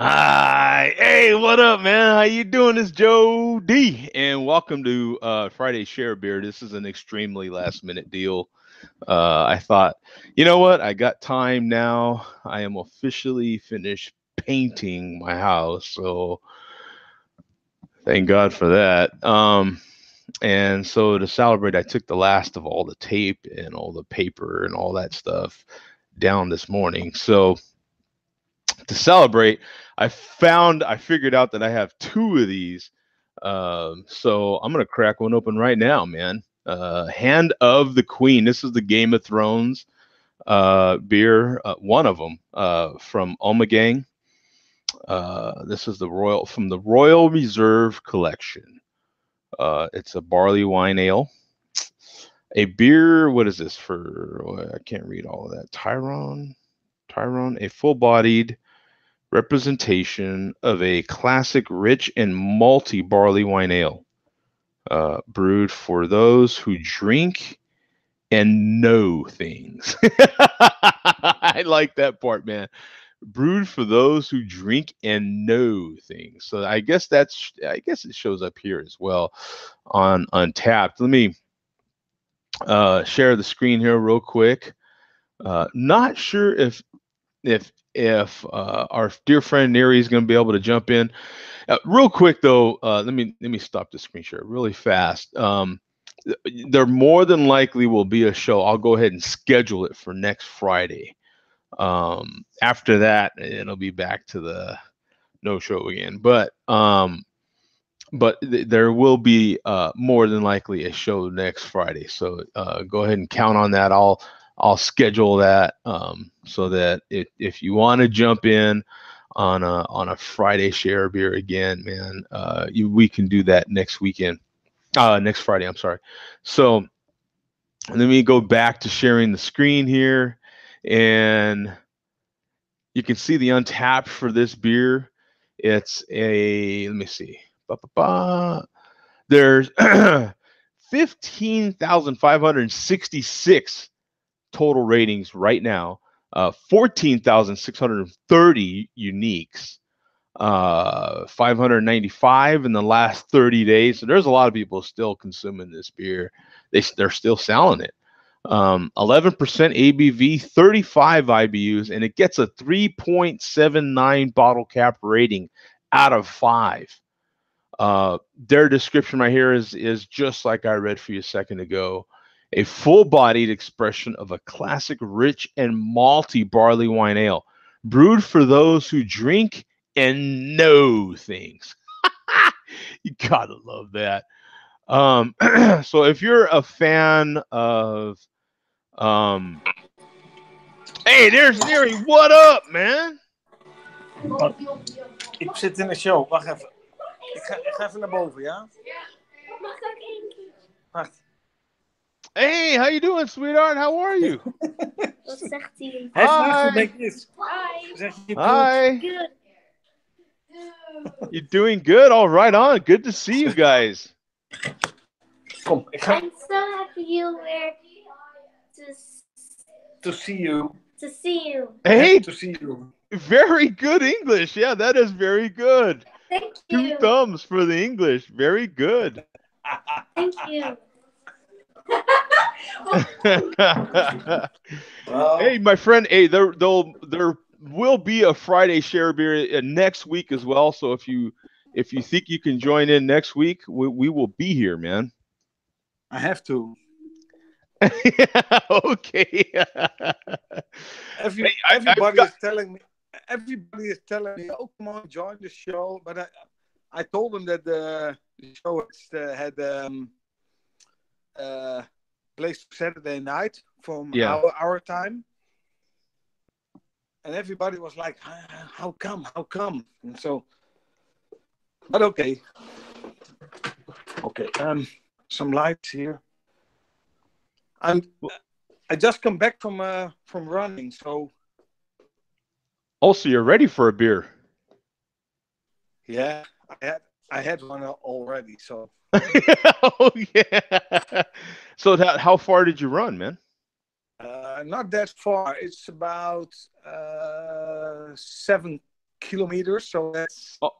Hi, hey, what up, man? How you doing? It's Joe D, and welcome to Friday Share Beer. This is an extremely last minute deal. I thought, you know what? I got time now. I am officially finished painting my house, so thank God for that. And so to celebrate, I took the last of all the tape and all the paper and all that stuff down this morning. So to celebrate, I figured out that I have two of these. So I'm gonna crack one open right now, man. Hand of the Queen. This is the Game of Thrones beer, one of them from Omegang. This is the Royal from the Royal Reserve Collection. It's a barley wine ale. A beer. What is this for? I can't read all of that. Tyrone, a full-bodied representation of a classic rich and malty barley wine ale, brewed for those who drink and know things. I like that part, man. Brewed for those who drink and know things. So I guess it shows up here as well on Untapped. Let me share the screen here real quick. Not sure if our dear friend Neri is going to be able to jump in. Real quick though, let me stop the screen share really fast. There more than likely will be a show. I'll go ahead and schedule it for next Friday. After that, it'll be back to the no show again. But there will be more than likely a show next Friday. So go ahead and count on that. I'll schedule that so that if you want to jump in on a Friday share beer again, man, we can do that next weekend. Next Friday. I'm sorry. So let me go back to sharing the screen here, and you can see the untapped for this beer. It's a let me see. Ba-ba-ba. There's 15,566 total ratings right now, 14,630 uniques, 595 in the last 30 days. So there's a lot of people still consuming this beer. They're still selling it. 11% ABV, 35 IBUs, and it gets a 3.79 bottle cap rating out of 5. Their description right here is just like I read for you a second ago. A full-bodied expression of a classic rich and malty barley wine ale, brewed for those who drink and know things. You gotta love that. So if you're a fan of, um, hey, there's Neri. What up, man? Wat? Ik zit in een show. Wacht even. Ik ga even naar boven, ja? Mag ik ook één keer? Wacht. Hey, how you doing, sweetheart? How are you? Wat zegt hij? Hij vraagt Hi. hoe het is. Hi. Zeg je goed? Hi. Good. You doing good? All right on. Good to see you guys. Kom, ik ga I'm so happy you were to see you. to see you. Hey, To see you. very good English. Yeah, that is very good. Thank 2 you. thumbs for the English. Very good. Thank you. Hey, my friend. Hey, there will be a Friday share beer next week as well. So if you think you can join in next week, we will be here, man. I have to. Okay. Everybody is telling me. Everybody is telling me, "Oh, come on, join the show." But I told them that the show had placed Saturday night from Yeah. our time, and everybody was like, "How come? How come?" And so, but okay. Some lights here. I just come back from running, so Also, you're ready for a beer. yeah, I had one already. So Oh yeah. So how far did you run, man? not that far. It's about 7 kilometers. So that's Oh,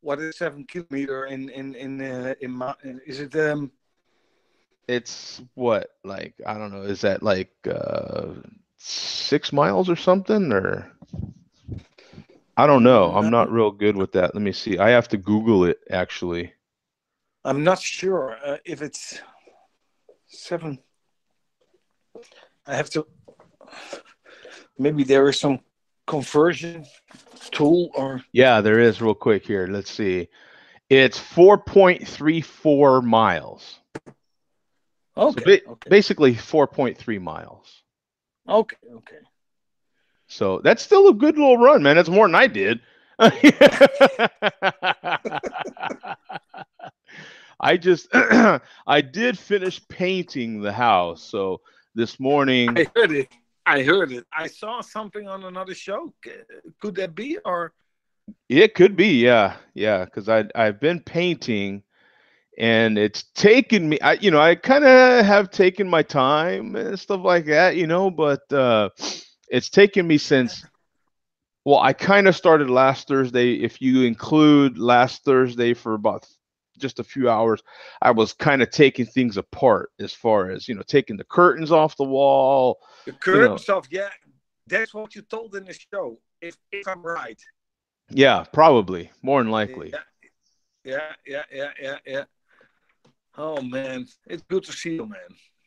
what is 7 kilometer is it it's what, like, I don't know, is that like 6 miles or something, or I don't know. I'm no, not real good with that. Let me see. I have to Google it actually. I'm not sure if it's 7. I have to, maybe there is some conversion tool or Yeah, there is real quick here. Let's see. It's 4.34 miles. So okay. basically 4.3 miles. Okay. So that's still a good little run, man. That's more than I did. I just I did finish painting the house. So this morning I heard it. I saw something on another show. Could that be or it could be, yeah, because I've been painting and it's taken me. I kind of have taken my time and stuff like that, but it's taken me since. Well, I kind of started last Thursday. If you include last Thursday for about just a few hours, I was kind of taking things apart as far as, taking the curtains off the wall, the you know. curtains off? Yeah, that's what you told in the show. If I'm right. Yeah, probably more than likely. Yeah. Oh man, it's good to see you, man.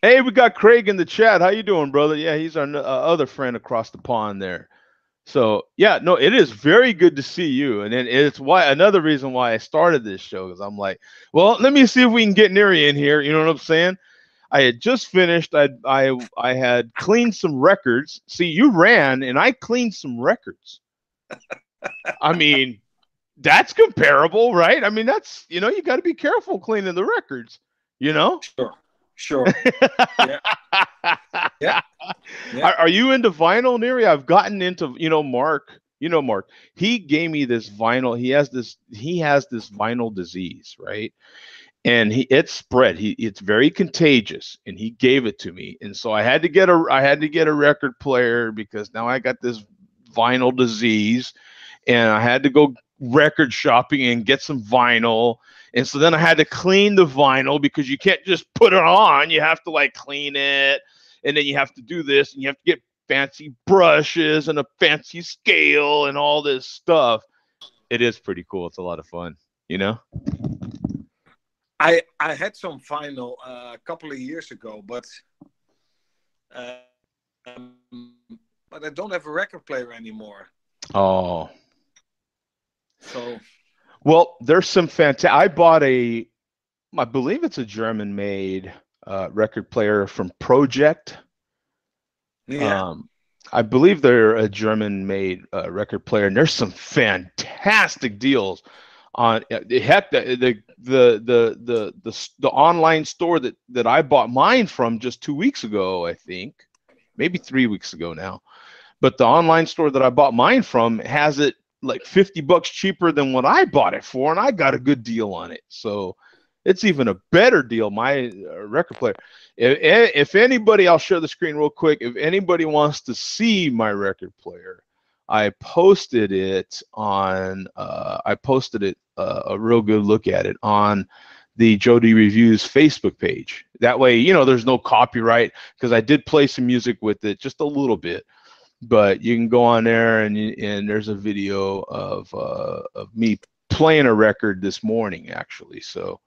Hey, we got Craig in the chat. How you doing, brother? Yeah, he's our other friend across the pond there. So yeah, no, it is very good to see you, and then it's another reason why I started this show is I'm like, well, let me see if we can get Neri in here. You know what I'm saying? I had just finished. I had cleaned some records. See, you ran, and I cleaned some records. I mean, that's comparable, right? I mean, that's you got to be careful cleaning the records. Sure. Yeah. Yeah. Are you into vinyl, Neri? I've gotten into, Mark. Mark. He gave me this vinyl. He has this vinyl disease, right? And it's spread. It's very contagious, and he gave it to me. And so I had to get a record player because now I got this vinyl disease, and I had to go record shopping and get some vinyl. And so then I had to clean the vinyl because you can't just put it on. You have to like clean it. And then you have to do this and you have to get fancy brushes and a fancy scale and all this stuff. It is pretty cool. It's a lot of fun, I had some vinyl a couple of years ago, but I don't have a record player anymore. Oh. So. Well, there's some fantastic. I believe it's a German-made record player from Project. Yeah. I believe they're a German-made record player, and there's some fantastic deals on. Heck, the online store that I bought mine from just 2 weeks ago, I think, maybe 3 weeks ago now. But the online store that I bought mine from has it like $50 cheaper than what I bought it for, and I got a good deal on it. So it's even a better deal. My record player. If anybody, I'll share the screen real quick. If anybody wants to see my record player, I posted it on. A real good look at it on the Joe D Reviews Facebook page. That way, there's no copyright because I did play some music with it, just a little bit. But you can go on there and there's a video of me playing a record this morning, actually. So,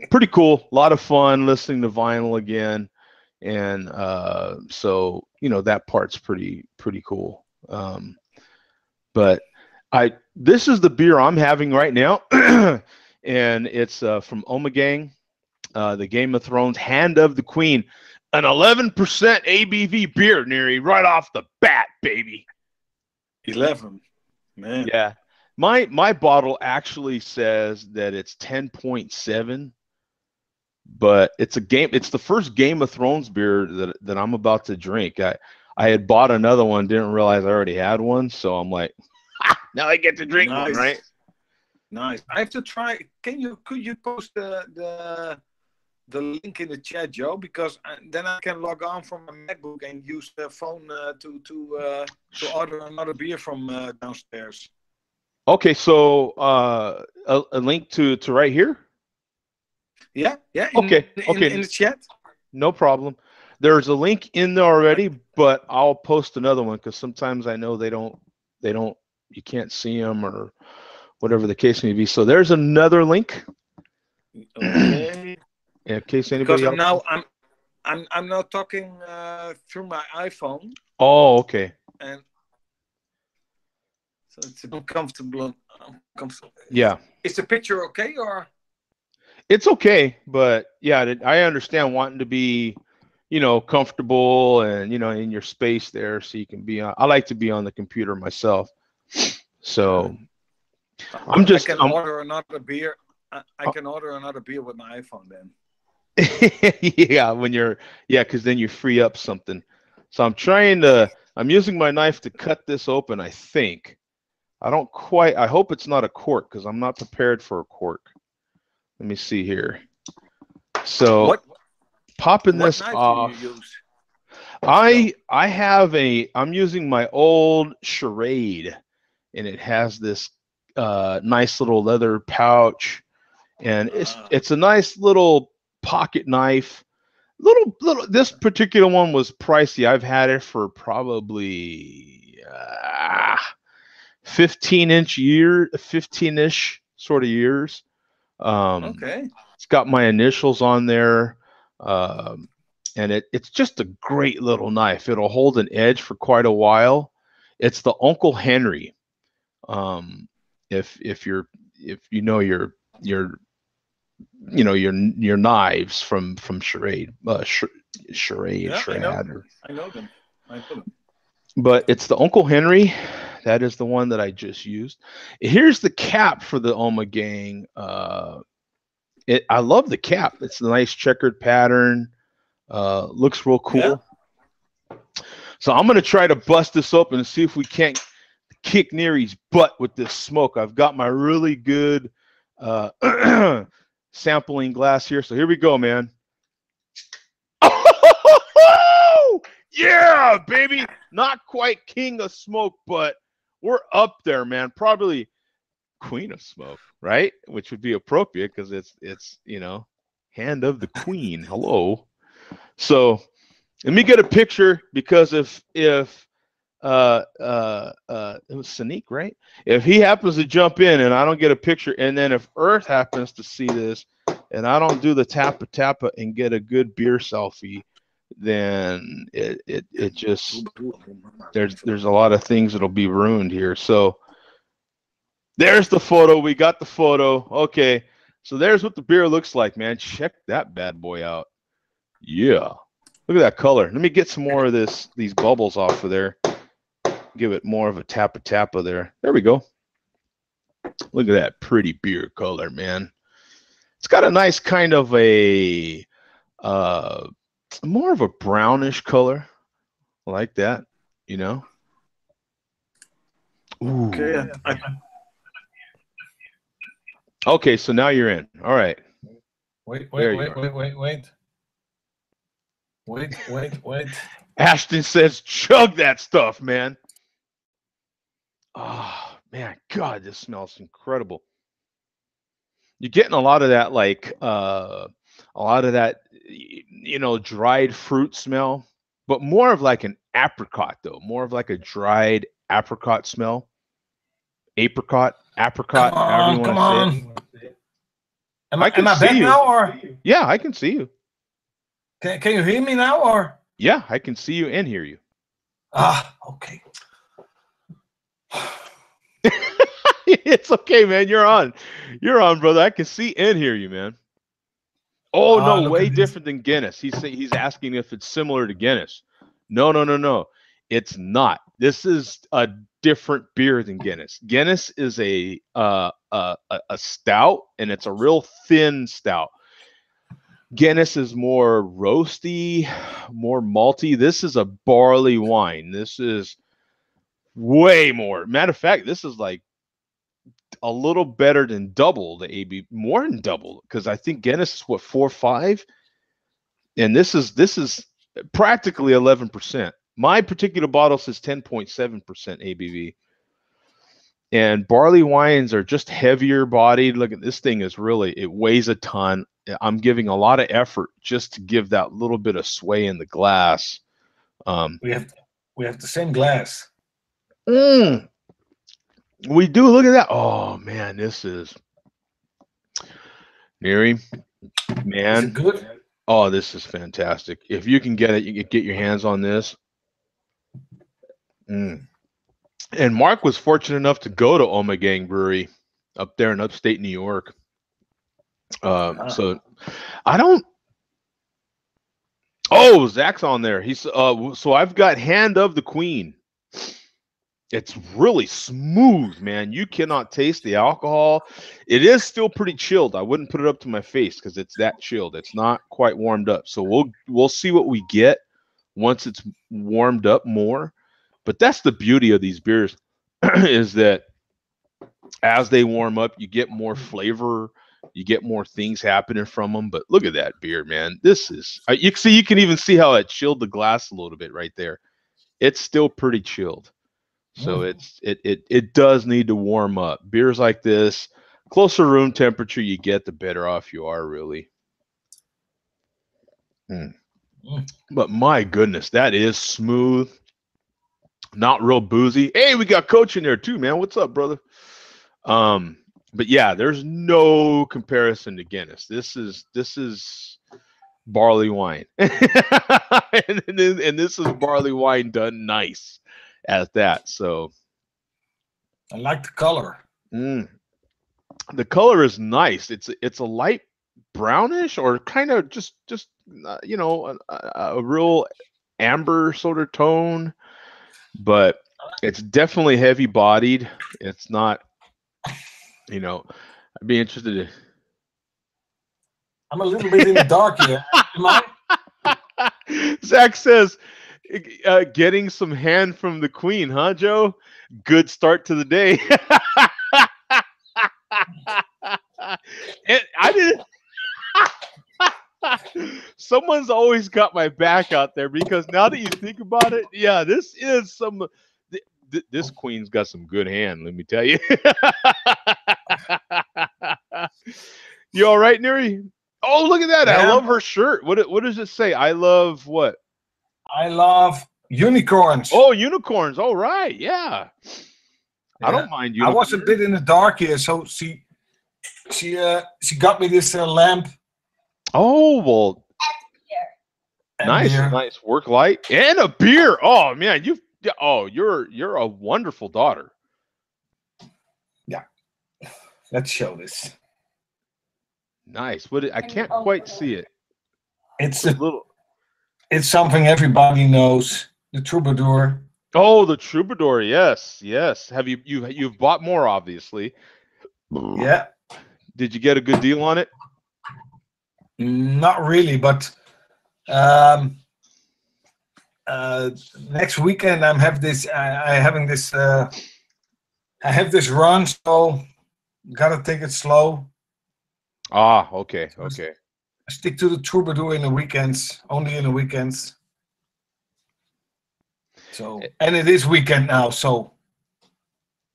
pretty cool. A lot of fun listening to vinyl again, and so that part's pretty cool. But this is the beer I'm having right now, and it's from Ommegang, the Game of Thrones Hand of the Queen. An 11% ABV beer, Neri, right off the bat, baby. 11, man. Yeah, my bottle actually says that it's 10.7, but it's the first Game of Thrones beer that I'm about to drink. I had bought another one, didn't realize I already had one, so I'm like, now I get to drink one, right? Nice. I have to try. Could you post the the link in the chat, Joe, because then I can log on from my MacBook and use the phone to order another beer from downstairs. Okay, so a link to right here. Yeah. Okay. In the chat. No problem. There's a link in there already, but I'll post another one because sometimes I know they don't, you can't see them or whatever the case may be. So there's another link. Okay. In case anybody Because else. I'm now talking through my iPhone. Oh, okay. And so it's uncomfortable. Yeah. Is the picture okay or? It's okay, but yeah, I understand wanting to be, comfortable and in your space there, so you can be on. I like to be on the computer myself, so I'm order another beer. I can order another beer with my iPhone then. Yeah, because then you free up something. So I'm using my knife to cut this open. I think I hope it's not a cork because I'm not prepared for a cork. Let me see here. So popping this off. Do you use? I'm using my old Charade, and it has this nice little leather pouch, and it's a nice little pocket knife. Little this particular one was pricey. I've had it for probably 15-ish sort of years. Okay. It's got my initials on there. And it's just a great little knife. It'll hold an edge for quite a while. It's the Uncle Henry. If you know your knives from Charade, Charade. I know them. But it's the Uncle Henry. That is the one that I just used. Here's the cap for the Ommegang. I love the cap. It's a nice checkered pattern. Looks real cool. Yeah. So I'm gonna try to bust this open and see if we can't kick Neary's butt with this smoke. I've got my really good sampling glass here. So here we go, man. Yeah, baby. Not quite king of smoke, but we're up there, man. Probably queen of smoke, right? Which would be appropriate because it's hand of the queen. Hello. So let me get a picture, because if it was Sanique, right? If he happens to jump in and I don't get a picture, and then if Earth happens to see this and I don't do the tappa and get a good beer selfie, then it just there's a lot of things that'll be ruined here. So there's the photo. We got the photo. Okay. So there's what the beer looks like, man. Check that bad boy out. Yeah. Look at that color. Let me get some more of these bubbles off of there. Give it more of a tappa there. There we go. Look at that pretty beer color, man. It's got a nice kind of a more of a brownish color. I like that, Ooh. Okay. Okay, so now you're in. All right. Wait. Ashton says, chug that stuff, man. Oh, man. God, this smells incredible. You're getting a lot of that, dried fruit smell, but more of like an apricot, though. More of like a dried apricot smell. Apricot. Come on. Am I back now, or? Yeah, I can see you. Can you hear me now, or? Yeah, I can see you and hear you. Okay. It's okay, man. You're on, brother. I can see and hear you, man. Oh no, way different than Guinness. He's asking if it's similar to Guinness. No. It's not. This is a different beer than Guinness. Guinness is a stout, and it's a real thin stout. Guinness is more roasty, more malty. This is a barley wine. This is way more. Matter of fact, this is like a little better than double the AB, more than double, because I think Guinness is what, 4.5, and this is practically 11%. My particular bottle says 10.7% ABV. And barley wines are just heavier bodied. Look at this thing is really, it weighs a ton. I'm giving a lot of effort just to give that little bit of sway in the glass. We have the same glass. We do. Look at that. Oh man, this is Neri, man. Is it good? Oh, this is fantastic. If you can get it, you can get your hands on this. And Mark was fortunate enough to go to Ommegang Brewery up there in upstate New York. So I don't. Oh, Zach's on there. He's so I've got Hand of the Queen. It's really smooth, man. You cannot taste the alcohol. It is still pretty chilled. I wouldn't put it up to my face because it's that chilled. It's not quite warmed up. So we'll see what we get once it's warmed up more. But that's the beauty of these beers is that as they warm up, you get more flavor, you get more things happening from them. But look at that beer, man. This is you can even see how it chilled the glass a little bit right there. It's still pretty chilled. So it does need to warm up. Beers like this, closer room temperature you get, the better off you are, really. But my goodness, that is smooth. Not real boozy. Hey, we got Coach in there too, man. What's up, brother? But yeah, there's no comparison to Guinness. This is barley wine, and this is barley wine done nice at that. So I like the color. The color is nice. It's a light brownish or kind of just you know, a real amber sort of tone. But it's definitely heavy bodied. It's not, you know, I'd be interested in. I'm a little bit in the dark here. Am I? Zach says, getting some hand from the Queen, huh, Joe? Good start to the day. And I didn't. Someone's always got my back out there because now that you think about it, yeah, this is some. This Queen's got some good hand, let me tell you. You all right, Neri? Oh, look at that! Yeah. I love her shirt. What does it say? I love what? I love unicorns. Oh, unicorns! All right, yeah. I don't mind unicorns. I was a bit in the dark here, so she got me this lamp. Oh, well, nice work light and a beer. Oh man, you're a wonderful daughter. Yeah, let's show this. Nice. I can't quite see it. It's a little. It's something everybody knows. The Troubadour. Oh, the Troubadour. Yes. Have you've bought more, obviously? Yeah. Did you get a good deal on it? Not really, but next weekend I have this run, so gotta take it slow. Ah, okay. I stick to the Troubadour in the weekends, only in the weekends. So, and it is weekend now, so.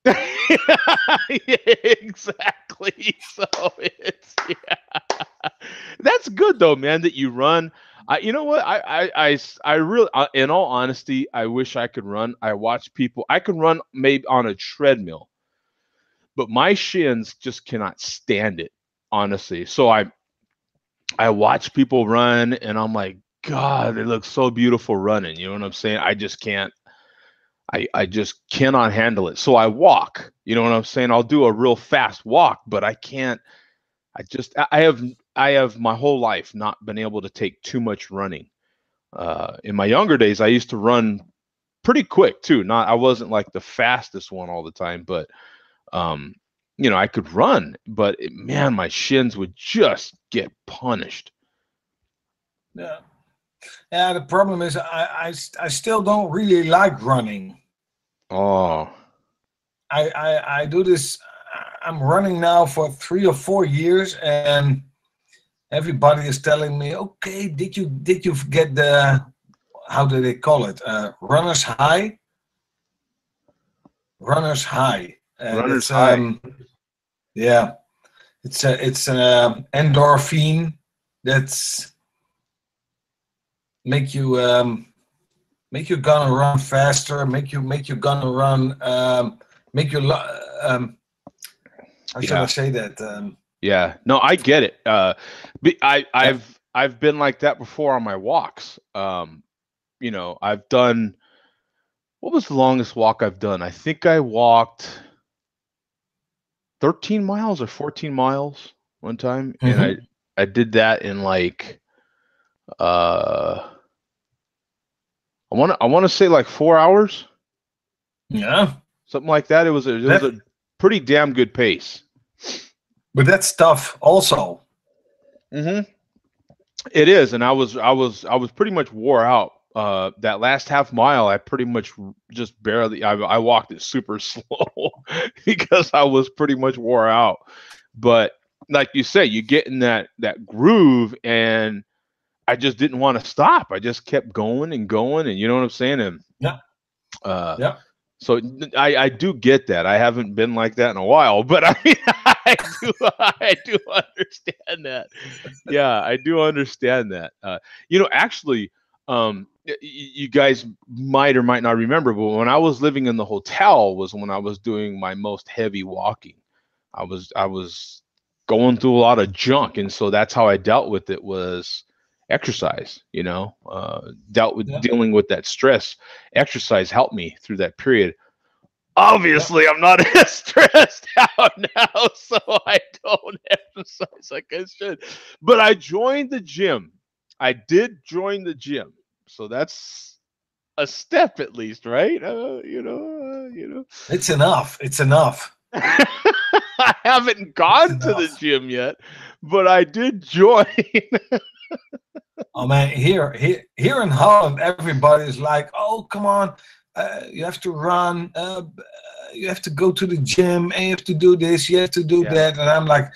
Yeah, exactly. So it's that's good though, man. That you run. You know what? I really, in all honesty, I wish I could run. I watch people. I can run maybe on a treadmill, but my shins just cannot stand it. Honestly, so I watch people run, and I'm like, God, they look so beautiful running. You know what I'm saying? I just can't. I just cannot handle it. So I walk, you know what I'm saying? I'll do a real fast walk, but I can't. I have my whole life not been able to take too much running. In my younger days, I used to run pretty quick too. I wasn't like the fastest one all the time, but you know, I could run, but man, my shins would just get punished. Yeah. Yeah, the problem is I still don't really like running. Oh. I do this. I'm running now for 3 or 4 years, and everybody is telling me, okay, did you get the, how do they call it? Runner's high? Runner's high. Runner's high. Yeah. It's endorphin that's make you gonna run faster, make you gonna run, make you how should I say that? Yeah, no, I get it. I've been like that before on my walks. You know, I've done. What was the longest walk I've done? I think I walked 13 miles or 14 miles one time, and I did that in like I want to say like 4 hours. Yeah, something like that. It was a pretty damn good pace. But that's tough, also. Mm-hmm. It is, and I was pretty much wore out. That last half mile, I pretty much just barely. I walked it super slow because I was pretty much wore out. But like you say, you get in that groove, and I just didn't want to stop. I just kept going and going, and you know what I'm saying? And yeah. So I do get that. I haven't been like that in a while, but I mean, I do understand that. Yeah, I do understand that. You know, actually, you guys might or might not remember, but when I was living in the hotel was when I was doing my most heavy walking. I was going through a lot of junk, and so that's how I dealt with it, was exercise. You know, dealing with that stress. Exercise helped me through that period. Obviously, I'm not as stressed out now, so I don't exercise like I should. But I joined the gym. I did join the gym, so that's a step at least, right? You know. It's enough. It's enough. I haven't gone to the gym yet, but I did join. Oh man, here in Holland, everybody's like, "Oh, come on, you have to run, you have to go to the gym, and you have to do this, you have to do that," and I'm like,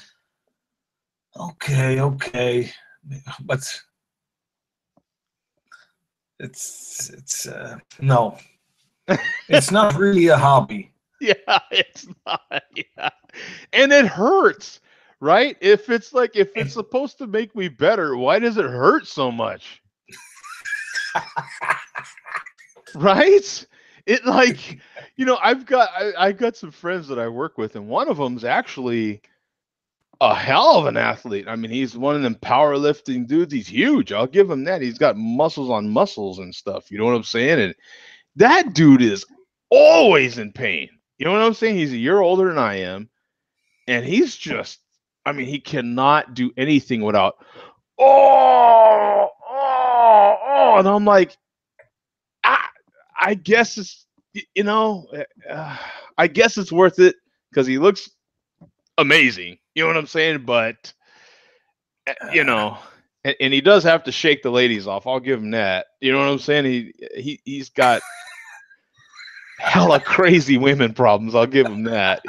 okay, but it's no, it's not really a hobby. Yeah, it's not. Yeah, and it hurts. Right? If it's supposed to make me better, why does it hurt so much? Right? It like, you know, I've got some friends that I work with, and one of them's actually a hell of an athlete. I mean, he's one of them powerlifting dudes. He's huge. I'll give him that. He's got muscles on muscles and stuff. You know what I'm saying? And that dude is always in pain. You know what I'm saying? He's a year older than I am, and he's just, I mean, he cannot do anything without, and I'm like, I guess it's, you know, I guess it's worth it because he looks amazing. You know what I'm saying? But, you know, and he does have to shake the ladies off. I'll give him that. You know what I'm saying? He's got hella crazy women problems. I'll give him that.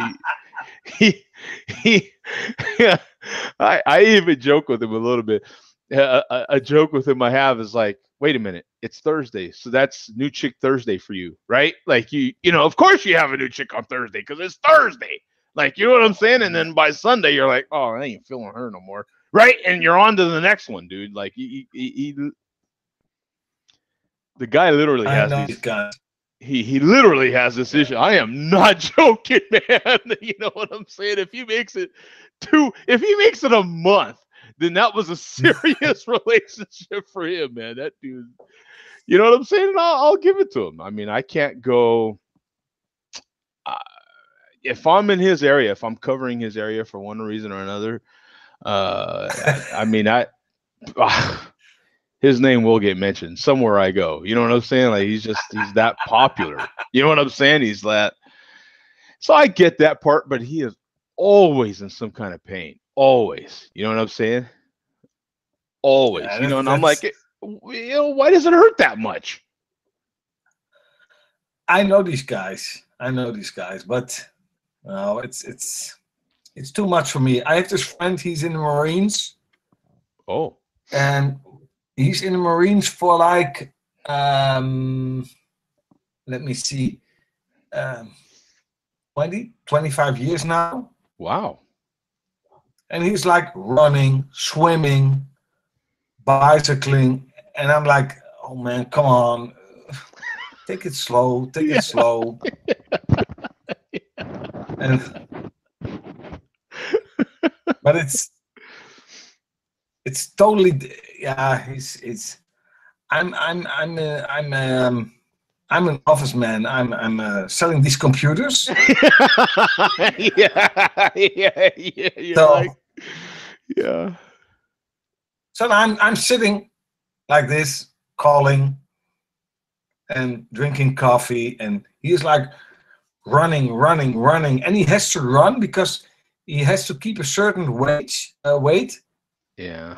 Yeah, I even joke with him a little bit. A joke with him I have is like, wait a minute, it's Thursday, so that's New Chick Thursday for you, right? Like you know, of course you have a new chick on Thursday because it's Thursday. Like, you know what I'm saying? And then by Sunday you're like, oh, I ain't feeling her no more, right? And you're on to the next one, dude. Like the guy literally has these guys. He literally has this issue. I am not joking, man. You know what I'm saying? If he makes it a month, then that was a serious relationship for him, man. That dude, you know what I'm saying? And I'll give it to him. I mean, I can't go. If I'm in his area, if I'm covering his area for one reason or another, I mean, his name will get mentioned somewhere I go. You know what I'm saying? Like, he's that popular. You know what I'm saying? He's that. So I get that part, but he is always in some kind of pain. Always. You know what I'm saying? Always. Yeah, you know, and I'm like, you know, why does it hurt that much? I know these guys, but no, it's too much for me. I have this friend, he's in the Marines. Oh. and he's in the Marines for like let me see, 25 years now, Wow. and he's like running, swimming, bicycling, and I'm like, oh man, come on, take it slow, take Yeah. it slow. And but it's totally, yeah, it's I'm an office man. I'm selling these computers. Yeah. Yeah. Yeah. You're So like, yeah. so I'm sitting like this, calling and drinking coffee, and he's like running, and he has to run because he has to keep a certain weight. Yeah.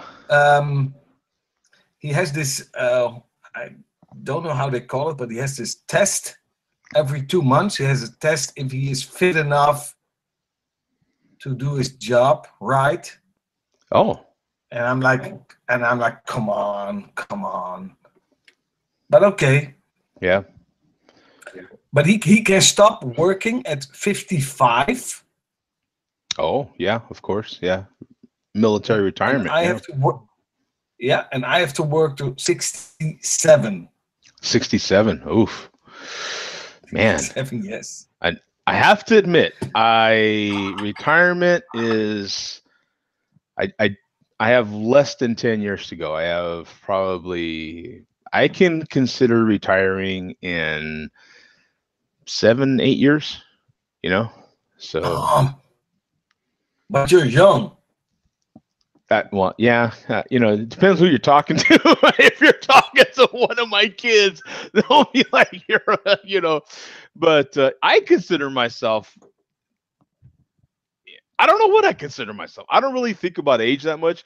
He has this, I don't know how they call it, but he has this test every 2 months. He has a test if he is fit enough to do his job right. Oh. And I'm like, come on. But okay. Yeah. But he can stop working at 55. Oh, yeah, of course. Yeah. Military retirement. I have to work. Yeah, and I have to work to 67. 67. Oof. Man. 7, yes. I have to admit, retirement is I have less than 10 years to go. I have probably, I can consider retiring in 7, 8 years, so But you're young. that one, yeah, it depends who you're talking to. If you're talking to one of my kids, they'll be like, but I consider myself, I don't know what I consider myself. I don't really think about age that much,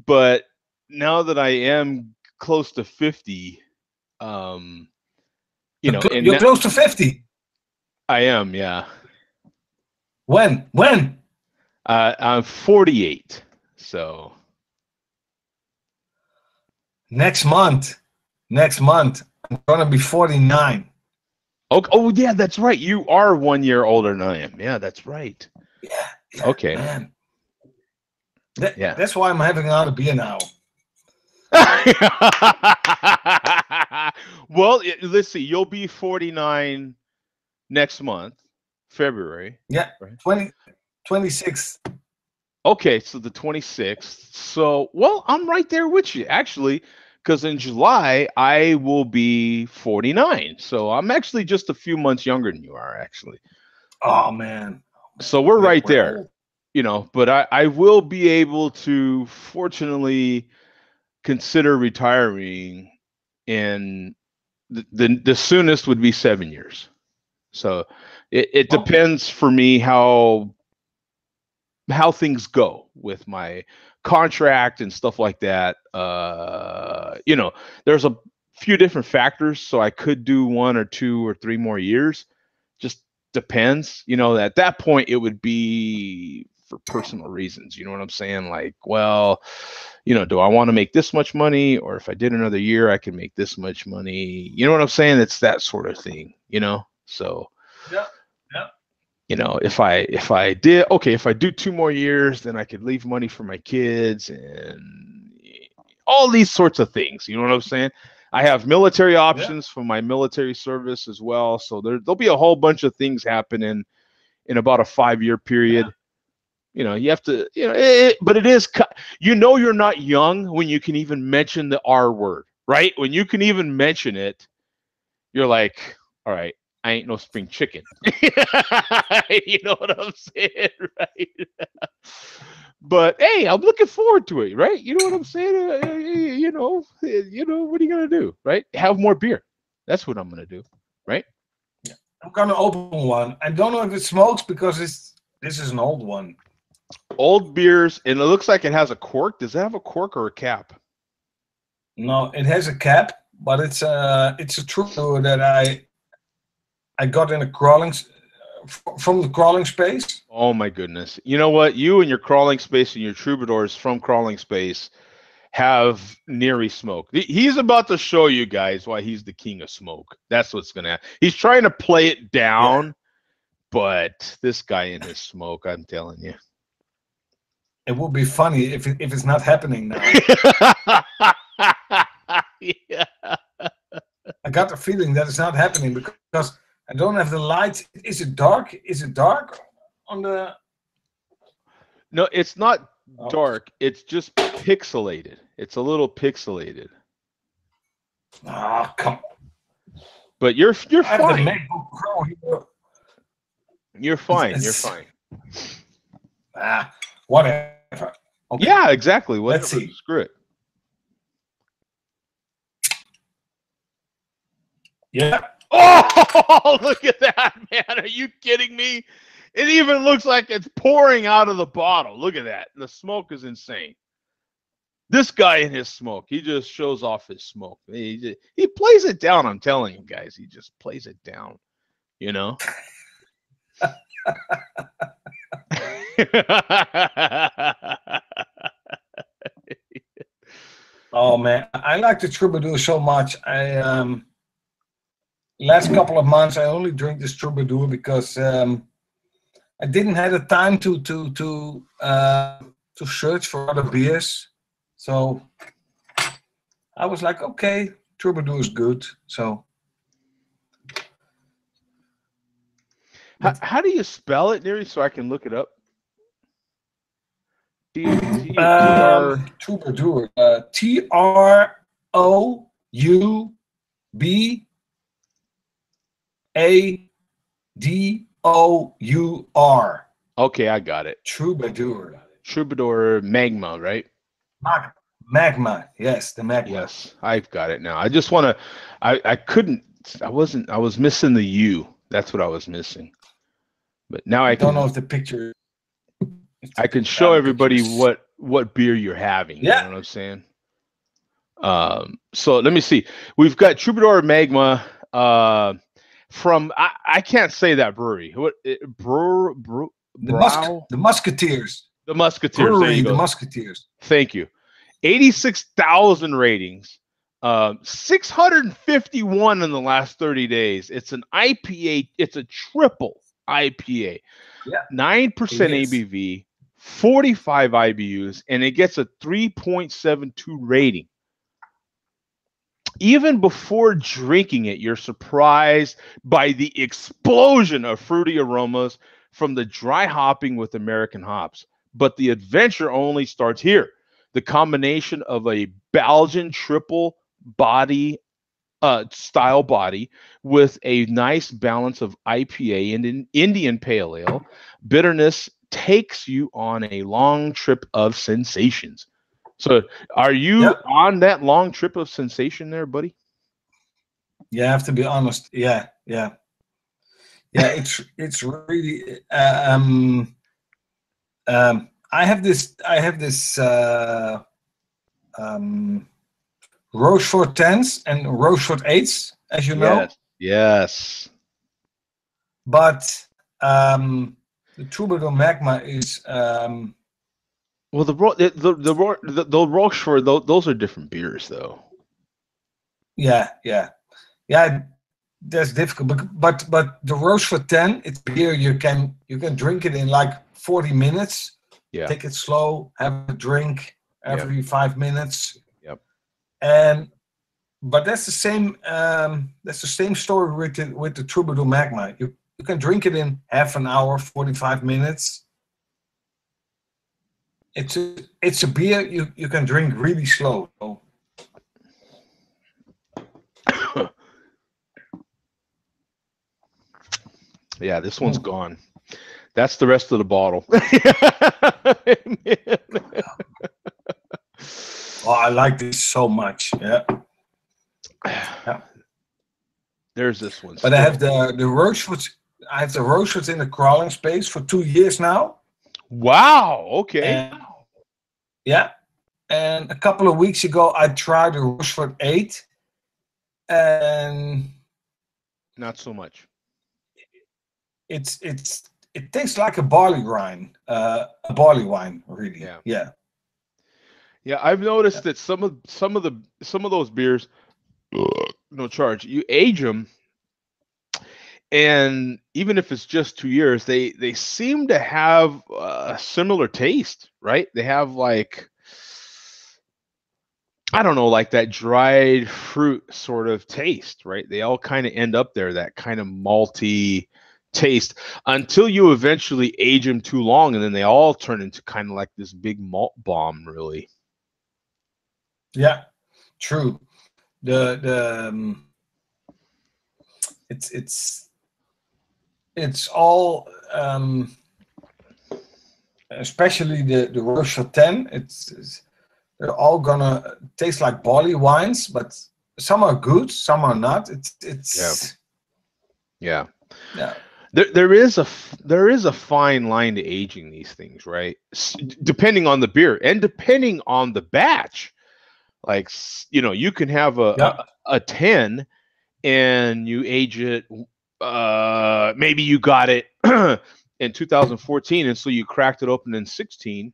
but now that I am close to 50, You're close to 50. I am, yeah. When? I'm 48, so Next month. I'm gonna be 49. oh yeah, that's right. You are 1 year older than I am. Yeah, that's right. Yeah. Okay. Man. Yeah. That's why I'm having another beer now. Well, let's see. You'll be 49 next month, February. Yeah. Right? 26th. Okay, so the 26th. So, well, I'm right there with you, actually, because in July, I will be 49. So I'm actually just a few months younger than you are, actually. Oh, man. So we're right there, old. but I will be able to, fortunately, consider retiring, and the soonest would be 7 years. So it depends for me how things go with my contract and stuff like that. There's a few different factors, so I could do 1 or 2 or 3 more years. Just depends. At that point, it would be for personal reasons. You know what I'm saying? Like, well, do I want to make this much money, or if I did another year, I can make this much money. You know what I'm saying? It's that sort of thing. So. Yeah. If I do 2 more years, then I could leave money for my kids and all these sorts of things. You know what I'm saying? I have military options for my military service as well. So there'll be a whole bunch of things happening in about a 5-year period. You have to, but it is, you're not young when you can even mention the R word, right? When you can even mention it, you're like, all right, I ain't no spring chicken. You know what I'm saying, right? But hey, I'm looking forward to it, right? You know what I'm saying? What are you gonna do, right? Have more beer. That's what I'm gonna do, right? Yeah. I'm gonna open one. I don't know if it smokes because this is an old one. Old beers, and it looks like it has a cork. Does it have a cork or a cap? No, it has a cap, but it's a true that I got in a crawling from the crawling space. Oh my goodness. You know what? You and your crawling space and your troubadours from crawling space have Neary smoke. He's about to show you guys why he's the king of smoke. That's what's gonna happen. He's trying to play it down, but this guy in his smoke, I'm telling you. It would be funny if it's not happening now. Yeah. I got the feeling that it's not happening because I don't have the lights. Is it dark? Is it dark on the? No, it's not Oh. dark. It's just pixelated. It's a little pixelated. Ah, come on. But you're I have the fine. MacBook Pro here. You're fine. You're It's- fine. Ah, whatever. Okay. Yeah, exactly. Whatever. Let's see. Screw it. Yeah. Oh, look at that, man. Are you kidding me? It even looks like it's pouring out of the bottle. Look at that. The smoke is insane. This guy in his smoke, he just shows off his smoke. He plays it down, I'm telling you guys. He just plays it down, you know? Oh man, I like the Troubadour so much. Last couple of months I only drink this Troubadour because I didn't have the time to search for other beers. So I was like, okay, Troubadour is good. So How do you spell it, Neary, so I can look it up? Troubadour. Troubadour, Troubadour. Okay, I got it. Troubadour. Troubadour Magma, right? Magma. Yes, the Magma. Yes, I've got it now. I just want to. I couldn't. I was missing the U. That's what I was missing. But now I don't can. know if the picture. I can show everybody what beer you're having. Yeah. You know what I'm saying? So let me see. We've got Troubadour Magma. From I can't say that brewery. What The Musketeers. The Musketeers. There Brewery, you go. the Musketeers. Thank you. 86,000 ratings. 651 in the last 30 days. It's an IPA. It's a triple IPA. Yeah. 9% ABV, 45 IBUs, and it gets a 3.72 rating. Even before drinking it, you're surprised by the explosion of fruity aromas from the dry hopping with American hops. But the adventure only starts here. The combination of a Belgian triple body style body with a nice balance of IPA and an Indian pale ale bitterness takes you on a long trip of sensations. So are you on that long trip of sensation there, buddy? Yeah, I have to be honest. Yeah. It's really I have this Rochefort 10s and Rochefort 8s, as you know. Yes. But the Troubadour Magma is well, the Rochefort, those are different beers, though. Yeah. That's difficult, but the Rochefort 10, it's beer you can drink it in like 40 minutes. Yeah. Take it slow, have a drink every 5 minutes. Yep. But that's the same story with the Troubadour Magma. You can drink it in half an hour, 45 minutes. It's a beer you can drink really slow. Yeah, this one's gone. That's the rest of the bottle. Oh, I like this so much. Yeah. There's this one. But I have the Rocheforts. I have the Rocheforts in the crawling space for 2 years now. Wow. Okay. And a couple of weeks ago, I tried the Rochefort 8, and not so much. It's it tastes like a barley wine. A barley wine, really. Yeah. Yeah. Yeah, I've noticed that some of those beers, no charge. You age them, and even if it's just 2 years, they seem to have a similar taste, right? They have like, I don't know, like that dried fruit sort of taste, right? They all kind of end up there, that kind of malty taste, until you eventually age them too long, and then they all turn into kind of like this big malt bomb, really. Yeah. True. The it's all especially the Rocher 10. They're all gonna taste like barley wines, but some are good, some are not. Yeah. Yeah. There is a fine line to aging these things, right? Depending on the beer and depending on the batch. Like, you can have a 10 and you age it. Maybe you got it in 2014, and so you cracked it open in 16,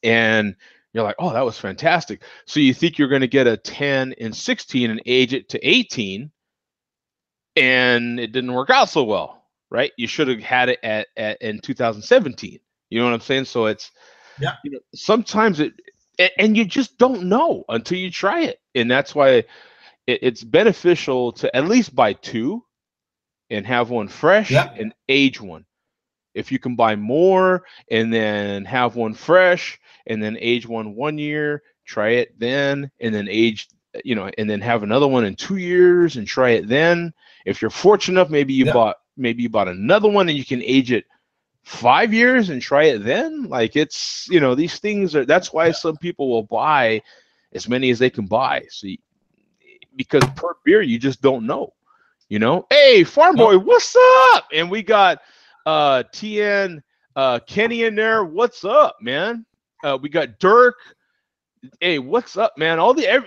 and you're like, oh, that was fantastic. So you think you're going to get a 10 in 16 and age it to 18, and it didn't work out so well, right? You should have had it in 2017. You know what I'm saying? So it's, sometimes and you just don't know until you try it, and that's why it's beneficial to at least buy two and have one fresh and age one. If you can buy more and then have one fresh and then age 1 year, try it then, and then age, and then have another one in 2 years and try it then. If you're fortunate enough, maybe you bought another one and you can age it 5 years and try it then. Like, it's, these things that's why some people will buy as many as they can buy. So because per beer, you just don't know, Hey, Farm Boy, what's up? And we got TN Kenny in there. What's up, man? We got Dirk. Hey, what's up, man?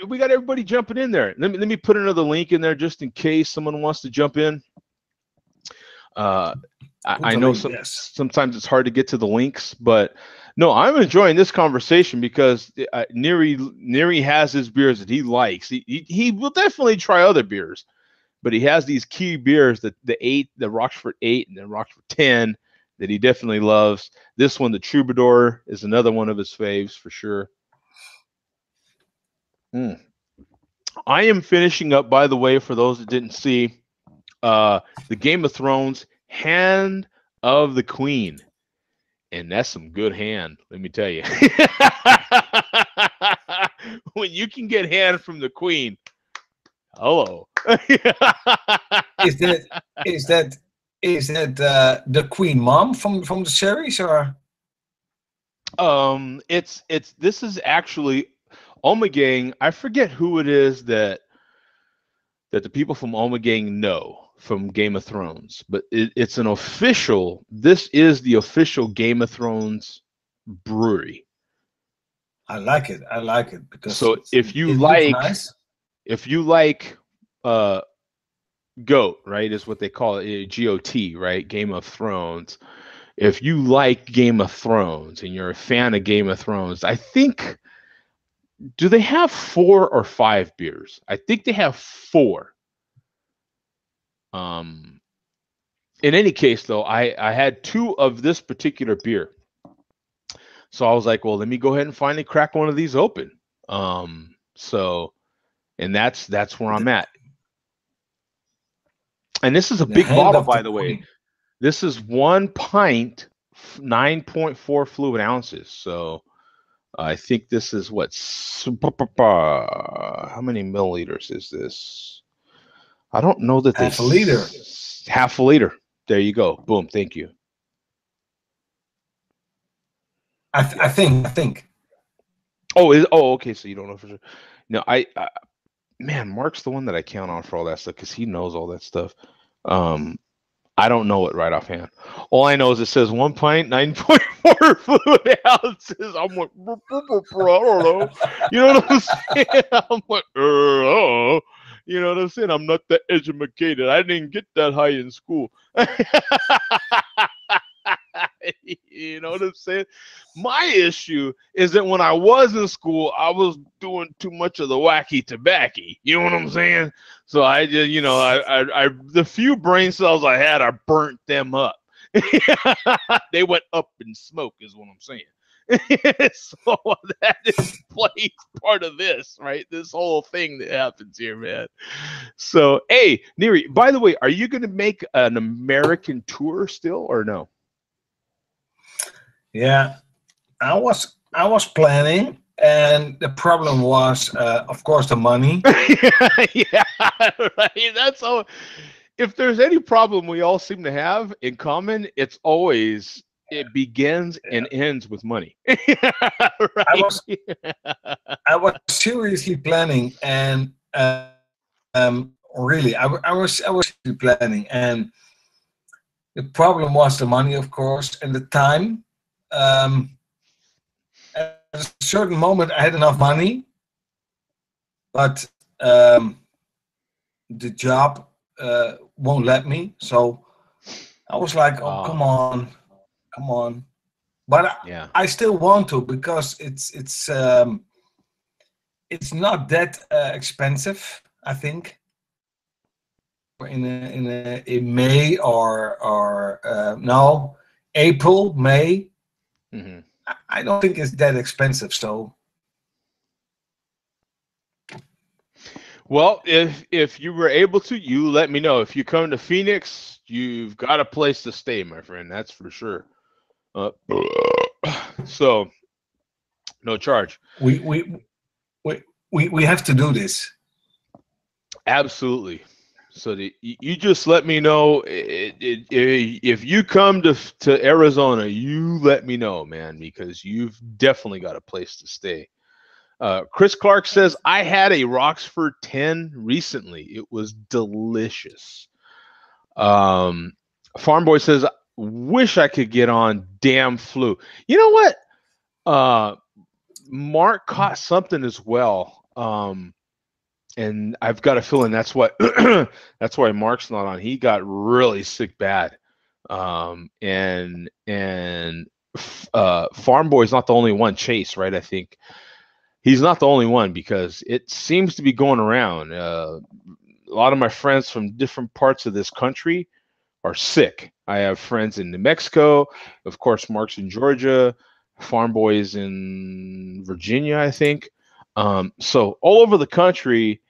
We got everybody jumping in there. Let me put another link in there just in case someone wants to jump in. I know sometimes it's hard to get to the links, but no, I'm enjoying this conversation because Neri has his beers that he likes. He will definitely try other beers, but he has these key beers, the Rochefort 8 and the Rochefort 10, that he definitely loves. This one, the Troubadour, is another one of his faves for sure. I am finishing up, by the way, for those that didn't see, the Game of Thrones Hand of the Queen. And that's some good hand, let me tell you. When you can get hand from the Queen, hello. Is that the Queen Mom from the series, or? This is actually Ommegang. I forget who it is that the people from Ommegang know from Game of Thrones, but it's an official. This is the official Game of Thrones brewery. I like it because so if you like GOAT, right, is what they call it, GOT, right, Game of Thrones. If you like Game of Thrones and you're a fan of Game of Thrones, I think, do they have 4 or 5 beers? I think they have 4. In any case, though, I had 2 of this particular beer. So I was like, well, let me go ahead and finally crack one of these open. So, and that's where I'm at. And this is a big bottle, by the way. This is 1 pint, 9.4 fluid ounces. So I think this is how many milliliters is this? I don't know that half a liter. Half a liter. There you go. Boom. Thank you. I think. Oh, okay. So you don't know for sure. No, man, Mark's the one that I count on for all that stuff because he knows all that stuff. I don't know it right offhand. All I know is it says 1 pint, 9.4 fluid ounces. I'm like, I don't know. You know what I'm saying? I'm like, oh. You know what I'm saying? I'm not that educated. I didn't get that high in school. You know what I'm saying? My issue is that when I was in school, I was doing too much of the wacky tobacco. You know what I'm saying? So I just, the few brain cells I had, I burnt them up. They went up in smoke, is what I'm saying. So that is plays part of this, right? This whole thing that happens here, man. So, hey, Neri, by the way, are you going to make an American tour still or no? Yeah, I was planning, and the problem was, of course, the money. Yeah, right. That's all. If there's any problem we all seem to have in common, it's always it begins and ends with money. Right? I was seriously planning, and really, I was seriously planning, and the problem was the money, of course, and the time. At a certain moment, I had enough money, but the job won't let me. So I was like, "Oh, come on." But Yeah. I still want to, because it's not that expensive, I think. In May or no, April, May. Mm-hmm. I don't think it's that expensive. So, well, if you were able to, you let me know. If you come to Phoenix, you've got a place to stay, my friend. That's for sure. So, no charge. we have to do this. Absolutely. So you just let me know if you come to Arizona, you let me know, man, because you've definitely got a place to stay. Chris Clark says, I had a Roxford 10 recently. It was delicious. Farm Boy says, wish I could get on damn flu. You know what? Mark caught something as well. And I've got a feeling that's what that's why Mark's not on. He got really sick bad. And Farm Boy's not the only one. Chase, right? I think he's not the only one, because it seems to be going around. A lot of my friends from different parts of this country are sick. I have friends in New Mexico, of course. Mark's in Georgia. Farm Boy is in Virginia, I think. So all over the country,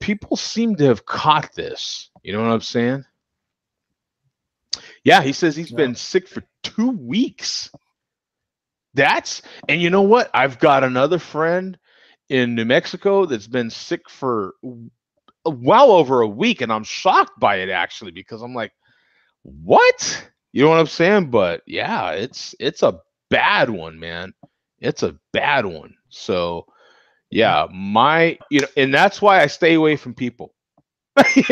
people seem to have caught this. You know what I'm saying? Yeah, he says he's been sick for 2 weeks. And you know what? I've got another friend in New Mexico that's been sick for well over a week, and I'm shocked by it, actually, because I'm like, what? You know what I'm saying? But yeah, it's a bad one, man. It's a bad one. So yeah, and that's why I stay away from people. You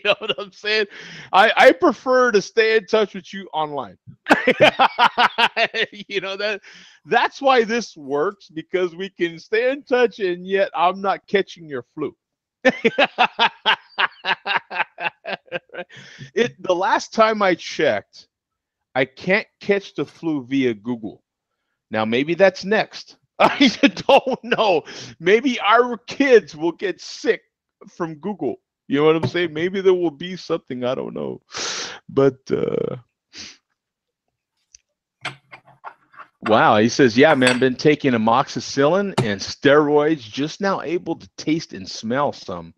know what I'm saying? I prefer to stay in touch with you online. You know, that's why this works, because we can stay in touch, and yet I'm not catching your flu. The last time I checked, I can't catch the flu via Google. Now maybe that's next. I don't know. Maybe our kids will get sick from Google. You know what I'm saying? Maybe there will be something, I don't know. But wow, he says, yeah, man, been taking amoxicillin and steroids, just now able to taste and smell some.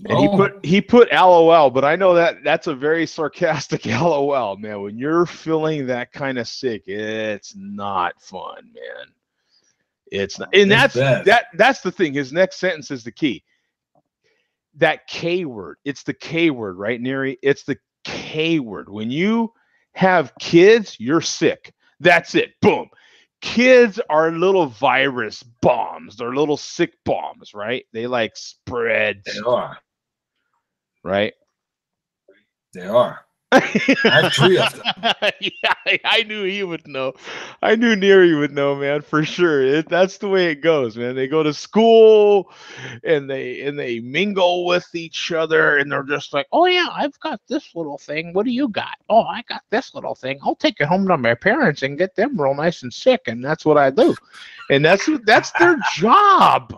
And he put LOL, but I know that's a very sarcastic LOL, man. When you're feeling that kind of sick, it's not fun, man. It's not, and that's the thing. His next sentence is the key. That K word. It's the K word, right, Neri? It's the K word. When you have kids, you're sick. That's it. Boom. Kids are little virus bombs. They're little sick bombs, right? They like spread. They are. Right? They are. I have 3 of them. Yeah, I knew he would know. I knew Neri would know, man, for sure. That's the way it goes, man. They go to school and they mingle with each other, and they're just like, "Oh yeah, I've got this little thing. What do you got? Oh, I got this little thing. I'll take it home to my parents and get them real nice and sick." And that's what I do, and that's their job.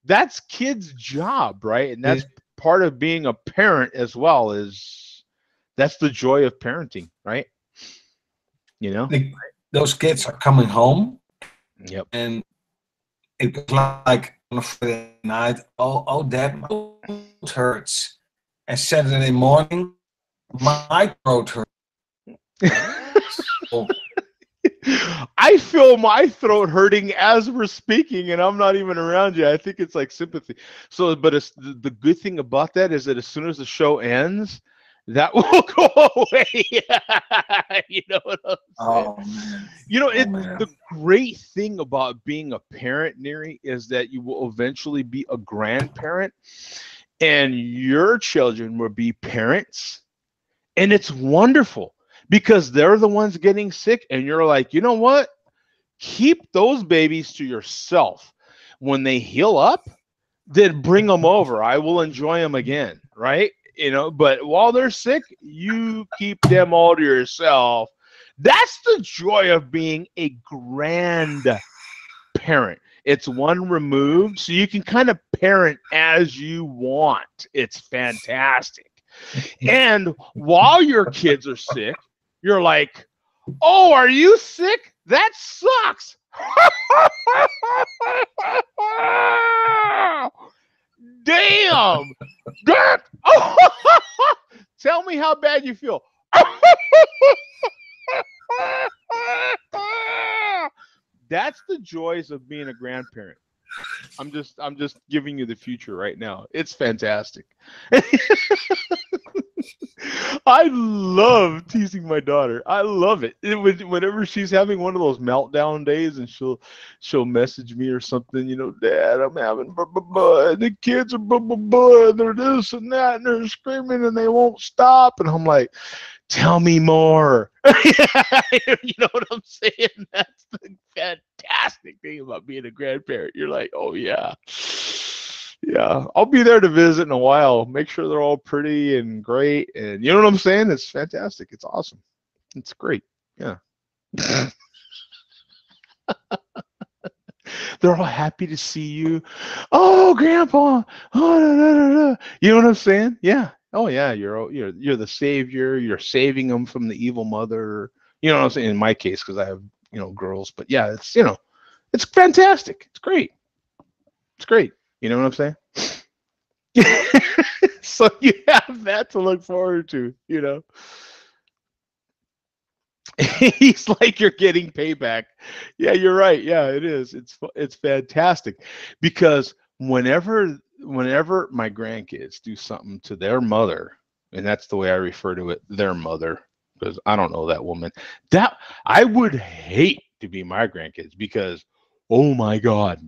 That's kids' job, right? And that's part of being a parent as well. Is that's the joy of parenting, right? You know? Those kids are coming home, Yep. and it was like on a Friday night, oh, Dad, my throat hurts. And Saturday morning, my throat hurts. So, I feel my throat hurting as we're speaking, and I'm not even around you. I think it's like sympathy. So, but it's the good thing about that is that as soon as the show ends, that will go away. You know what I'm saying? oh man. You know, man. the great thing about being a parent, Neri, is that you will eventually be a grandparent, and your children will be parents, and it's wonderful because they're the ones getting sick, and you're like, you know what? Keep those babies to yourself. When they heal up, then bring them over. I will enjoy them again, right? You know, but while they're sick, you keep them all to yourself. That's the joy of being a grandparent. It's one removed, so you can kind of parent as you want. It's fantastic. And while your kids are sick, you're like, "Oh, are you sick? That sucks." Damn. That. Tell me how bad you feel. That's the joys of being a grandparent. I'm just giving you the future right now. It's fantastic. I love teasing my daughter. I love it. Whenever she's having one of those meltdown days, and she'll message me or something, you know, "Dad, I'm having blah, blah, blah, and the kids are blah, blah, blah, and they're this and that, and they're screaming and they won't stop." And I'm like, "Tell me more." You know what I'm saying? That's the fantastic thing about being a grandparent. You're like, "Oh yeah. Yeah, I'll be there to visit in a while. Make sure they're all pretty and great." And you know what I'm saying? It's fantastic. It's awesome. It's great. Yeah. They're all happy to see you. "Oh, Grandpa. Oh, da, da, da, da." You know what I'm saying? Yeah. Oh, yeah. You're the savior. You're saving them from the evil mother. You know what I'm saying? In my case, because I have girls. But yeah, it's it's fantastic. It's great. It's great. You know what I'm saying? So you have that to look forward to. He's like, "You're getting payback." Yeah, you're right. Yeah, it is. It's fantastic because whenever my grandkids do something to their mother, and that's the way I refer to it, their mother, because I don't know that woman. That I would hate to be my grandkids because, oh my God,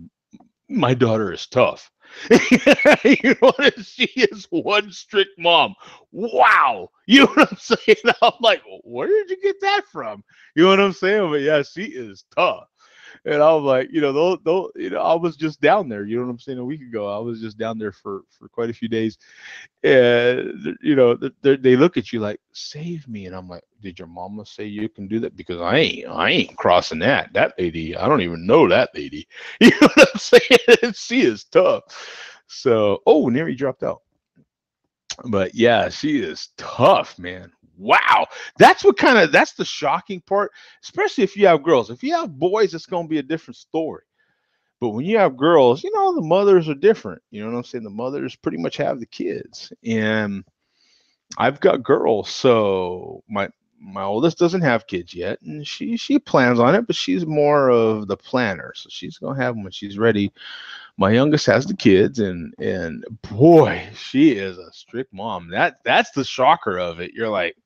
my daughter is tough. You know what? She is one strict mom. Wow. You know what I'm saying? I'm like, "Where did you get that from?" You know what I'm saying? But yeah, she is tough. And I'm like, I was just down there, you know what I'm saying, a week ago. I was just down there for quite a few days. And, they look at you like, "Save me." And I'm like, "Did your mama say you can do that? Because I ain't crossing that lady. I don't even know that lady." You know what I'm saying? She is tough. So, oh, Neri dropped out. But yeah, she is tough, man. Wow. That's the shocking part, especially if you have girls. If you have boys, it's going to be a different story. But when you have girls, the mothers are different. You know what I'm saying? The mothers pretty much have the kids. And I've got girls, so my oldest doesn't have kids yet, and she plans on it, but she's more of the planner, so she's gonna have them when she's ready. My youngest has the kids, and boy, she is a strict mom. That's the shocker of it. You're like,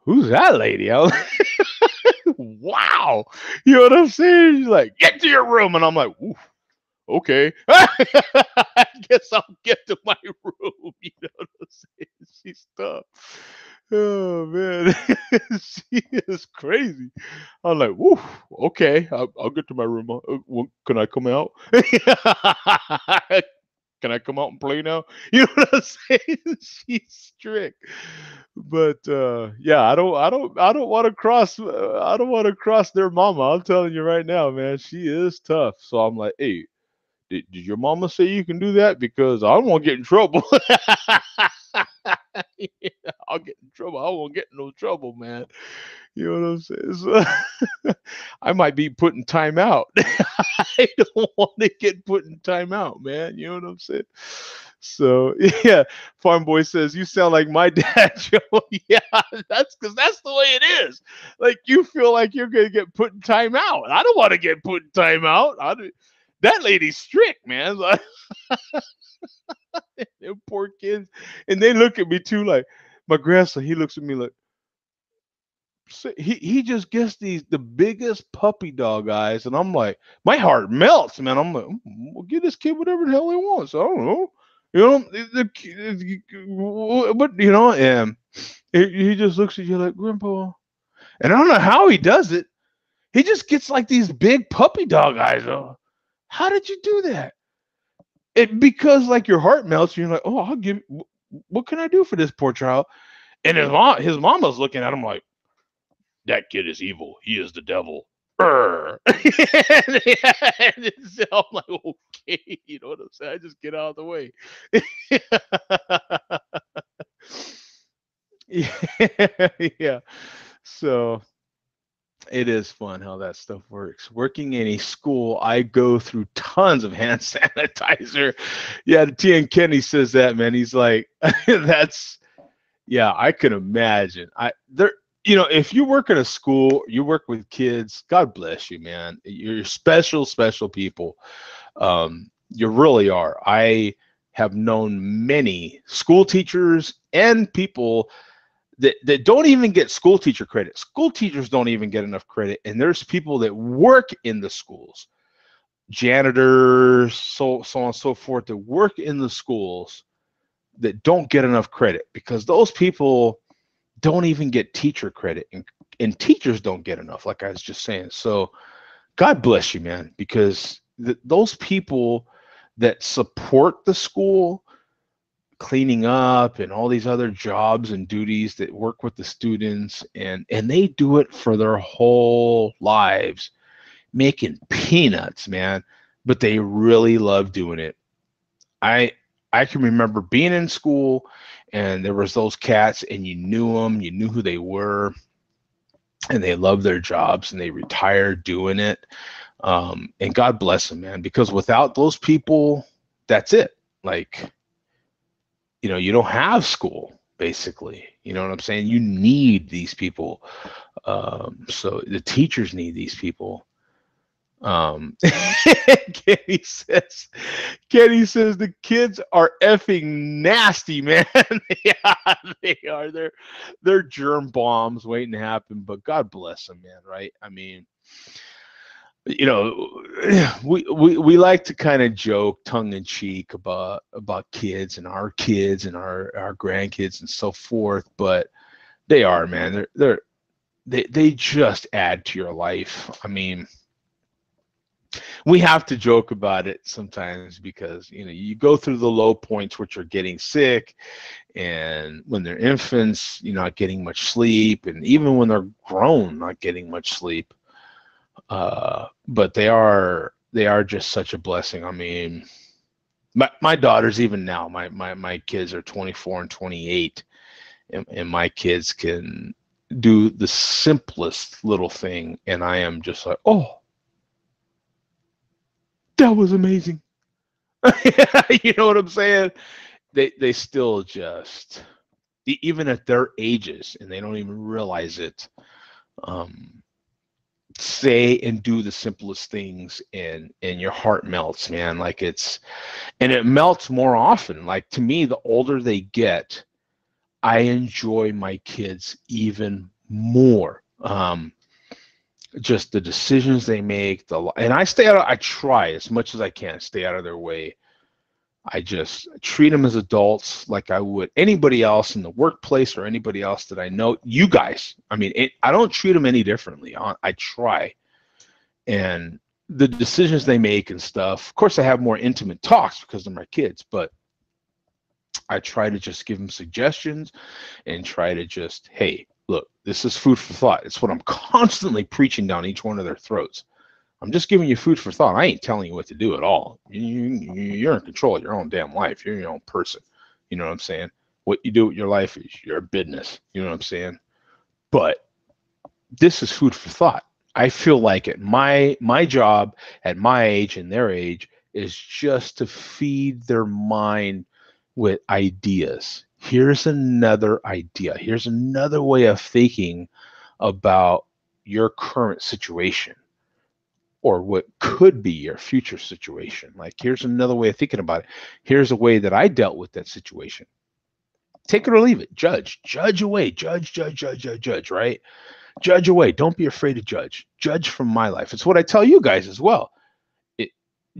"Who's that lady?" I was like, wow. You know what I'm saying? She's like, "Get to your room," and I'm like, "Oof, okay. I guess I'll get to my room. You know what I'm saying? She's tough. Oh man, she is crazy. I'm like, woo, okay, I'll get to my room. Can I come out? Can I come out and play now? You know what I'm saying? She's strict, but yeah, I don't want to cross. I don't want to cross their mama. I'm telling you right now, man, she is tough. So I'm like, hey, did your mama say you can do that? Because I don't want to get in trouble. Yeah, I'll get in trouble. I won't get in no trouble, man. You know what I'm saying? So, I might be put in timeout. I don't want to get put in timeout, man. You know what I'm saying? So yeah, Farm Boy says you sound like my dad, Joe. Yeah, that's because that's the way it is. Like you feel like you're gonna get put in timeout. I don't want to get put in timeout. That lady's strict, man. Like, them poor kids, and they look at me too. Like my grandson, he looks at me like he just gets the biggest puppy dog eyes, and I'm like, my heart melts, man. I'm like, well, give this kid whatever the hell he wants. I don't know, you know, but you know, and he just looks at you like, Grandpa, and I don't know how he does it. He just gets like these big puppy dog eyes. Oh, how did you do that? It because like your heart melts. And you're like, oh, I'll give. What can I do for this poor child? And his mama's looking at him like, that kid is evil. He is the devil. Brr. And so I'm like, okay, you know what I'm saying? I just get out of the way. Yeah. So it is fun how that stuff works. Working in a school, I go through tons of hand sanitizer. Yeah, T.N. Kenny says that, man. He's like, that's, yeah, I can imagine. You know, if you work at a school, you work with kids, God bless you, man. You're special, special people. You really are. I have known many school teachers and people that don't even get school teacher credit. School teachers don't even get enough credit. And there's people that work in the schools, janitors, so on and so forth, that work in the schools that don't get enough credit because those people don't even get teacher credit, and teachers don't get enough, like I was just saying. So God bless you, man, because those people that support the school, cleaning up and all these other jobs and duties that work with the students, and they do it for their whole lives, making peanuts, man, but they really love doing it. I can remember being in school and there was those cats and you knew them, you knew who they were, and they loved their jobs and they retired doing it. And God bless them, man, because without those people, that's it. Like, you know, you don't have school, basically. You know what I'm saying? You need these people. So the teachers need these people. Kenny says the kids are effing nasty, man. Yeah, they are. They're germ bombs waiting to happen, but God bless them, man. Right? I mean, you know, we like to kind of joke tongue in cheek about kids and our grandkids and so forth, but they are, man. They just add to your life. I mean, we have to joke about it sometimes because, you know, you go through the low points, which are getting sick, and when they're infants, you're not getting much sleep, and even when they're grown, not getting much sleep. But they are just such a blessing. I mean, my daughters, even now, my kids are 24 and 28, and my kids can do the simplest little thing, and I am just like, oh, that was amazing. You know what I'm saying? They still just, even at their ages, and they don't even realize it, say and do the simplest things, and your heart melts, man. Like and it melts more often. Like, to me, the older they get, I enjoy my kids even more. just the decisions they make, and I stay out. I try as much as I can stay out of their way. I just treat them as adults like I would anybody else in the workplace or anybody else that I know. You guys, I mean, I don't treat them any differently. I try, and the decisions they make and stuff. Of course, I have more intimate talks because they're my kids, but I try to just give them suggestions and try to just, hey, look, this is food for thought. It's what I'm constantly preaching down each one of their throats. I'm just giving you food for thought. I ain't telling you what to do at all. You're in control of your own damn life. You're your own person. You know what I'm saying? What you do with your life is your business. You know what I'm saying? But this is food for thought. I feel like at my job at my age and their age is just to feed their mind with ideas. Here's another idea. Here's another way of thinking about your current situation, or what could be your future situation. Like, here's another way of thinking about it. Here's a way that I dealt with that situation. Take it or leave it. Judge away. Judge, right? Judge away. Don't be afraid to judge. Judge from my life. It's what I tell you guys as well.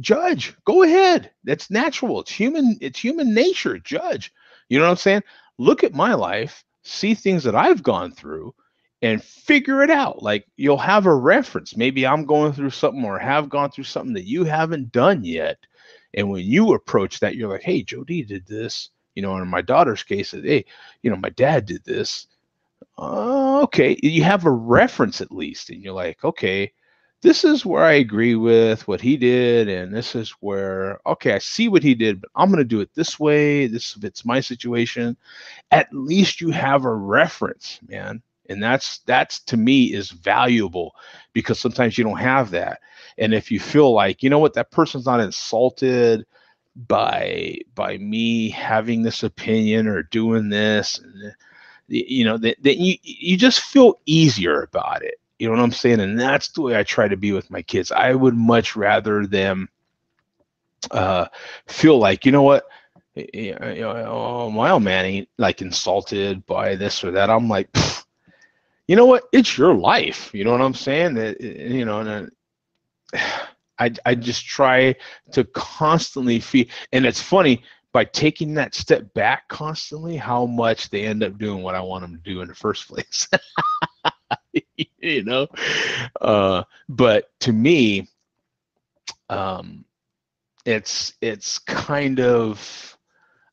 Judge. Go ahead. That's natural. It's human nature. Judge. You know what I'm saying? Look at my life, see things that I've gone through, and figure it out. Like, you'll have a reference. Maybe I'm going through something or have gone through something that you haven't done yet. And when you approach that, you're like, hey, Joe D did this. You know, in my daughter's case, hey, you know, my dad did this. Okay. You have a reference at least. And you're like, okay, this is where I agree with what he did. And this is where, okay, I see what he did, but I'm going to do it this way. This fits my situation. At least you have a reference, man. And that's to me is valuable, because sometimes you don't have that. And if you feel like, you know what, that person's not insulted by me having this opinion or doing this, and you know, that you just feel easier about it. You know what I'm saying? And that's the way I try to be with my kids. I would much rather them feel like, you know what, oh, my old man ain't like insulted by this or that. I'm like, you know what? It's your life. You know what I'm saying? That, you know, and I just try to constantly feed. And it's funny, by taking that step back constantly, how much they end up doing what I want them to do in the first place. You know, but to me, it's kind of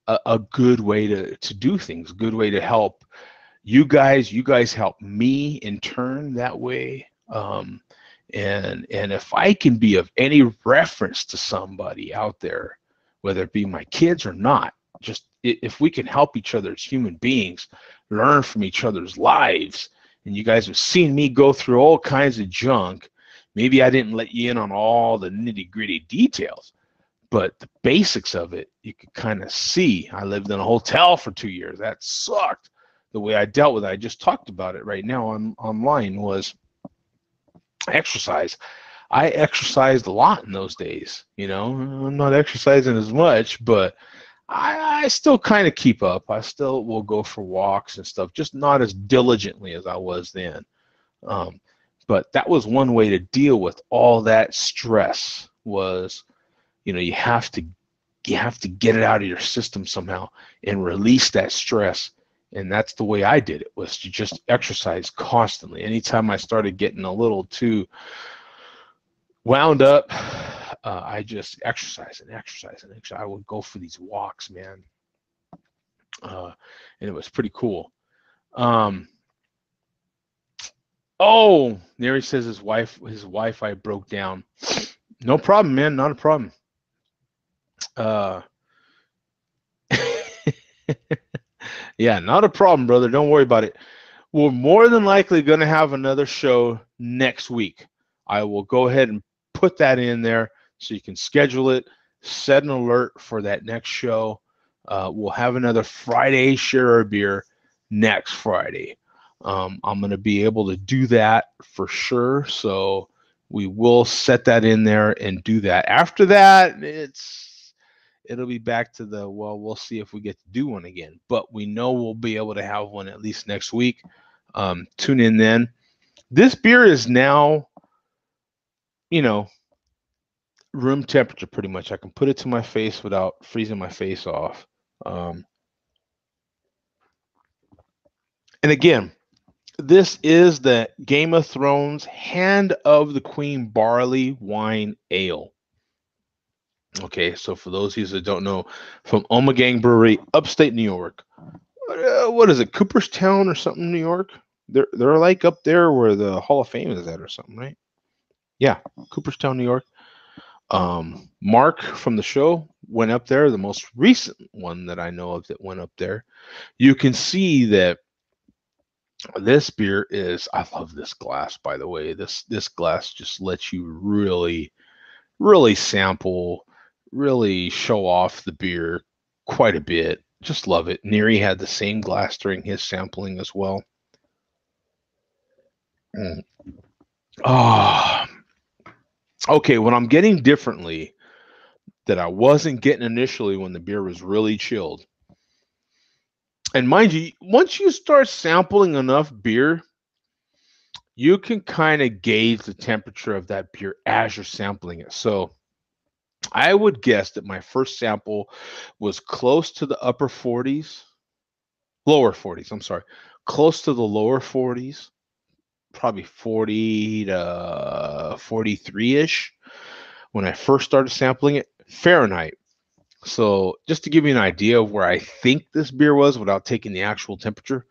a good way to do things, a good way to help you guys. You guys help me in turn that way. And if I can be of any reference to somebody out there, whether it be my kids or not, just if we can help each other as human beings, learn from each other's lives. And you guys have seen me go through all kinds of junk. Maybe I didn't let you in on all the nitty-gritty details, but the basics of it, you could kind of see. I lived in a hotel for 2 years. That sucked. The way I dealt with it, I just talked about it right now online, was exercise. I exercised a lot in those days. You know, I'm not exercising as much, but I still kind of keep up. I still will go for walks and stuff, just not as diligently as I was then. But that was one way to deal with all that stress. Was, you know, you have to get it out of your system somehow and release that stress. And that's the way I did it, was to just exercise constantly. Anytime I started getting a little too wound up, I just exercise. I would go for these walks, man. And it was pretty cool. Oh, Neri says his Wi-Fi broke down. No problem, man. Not a problem. Yeah, not a problem, brother. Don't worry about it. We're more than likely going to have another show next week. I will go ahead and put that in there so you can schedule it, set an alert for that next show. We'll have another Friday Share Our Beer next Friday. I'm going to be able to do that for sure. So we will set that in there and do that. After that, it'll be back to we'll see if we get to do one again. But we know we'll be able to have one at least next week. Tune in then. This beer is now you know, room temperature pretty much. I can put it to my face without freezing my face off. Um, and again, this is the Game of Thrones Hand of the Queen Barley Wine Ale. Okay, so for those of you that don't know, from Omegang Brewery, upstate New York. What is it, Cooperstown or something, New York? They're like up there where the Hall of Fame is at or something, right? Yeah, Cooperstown, New York. Mark from the show went up there, the most recent one that I know of that went up there. You can see that this beer is, I love this glass, by the way. This glass just lets you really, really sample, really show off the beer quite a bit. Just love it. Neri had the same glass during his sampling as well. Oh, okay. What I'm getting differently that I wasn't getting initially when the beer was really chilled. And mind you, once you start sampling enough beer, you can kind of gauge the temperature of that beer as you're sampling it. So I would guess that my first sample was close to the upper 40s, lower 40s, I'm sorry, close to the lower 40s, probably 40 to 43-ish when I first started sampling it, Fahrenheit. So just to give you an idea of where I think this beer was without taking the actual temperature,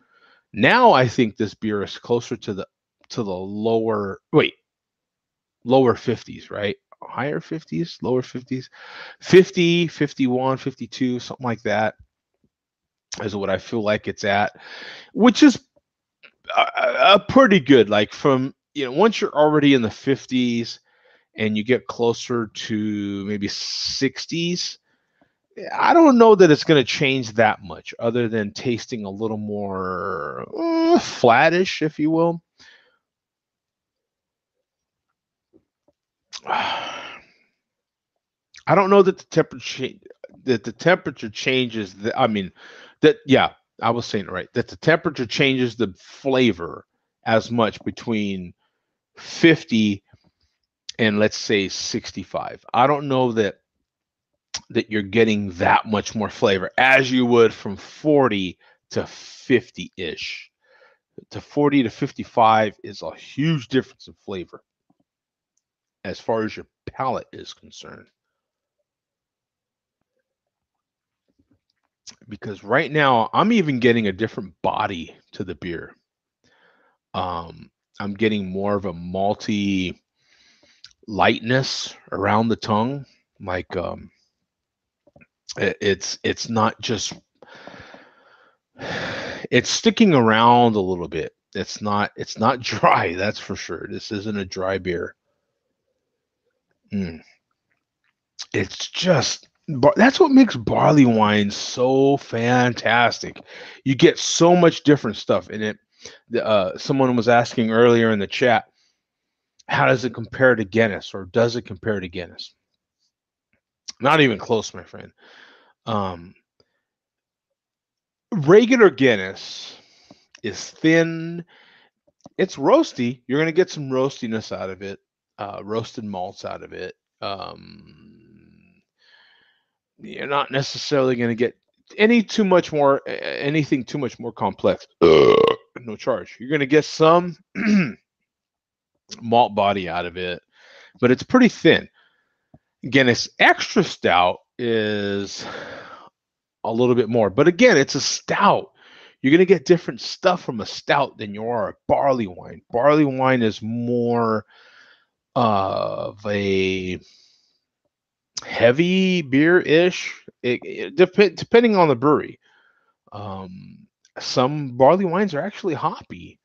now I think this beer is closer to the lower 50s, right? Higher 50s, lower 50s, 50, 51, 52, something like that is what I feel like it's at, which is a pretty good, like from, once you're already in the 50s and you get closer to maybe 60s, I don't know that it's going to change that much other than tasting a little more flattish, if you will. I don't know that the temperature changes. I was saying it right. That the temperature changes the flavor as much between 50 and let's say 65. I don't know that you're getting that much more flavor as you would from 40 to 50-ish. To 40 to 55 is a huge difference in flavor as far as your palate is concerned. Because right now I'm even getting a different body to the beer. I'm getting more of a malty lightness around the tongue. Like it's not just, it's sticking around a little bit. It's not dry, that's for sure. This isn't a dry beer. It's just, that's what makes barley wine so fantastic. You get so much different stuff in it. Someone was asking earlier in the chat, how does it compare to Guinness, or does it compare to Guinness? Not even close, my friend. Regular Guinness is thin. It's roasty. You're going to get some roastiness out of it, roasted malts out of it. You're not necessarily going to get anything too much more complex. No charge. You're going to get some malt body out of it, but it's pretty thin. Guinness Extra Stout is a little bit more, but again, it's a stout. You're going to get different stuff from a stout than you are a barley wine. Barley wine is more of a heavy beer-ish, depending on the brewery. Some barley wines are actually hoppy.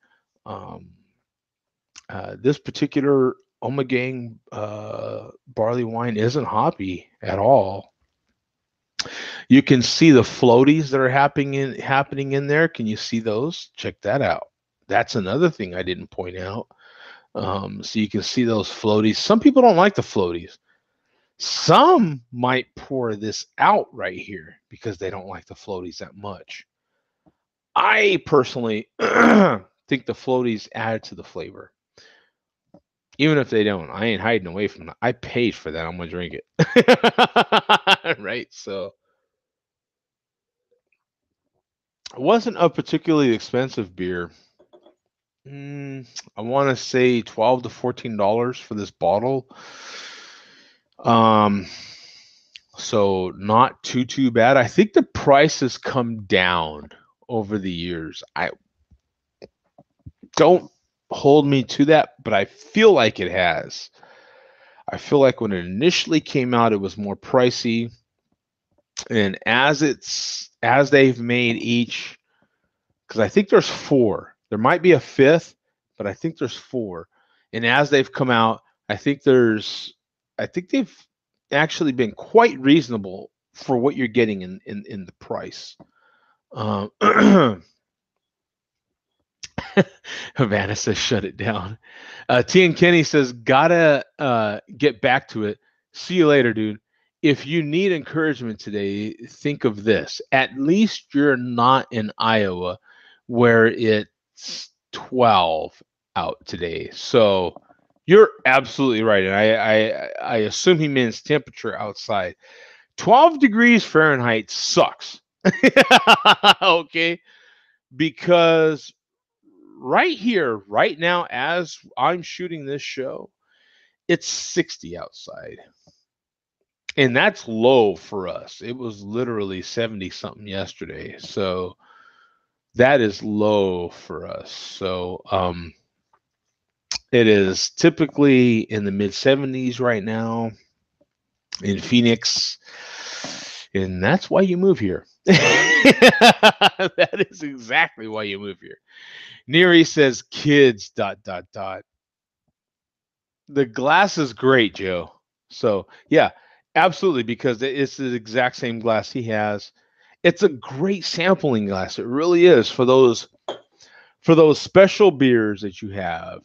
This particular Omegang barley wine isn't hoppy at all. You can see the floaties that are happening in there. Can you see those? Check that out. That's another thing I didn't point out. So you can see those floaties. Some people don't like the floaties. Some might pour this out right here because they don't like the floaties that much. I personally think the floaties add to the flavor. Even if they don't, I ain't hiding away from it. I paid for that. I'm gonna drink it. Right? So it wasn't a particularly expensive beer. I want to say $12 to $14 for this bottle. So not too bad. I think the price has come down over the years. I don't hold me to that, but I feel like it has. I feel like when it initially came out, it was more pricey, and as they've made each, because I think there's 4. There might be a 5th, but I think there's 4. And as they've come out, I think they've actually been quite reasonable for what you're getting in the price. Havana says, shut it down. T and Kenny says, gotta get back to it. See you later, dude. If you need encouragement today, think of this. At least you're not in Iowa where it's 12 out today. So you're absolutely right. And I assume he means temperature outside. 12 degrees Fahrenheit sucks. Okay? Because right here, right now, as I'm shooting this show, it's 60 outside. And that's low for us. It was literally 70 something yesterday. So that is low for us. So it is typically in the mid 70s right now in Phoenix. And that's why you move here. That is exactly why you move here. Neri says kids ... The glass is great, Joe. So yeah, absolutely, because it's the exact same glass he has. It's a great sampling glass. It really is for those special beers that you have,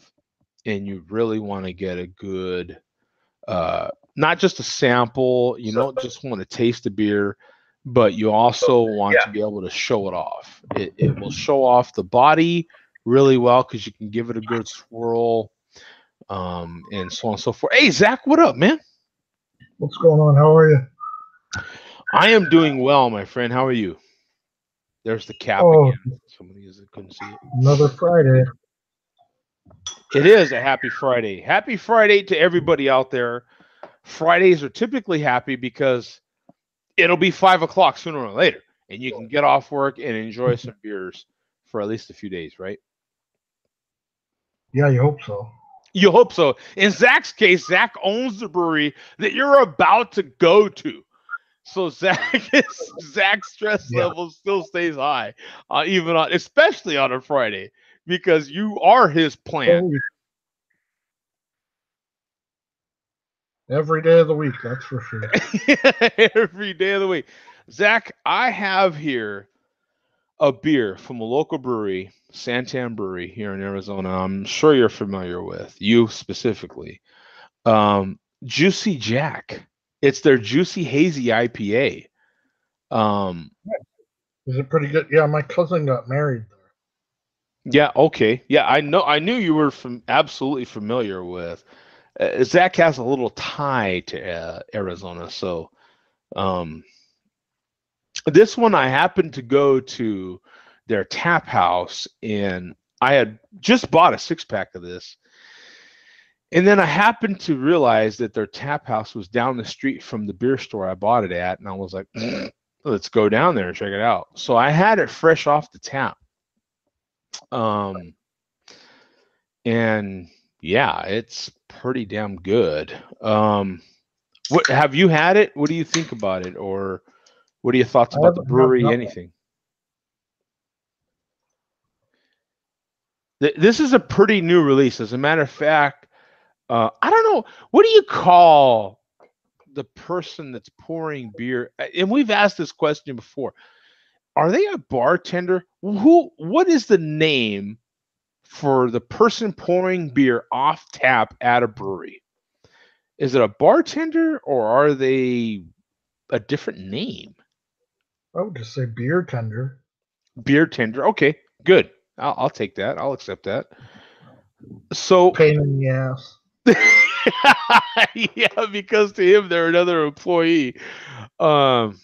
and you really want to get a good, not just a sample. You don't just want to taste the beer, but you also want to be able to show it off. It will show off the body really well because you can give it a good swirl, and so on and so forth. Hey, Zach, what up, man? What's going on? How are you? I am doing well, my friend. How are you? There's the cap Oh, again. Somebody couldn't see it. another Friday. It is a happy Friday. Happy Friday to everybody out there. Fridays are typically happy because it'll be 5 o'clock sooner or later, and you can get off work and enjoy some beers for at least a few days, right? Yeah, you hope so. You hope so. In Zach's case, Zach owns the brewery that you're about to go to. So Zach's stress level still stays high, especially on a Friday, because you are his plant. Every day of the week, that's for sure. Every day of the week. Zach, I have here a beer from a local brewery, Santan Brewery here in Arizona. I'm sure you're familiar with, you specifically. Juicy Jack. It's their Juicy Hazy IPA. Is it pretty good? Yeah, my cousin got married there. Yeah, okay. Yeah, I knew you were absolutely familiar with. Zach has a little tie to Arizona, so this one I happened to go to their tap house, and I had just bought a 6-pack of this. And then I happened to realize that their tap house was down the street from the beer store I bought it at, and I was like, let's go down there and check it out. So I had it fresh off the tap. And yeah, it's pretty damn good. What have you had it? What do you think about it, or what are your thoughts about the brewery? Anything? This is a pretty new release. As a matter of fact, I don't know, what do you call the person that's pouring beer? And we've asked this question before. Are they a bartender? What is the name for the person pouring beer off tap at a brewery? Is it a bartender, or are they a different name? I would just say beer tender. Beer tender. Okay, good. I'll take that. I'll accept that. So pain in the ass. Yeah, because to him they're another employee. Um,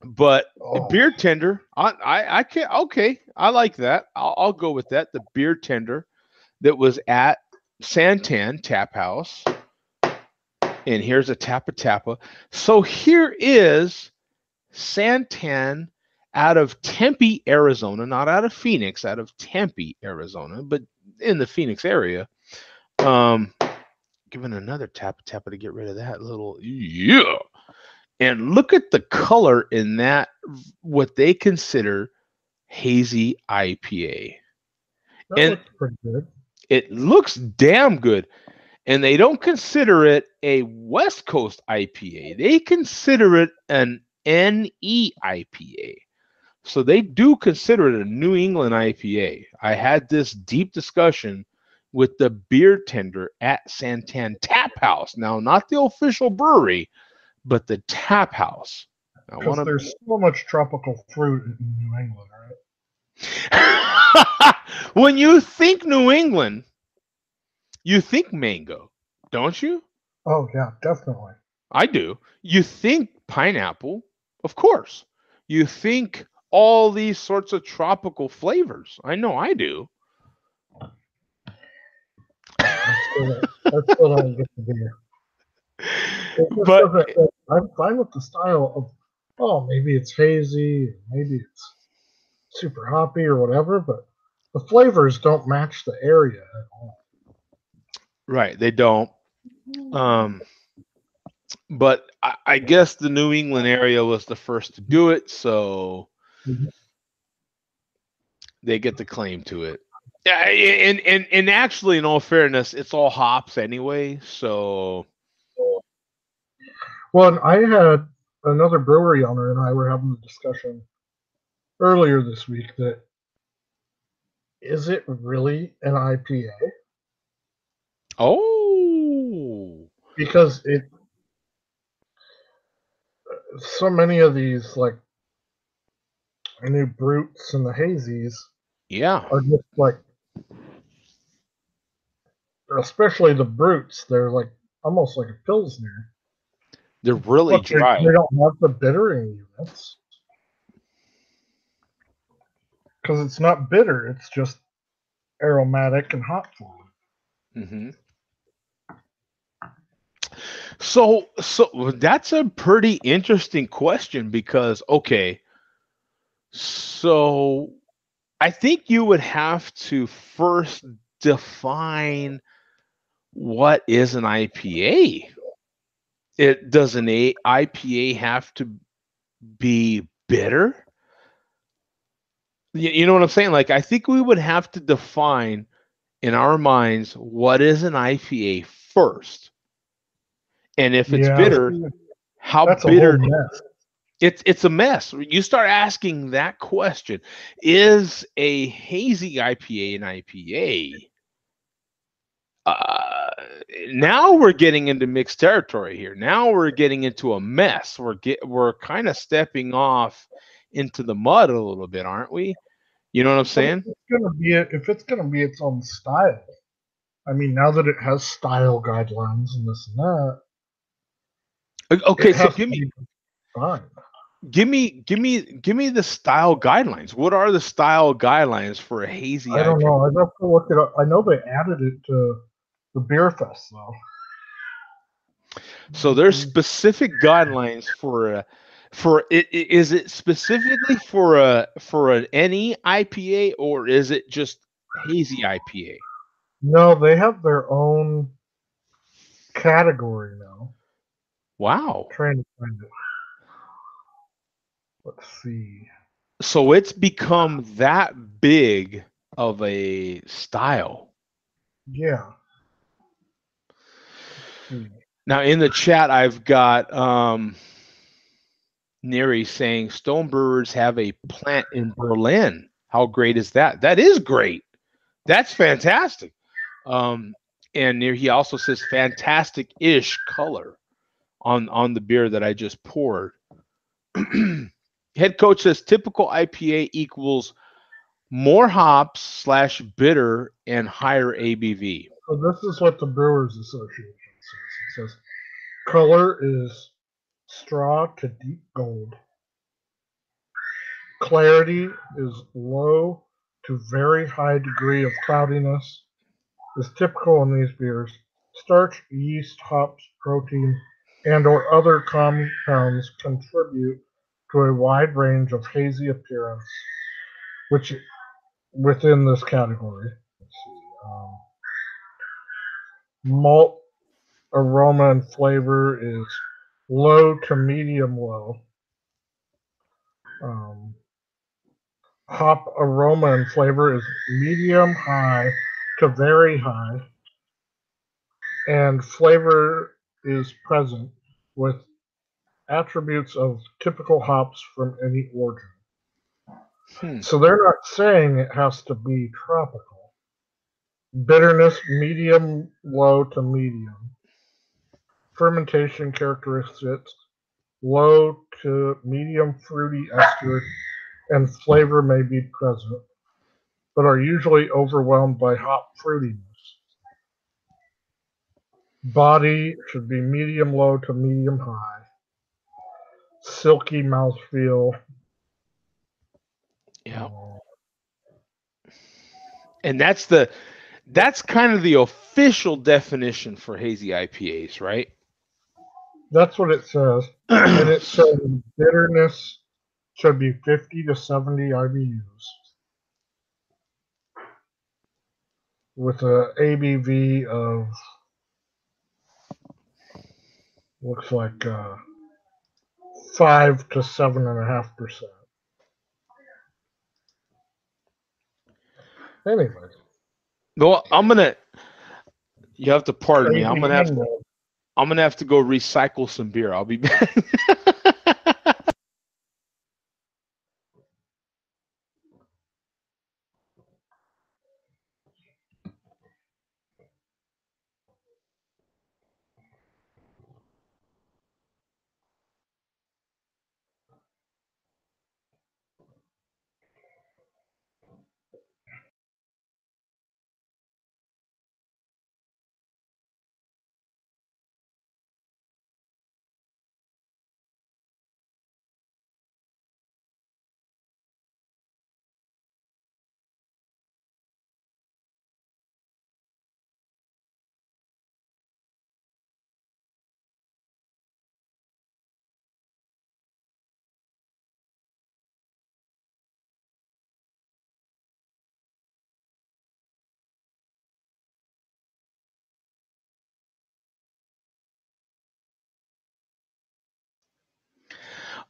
but Oh, beer tender, I can't. Okay, I like that. I'll go with that. The beer tender that was at Santan Tap House, and here's a Tappa Tappa. So here is Santan out of Tempe, Arizona, not out of Phoenix, out of Tempe, Arizona, but in the Phoenix area. Giving another Tappa Tappa to get rid of that little, yeah. And look at the color in that, what they consider hazy IPA. that And looks pretty good. it looks damn good. And they don't consider it a West Coast IPA. They consider it an NE IPA. So they do consider it a New England IPA. I had this deep discussion with the beer tender at Santan Tap House. Now, not the official brewery, but the tap house. I Because want there's so much tropical fruit in New England, to. When you think New England, you think mango, don't you? Oh, yeah, definitely. I do. You think pineapple, of course. You think all these sorts of tropical flavors. I know I do. I still don't get the beer. It just But doesn't. I'm fine with the style of, oh, maybe it's hazy, maybe it's super hoppy or whatever, but the flavors don't match the area at all. right, they don't. But I guess the New England area was the first to do it, so Mhm. they get the claim to it. Yeah, and actually, in all fairness, it's all hops anyway. So Well, and I had another brewery owner and I were having a discussion earlier this week that is it really an IPA? oh, Because so many of these like new brutes and the hazies yeah, are just like, especially the brutes, they're like almost like a pilsner, they're really but dry. they don't have the bittering units because it's not bitter; it's just aromatic and hop forward. hmm So that's a pretty interesting question because okay, so I think you would have to first define what is an IPA. It does an IPA have to be bitter? You know what I'm saying? Like I think we would have to define in our minds what is an IPA first. And if it's Yeah, bitter, how that's a whole bitter mess. it's a mess. You start asking that question. Is a hazy IPA an IPA? Uh, Now we're getting into mixed territory here. Now we're getting into a mess. We're kind of stepping off into the mud a little bit, aren't we? You know what I'm But saying? if it's gonna be its own style, I mean, now that it has style guidelines and this and that, Okay, it so has to be fine. give me the style guidelines. What are the style guidelines for a hazy I don't IPA? know. I'd have to look it up. I know they added it to the beer fest though. So there's specific guidelines for it. Is it specifically for an NE IPA or is it just hazy IPA? No, they have their own category now. Wow. Trying to find it. Let's see. So it's become that big of a style. Yeah. Let's see. Now in the chat, I've got Neri saying Stone Brewers have a plant in Berlin. How great is that? That is great. That's fantastic. And he also says fantastic-ish color on the beer that I just poured. Head coach says typical IPA equals more hops / bitter and higher ABV. So this is what the Brewers Association says. It says color is straw to deep gold. Clarity is low to very high degree of cloudiness. Is typical in these beers. Starch, yeast, hops, protein, and or other compounds contribute to a wide range of hazy appearance, which within this category. Let's see, malt aroma and flavor is low to medium low. Hop aroma and flavor is medium high to very high, and flavor is present with attributes of typical hops from any origin. So they're not saying it has to be tropical. Bitterness, medium low to medium. Fermentation characteristics, low to medium fruity ester, and flavor may be present, but are usually overwhelmed by hop fruitiness. Body should be medium low to medium high. Silky mouthfeel. Yeah. And that's kind of the official definition for hazy IPAs, right? That's what it says. And it says bitterness should be 50 to 70 IBUs with a ABV of looks like 5 to 7.5%. Anyway, Well, you have to pardon me. I'm gonna have to go recycle some beer. I'll be back.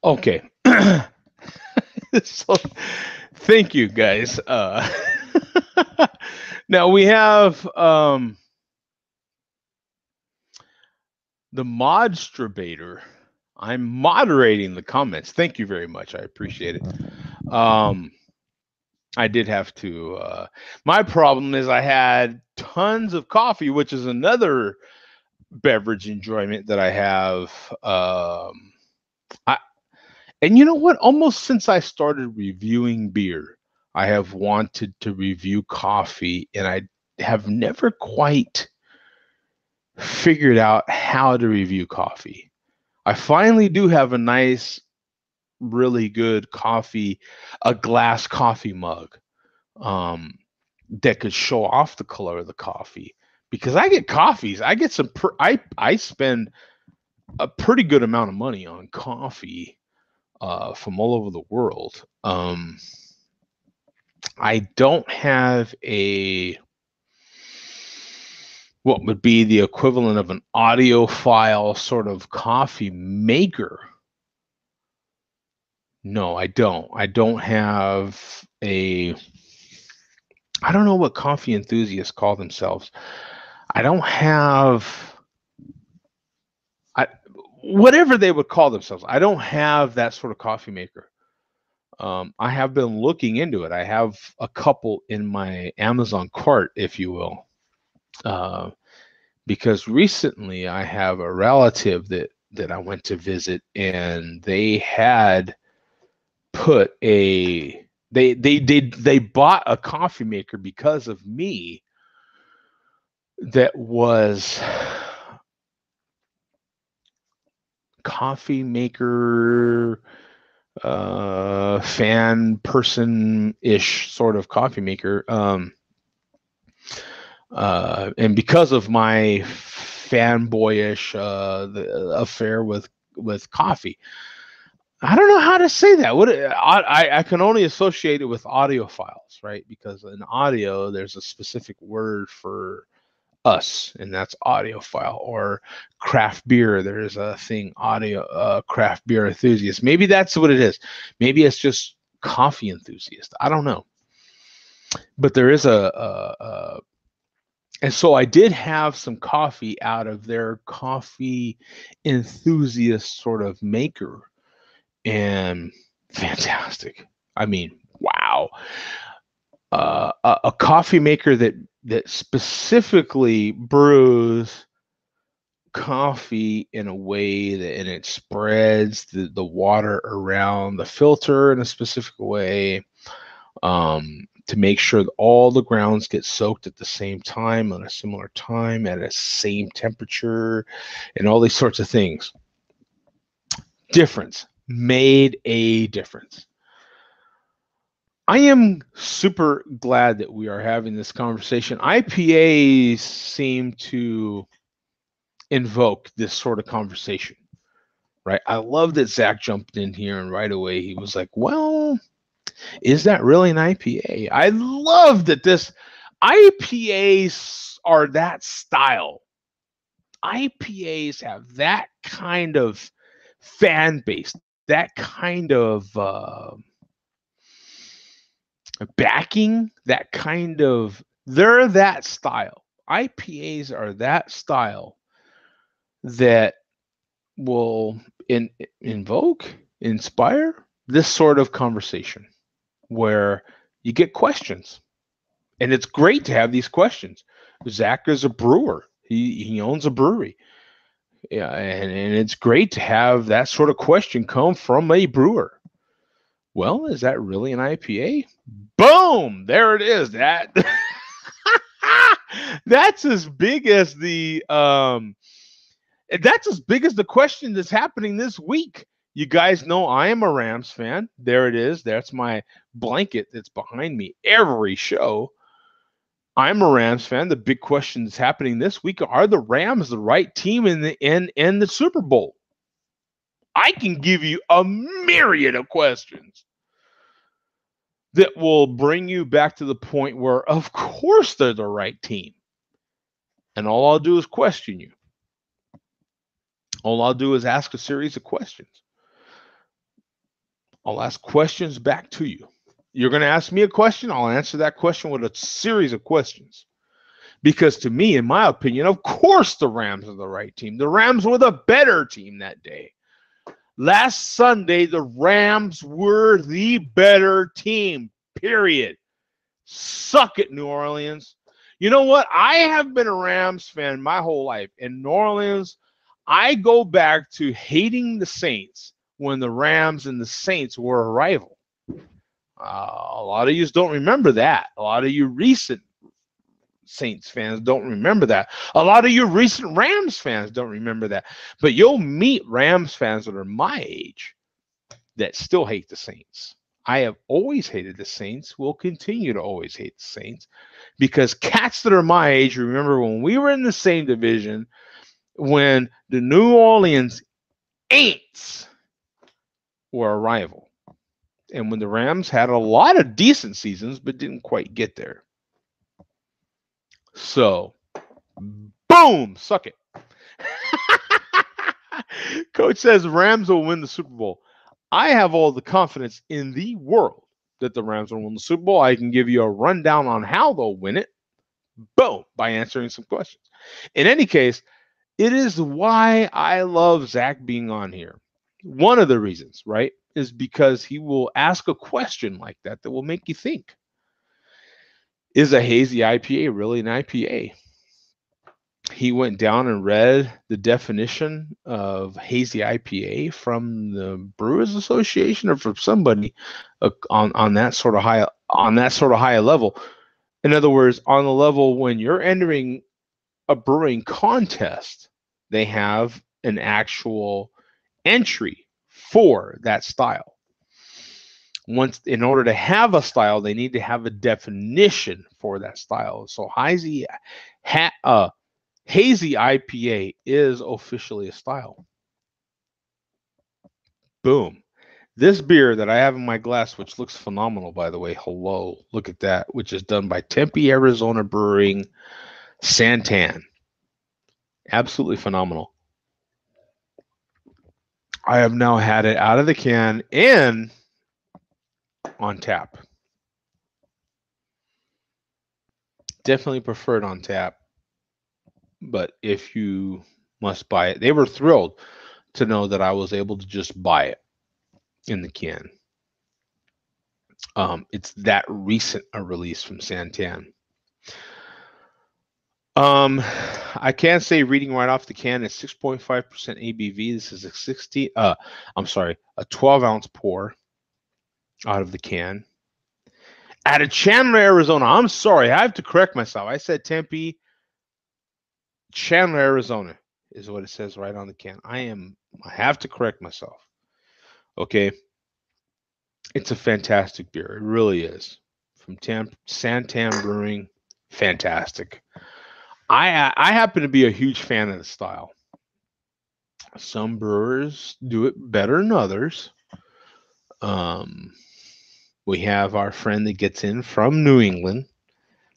Okay. So, thank you, guys. Now we have the Modstrabator. I'm moderating the comments. Thank you very much. I appreciate it. I did have to. My problem is I had tons of coffee, which is another beverage enjoyment that I have. And you know what? Almost since I started reviewing beer, I have wanted to review coffee, and I have never quite figured out how to review coffee. I finally do have a nice, really good coffee, a glass coffee mug that could show off the color of the coffee, because I get coffees. I get some, I spend a pretty good amount of money on coffee from all over the world. I don't have what would be the equivalent of an audiophile sort of coffee maker. No, I don't. I don't have I don't know what coffee enthusiasts call themselves. I don't have whatever they would call themselves. I don't have that sort of coffee maker. I have been looking into it. I have a couple in my Amazon cart, if you will, because recently I have a relative that I went to visit, and they had put they bought a coffee maker because of me, that was coffee maker, fan person-ish sort of coffee maker. And because of my fanboyish the affair with coffee, I don't know how to say that. I can only associate it with audiophiles, right? Because in audio, there's a specific word for us, and that's audiophile. Or craft beer, there's a thing, craft beer enthusiast. Maybe that's what it is. Maybe it's just coffee enthusiast. I don't know. But there is and so I did have some coffee out of their coffee enthusiast sort of maker, and fantastic. I mean, wow. A coffee maker that specifically brews coffee in a way that, and it spreads the water around the filter in a specific way, to make sure that all the grounds get soaked at the same time, on a similar time, at a same temperature, and all these sorts of things. Difference. Made a difference. I am super glad that we are having this conversation. IPAs seem to invoke this sort of conversation, right? I love that Zach jumped in here and right away he was like, well, is that really an IPA? I love that this IPAs are that style. IPAs have that kind of fan base, that kind of backing, that kind of, they're that style. IPAs are that style that will invoke, inspire this sort of conversation where you get questions. And it's great to have these questions. Zach is a brewer. He owns a brewery. Yeah, and it's great to have that sort of question come from a brewer. Well, is that really an IPA? Boom! There it is. That's as big as the question that's happening this week. You guys know I am a Rams fan. There it is. That's my blanket that's behind me every show. I'm a Rams fan. The big question that's happening this week: are the Rams the right team in the Super Bowl? I can give you a myriad of questions that will bring you back to the point where, of course, they're the right team. And all I'll do is question you. All I'll do is ask a series of questions. I'll ask questions back to you. You're going to ask me a question. I'll answer that question with a series of questions. Because to me, in my opinion, of course the Rams are the right team. The Rams were the better team that day. Last Sunday, the Rams were the better team, period. Suck it, New Orleans. You know what? I have been a Rams fan my whole life. In New Orleans, I go back to hating the Saints when the Rams and the Saints were a rival. A lot of you don't remember that. A lot of you recent Saints fans don't remember that. A lot of you recent Rams fans don't remember that. But you'll meet Rams fans that are my age that still hate the Saints. I have always hated the Saints, will continue to always hate the Saints, because cats that are my age remember when we were in the same division, when the New Orleans Aints were a rival. And when the Rams had a lot of decent seasons, but didn't quite get there. So, boom, suck it. Coach says Rams will win the Super Bowl. I have all the confidence in the world that the Rams will win the Super Bowl. I can give you a rundown on how they'll win it. Boom, by answering some questions. In any case, it is why I love Zach being on here. One of the reasons, right, is because he will ask a question like that will make you think. Is a hazy IPA really an IPA? He went down and read the definition of hazy IPA from the Brewers Association or from somebody on that sort of high level. In other words, on the level when you're entering a brewing contest, they have an actual entry for that style. Once, in order to have a style, they need to have a definition for that style. So hazy IPA is officially a style. Boom. This beer that I have in my glass, which looks phenomenal, by the way, hello, look at that, which is done by Tempe, Arizona Brewing, Santan. Absolutely phenomenal. I have now had it out of the can and on tap. Definitely prefer it on tap. But if you must buy it, they were thrilled to know that I was able to just buy it in the can. It's that recent a release from Santan. I can say, reading right off the can, it's 6.5% ABV. This is a 12-ounce pour out of the can. Out of Chandler, Arizona. I'm sorry, I have to correct myself. I said Tempe. Chandler, Arizona is what it says right on the can. I have to correct myself. Okay. It's a fantastic beer. It really is. From Santan Brewing. Fantastic. I happen to be a huge fan of the style. Some brewers do it better than others. We have our friend that gets in from New England,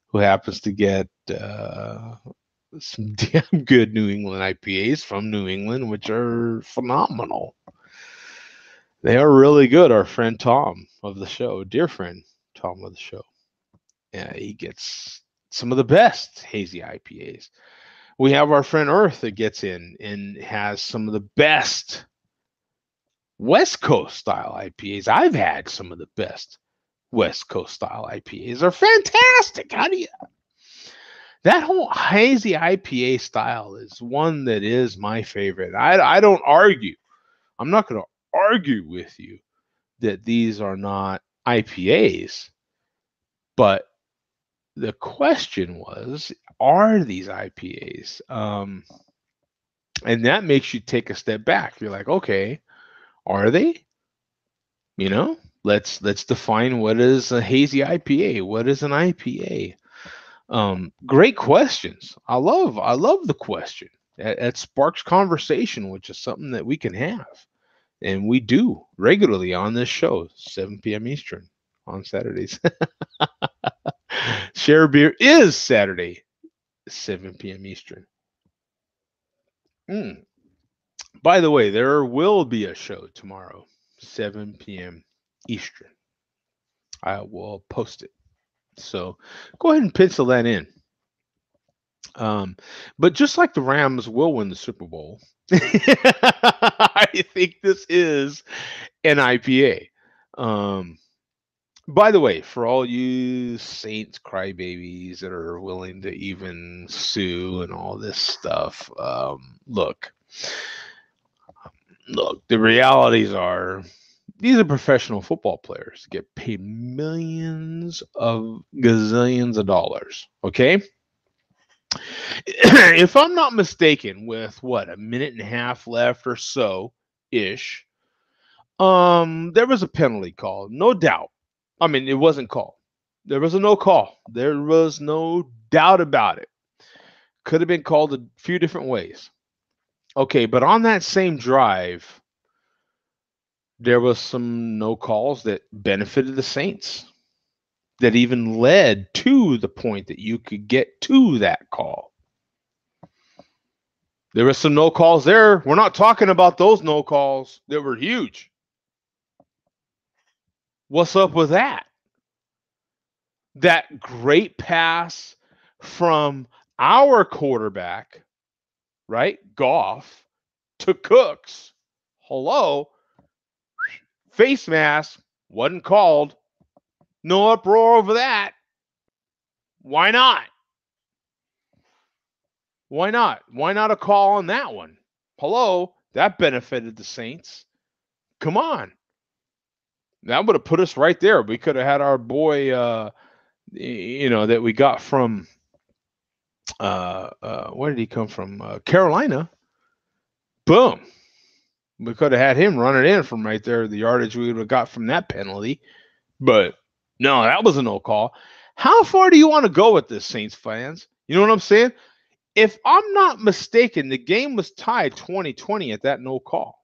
who happens to get some damn good New England IPAs from New England, which are phenomenal. They are really good. Our friend Tom of the show, dear friend Tom of the show, yeah, he gets some of the best hazy IPAs. We have our friend Earth that gets in and has some of the best West Coast style IPAs. I've had some of the best West Coast style IPAs. They're fantastic. That whole hazy IPA style is one that is my favorite. I don't argue. I'm not going to argue with you that these are not IPAs, but the question was, are these IPAs? And that makes you take a step back. You're like, okay, are they? You know, let's define what is a hazy IPA. What is an IPA? Great questions. I love the question. It sparks conversation, which is something that we can have, and we do regularly on this show, 7 p.m. Eastern on Saturdays. Share Beer is Saturday, 7 p.m. Eastern. By the way, there will be a show tomorrow, 7 p.m. Eastern. I will post it. So go ahead and pencil that in. But just like the Rams will win the Super Bowl, I think this is an IPA. By the way, for all you Saints crybabies that are willing to even sue and all this stuff, look, the realities are these are professional football players that get paid millions of gazillions of dollars. Okay. If I'm not mistaken, with a minute and a half left or so ish, there was a penalty call, no doubt. I mean, it wasn't called. There was a no call. There was no doubt about it. Could have been called a few different ways. Okay, but on that same drive, there was some no calls that benefited the Saints, that even led to the point that you could get to that call. There were some no calls there. We're not talking about those no calls that were huge. What's up with that? That great pass from our quarterback, right? Goff, to Cooks. Hello. Face mask wasn't called. No uproar over that. Why not? Why not? Why not a call on that one? Hello. That benefited the Saints. Come on. That would have put us right there. We could have had our boy, that we got from where did he come from? Carolina. Boom. We could have had him run it in from right there, the yardage we would have got from that penalty. But no, that was a no call. How far do you want to go with this, Saints fans? You know what I'm saying? If I'm not mistaken, the game was tied 20-20 at that no call.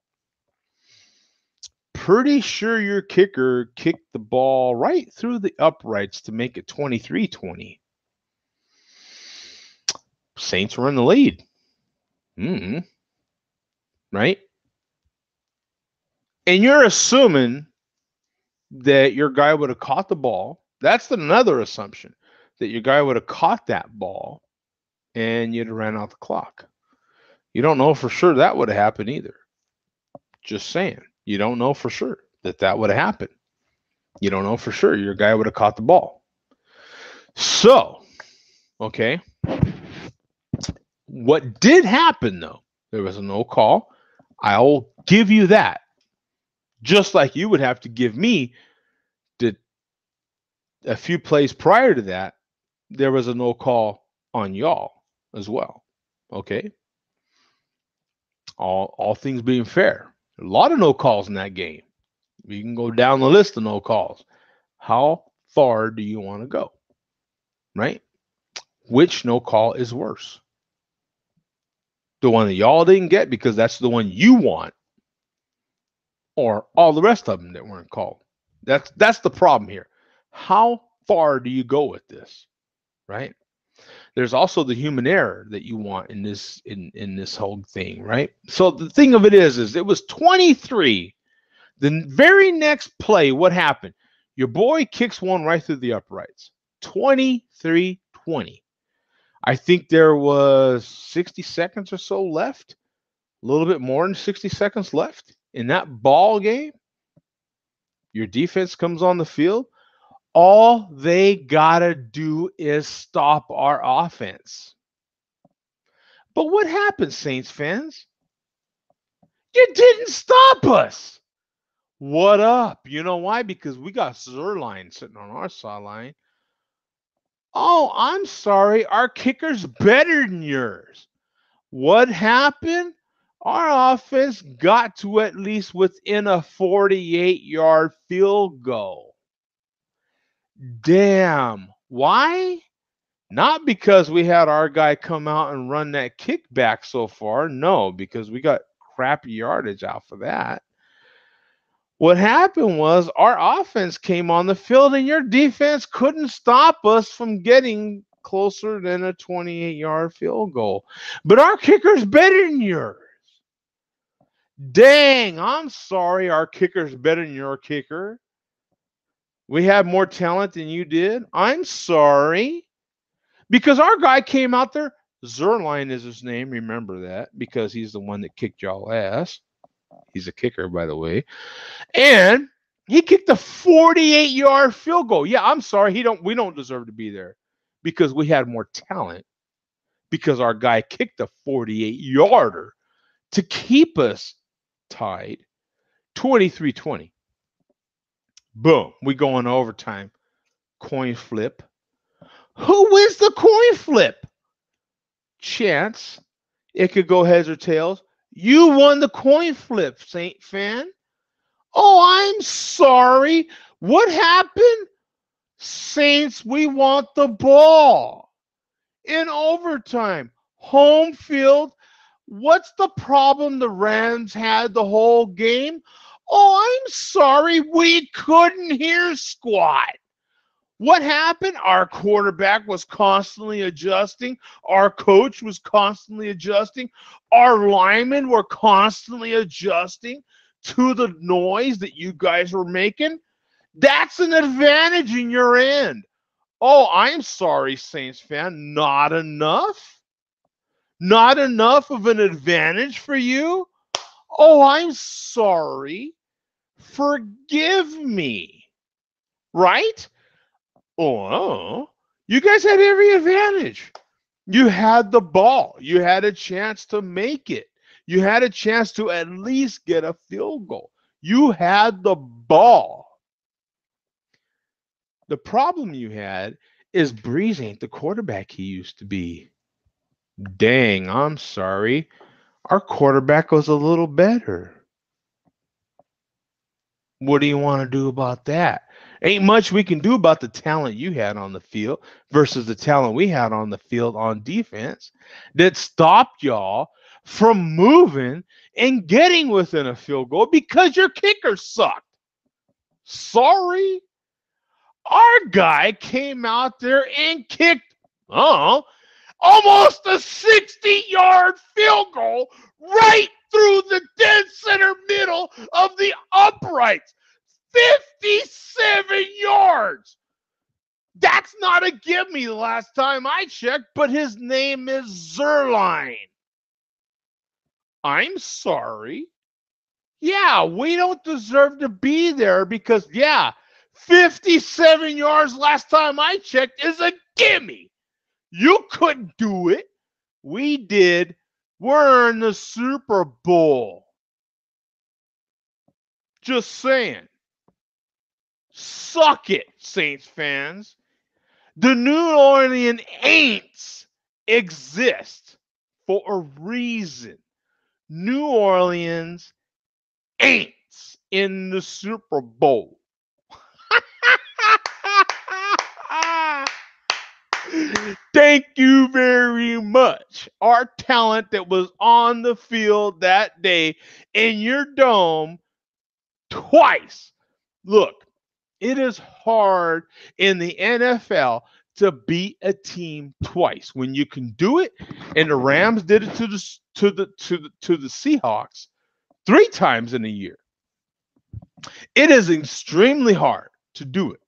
Pretty sure your kicker kicked the ball right through the uprights to make it 23-20. Saints were in the lead. Right? And you're assuming that your guy would have caught the ball. That's another assumption, that your guy would have caught that ball and you'd have ran out the clock. You don't know for sure that would have happened either. Just saying. You don't know for sure that would have happened. You don't know for sure your guy would have caught the ball. So, okay. What did happen, though, there was a no call. I'll give you that. Just like you would have to give me that a few plays prior to that, there was a no call on y'all as well. Okay? All things being fair. A lot of no calls in that game. You can go down the list of no calls. How far do you want to go? Right? Which no call is worse? The one that y'all didn't get because that's the one you want, or all the rest of them that weren't called? That's the problem here. How far do you go with this? Right? There's also the human error that you want in this whole thing, right? So the thing of it is it was 23. The very next play, what happened? Your boy kicks one right through the uprights. 23-20. I think there was 60 seconds or so left. A little bit more than 60 seconds left in that ball game. Your defense comes on the field. All they gotta do is stop our offense. But what happened, Saints fans? You didn't stop us. What up? You know why? Because we got Zerline sitting on our sideline. Oh, I'm sorry. Our kicker's better than yours. What happened? Our offense got to at least within a 48-yard field goal. Damn. Why? Not because we had our guy come out and run that kickback so far. No, because we got crappy yardage off of that. What happened was our offense came on the field and your defense couldn't stop us from getting closer than a 28-yard field goal. But our kicker's better than yours. Dang, I'm sorry, our kicker's better than your kicker. We have more talent than you did. I'm sorry. Because our guy came out there. Zerline is his name. Remember that. Because he's the one that kicked y'all ass. He's a kicker, by the way. And he kicked a 48-yard field goal. Yeah, I'm sorry. We don't deserve to be there. Because we had more talent. Because our guy kicked a 48-yarder to keep us tied. 23-20. Boom. We go in overtime. Coin flip. Who wins the coin flip? Chance. It could go heads or tails. You won the coin flip, Saint fan. Oh, I'm sorry. What happened? Saints, we want the ball. In overtime. Home field. What's the problem the Rams had the whole game? Oh, I'm sorry. We couldn't hear squat. What happened? Our quarterback was constantly adjusting. Our coach was constantly adjusting. Our linemen were constantly adjusting to the noise that you guys were making. That's an advantage in your end. Oh, I'm sorry, Saints fan. Not enough? Not enough of an advantage for you? Oh, I'm sorry. Forgive me. Right? Oh, you guys had every advantage. You had the ball. You had a chance to make it. You had a chance to at least get a field goal. You had the ball. The problem you had is Breeze ain't the quarterback he used to be. Dang, I'm sorry. Our quarterback was a little better. What do you want to do about that? Ain't much we can do about the talent you had on the field versus the talent we had on the field on defense that stopped y'all from moving and getting within a field goal because your kicker sucked. Sorry. Our guy came out there and kicked, almost a 60-yard field goal right through the dead center middle of the uprights. 57 yards. That's not a gimme the last time I checked, but his name is Zerline. I'm sorry. Yeah, we don't deserve to be there because, 57 yards last time I checked is a gimme. You couldn't do it. We did. We're in the Super Bowl. Just saying. Suck it, Saints fans. The New Orleans Aints exist for a reason. New Orleans Aints in the Super Bowl. Thank you very much. Our talent that was on the field that day in your dome twice. Look, it is hard in the NFL to beat a team twice. When you can do it, and the Rams did it to the Seahawks 3 times in a year. It is extremely hard to do it.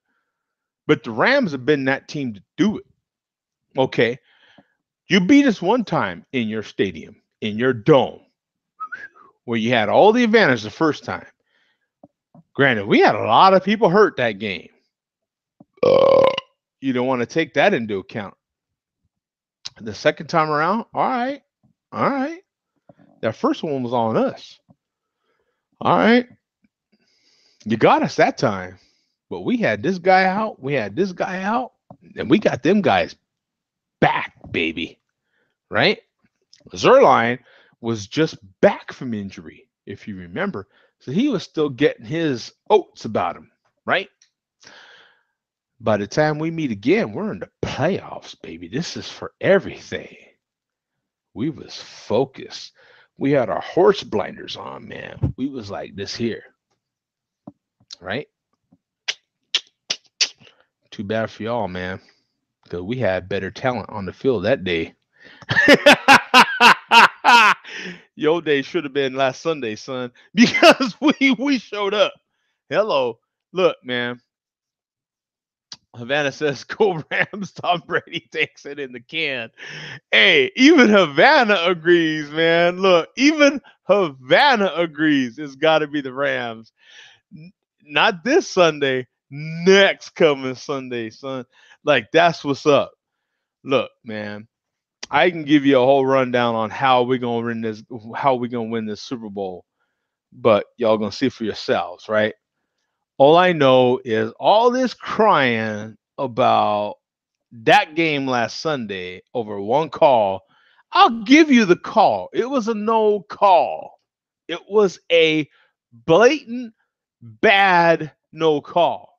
But the Rams have been that team to do it. Okay. You beat us one time in your stadium, in your dome, where you had all the advantage the first time. Granted, we had a lot of people hurt that game. You don't want to take that into account. The second time around, all right. That first one was on us. All right. You got us that time. But we had this guy out. We had this guy out. And we got them guys back, baby. Right? Zerline was just back from injury, if you remember. So he was still getting his oats about him, right? By the time we meet again, we're in the playoffs, baby. This is for everything. We was focused. We had our horse blinders on, man. We was like this here, right? Too bad for y'all, man, because we had better talent on the field that day. Your day should have been last Sunday, son, because we showed up. Hello. Look, man. Havana says, go Rams. Tom Brady takes it in the can. Hey, even Havana agrees, man. Look, even Havana agrees it's got to be the Rams. Not this Sunday, next coming Sunday, son. Like, that's what's up. Look, man, I can give you a whole rundown on how we're gonna win this Super Bowl, but y'all gonna see for yourselves, right? All I know is all this crying about that game last Sunday over one call. I'll give you the call. It was a no call. It was a blatant bad no call.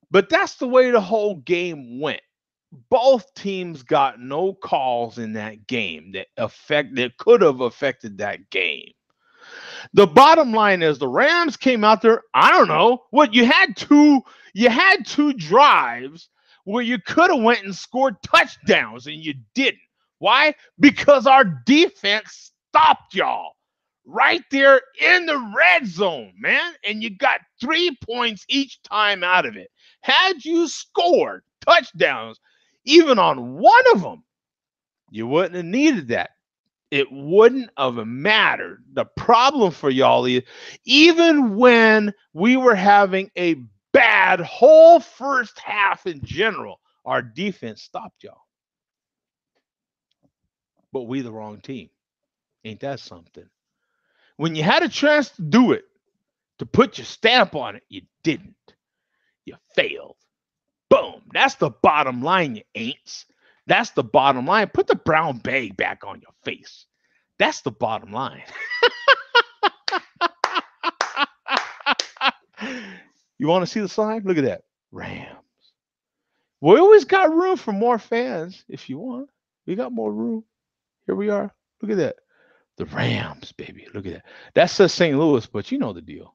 But that's the way the whole game went. Both teams got no calls in that game that could have affected that game. The bottom line is the Rams came out there. I don't know what you had two drives where you could have went and scored touchdowns and you didn't. Why? Because our defense stopped y'all right there in the red zone, man. And you got 3 points each time out of it. Had you scored touchdowns, even on one of them, you wouldn't have needed that. It wouldn't have mattered. The problem for y'all is even when we were having a bad whole first half in general, our defense stopped y'all. But we the wrong team. Ain't that something? When you had a chance to do it, to put your stamp on it, you didn't. You failed. Boom. That's the bottom line, you ain'ts. That's the bottom line. Put the brown bag back on your face. That's the bottom line. You want to see the sign? Look at that. Rams. We always got room for more fans if you want. We got more room. Here we are. Look at that. The Rams, baby. Look at that. That says St. Louis, but you know the deal.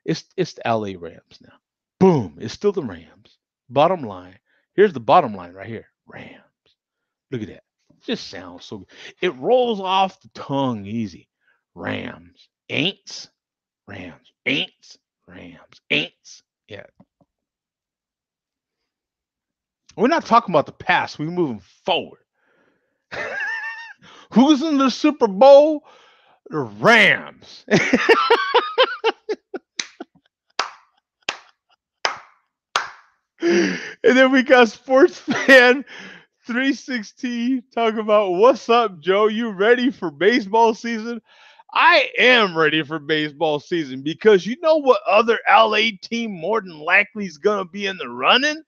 It's the LA Rams now. Boom. It's still the Rams. Bottom line. Here's the bottom line right here. Rams. Look at that. It just sounds so good. It rolls off the tongue easy. Rams. Aints. Rams. Aints. Rams. Aints. Yeah. We're not talking about the past. We're moving forward. Who's in the Super Bowl? The Rams. And then we got Sports Fan 316 talking about, what's up, Joe? You ready for baseball season? I am ready for baseball season because you know what other LA team more than likely is going to be in the running?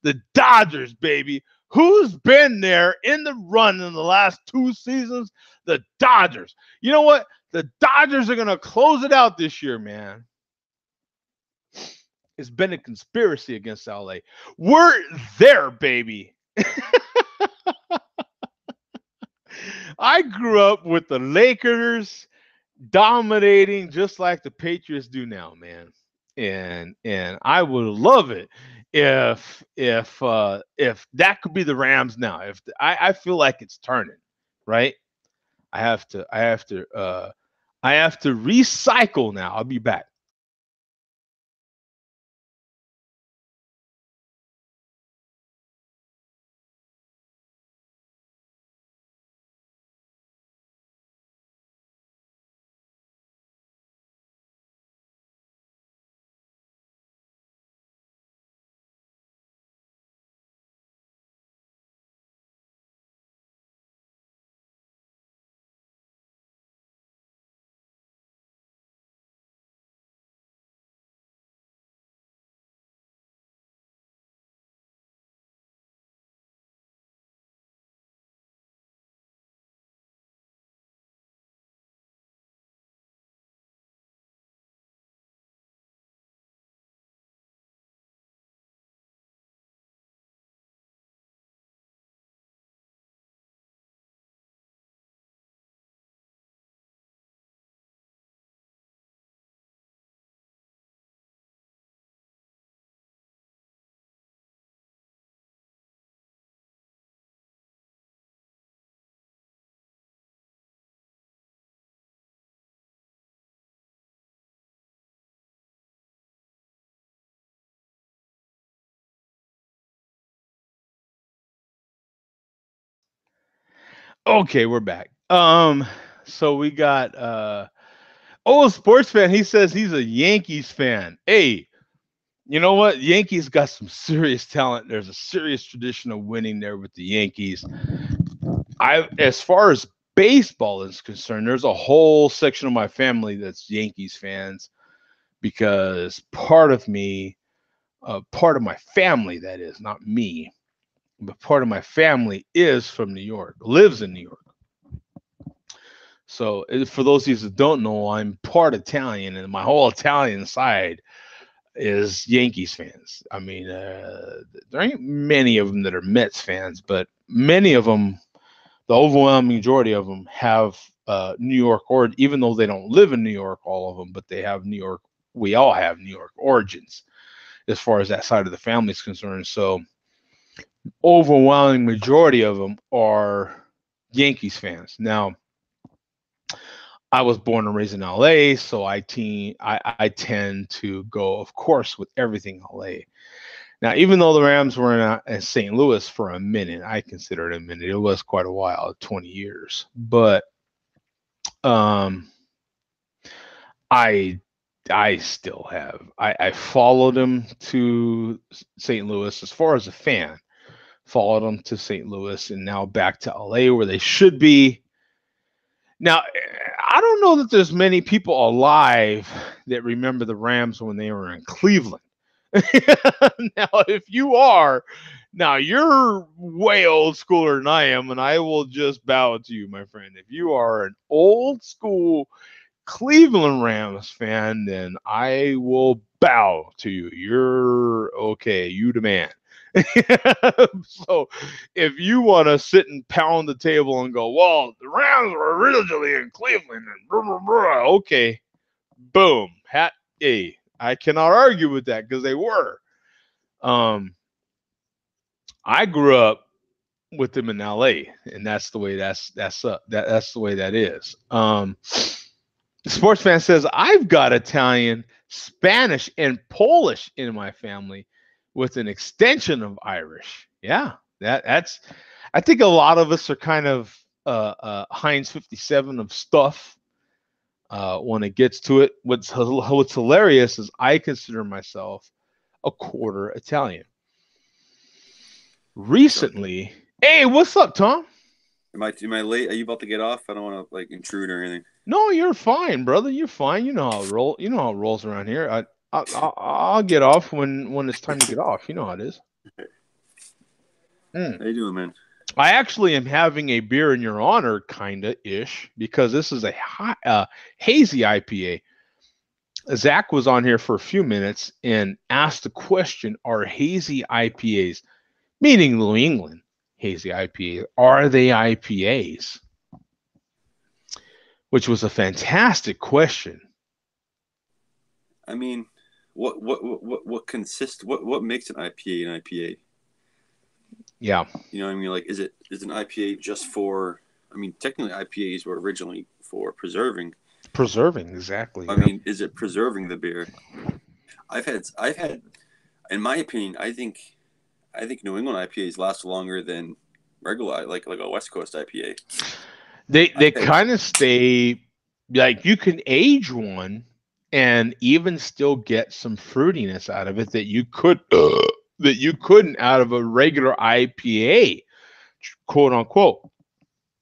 The Dodgers, baby. Who's been there in the run in the last 2 seasons? The Dodgers. You know what? The Dodgers are going to close it out this year, man. It's been a conspiracy against LA. We're there, baby. I grew up with the Lakers dominating just like the Patriots do now, man. And I would love it if that could be the Rams now. If I feel like it's turning, right? I have to recycle now. I'll be back. Okay, we're back. So we got Sports Fan. He says he's a Yankees fan. Hey, you know what? Yankees got some serious talent. There's a serious tradition of winning there with the Yankees. As far as baseball is concerned, there's a whole section of my family that's Yankees fans because part of my family, that is, not me, but part of my family is from New York, lives in New York. So for those of you that don't know, I'm part Italian, and my whole Italian side is Yankees fans. I mean, there ain't many of them that are Mets fans, but many of them, the overwhelming majority of them, have New York origin, even though they don't live in New York, all of them, but they have New York. We all have New York origins as far as that side of the family is concerned. So overwhelming majority of them are Yankees fans. Now, I was born and raised in LA, so I tend to go, of course, with everything LA. Now, even though the Rams were in St. Louis for a minute, I consider it a minute. It was quite a while, 20 years. But I still have. I followed them to St. Louis as far as a fan. Followed them to St. Louis and now back to LA where they should be. Now, I don't know that there's many people alive that remember the Rams when they were in Cleveland. Now, if you are, Now you're way old schooler than I am, and I will just bow to you, my friend. If you are an old school Cleveland Rams fan, then I will bow to you. You're okay. You the man. So if you want to sit and pound the table and go, well, the Rams were originally in Cleveland, and blah, blah, blah, okay, boom, hat A. I cannot argue with that because they were. I grew up with them in LA, and that's the way that's the way that is. Sports fan says I've got Italian, Spanish, and Polish in my family, with an extension of Irish. Yeah, that's. I think a lot of us are kind of Heinz 57 of stuff when it gets to it. What's hilarious is I consider myself a quarter Italian. Recently, hey, what's up, Tom? Am I late? Are you about to get off? I don't want to like intrude or anything. No, you're fine, brother. You're fine. You know how it roll. You know how it rolls around here. I'll get off when it's time to get off. You know how it is. How you doing, man? I actually am having a beer in your honor, kinda ish, because this is a hazy IPA. Zach was on here for a few minutes and asked the question: are hazy IPAs, meaning New England hazy IPAs, are they IPAs? Which was a fantastic question. I mean, what makes an IPA an IPA? Yeah. You know what I mean? Like, is an IPA just for? I mean, technically, IPAs were originally for preserving. Preserving, exactly. I mean, is it preserving the beer? I've had, in my opinion, I think New England IPAs last longer than regular, like a West Coast IPA. They kind of stay, like, you can age one and even still get some fruitiness out of it that you couldn't out of a regular IPA, quote unquote.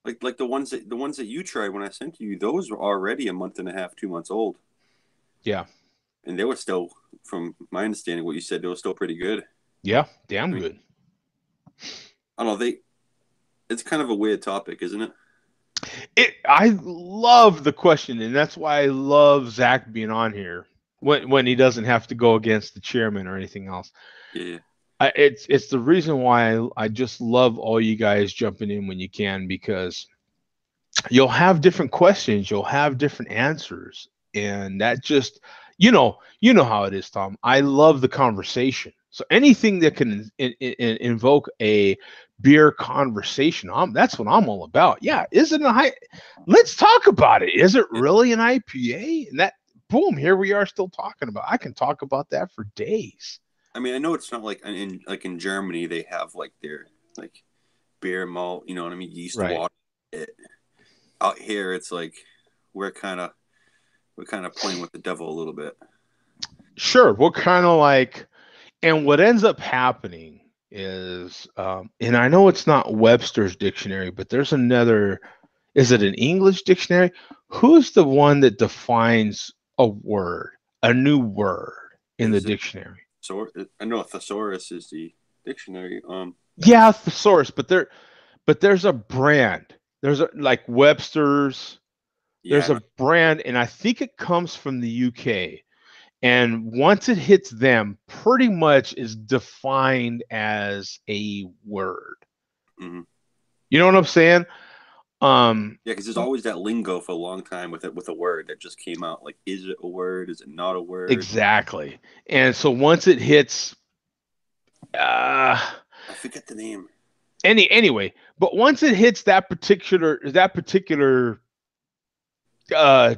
Like the ones that you tried when I sent to you, those were already a month and a half, 2 months old. Yeah. And they were still, from my understanding, what you said, they were still pretty good. Yeah, damn good. I don't know, it's kind of a weird topic, isn't it? I love the question, and that's why I love Zach being on here when he doesn't have to go against the chairman or anything else. Yeah. It's the reason why I just love all you guys jumping in when you can, because you'll have different questions, you'll have different answers, and that just you know how it is, Tom. I love the conversation. So anything that can invoke a beer conversation, that's what I'm all about. Yeah, is it let's talk about it. Is it really an IPA? And that, boom, here we are still talking about. I can talk about that for days. I mean, I know it's not like in Germany they have like their like beer malt, you know what I mean, yeast water. Out here, it's like we're kind of playing with the devil a little bit. Sure, we're kind of like, and what ends up happening is, and I know it's not Webster's dictionary, but there's another. Is it an English dictionary? Who's the one that defines a word, a new word in the dictionary? So I know thesaurus is the dictionary. Yeah, thesaurus, but there's a brand. There's like Webster's. Yeah, there's a brand, and I think it comes from the UK. And once it hits them, pretty much is defined as a word. Mm-hmm. You know what I'm saying? Yeah, because there's always that lingo for a long time with a word that just came out. Like, is it a word? Is it not a word? Exactly. And so once it hits, I forget the name. Anyway, but once it hits that particular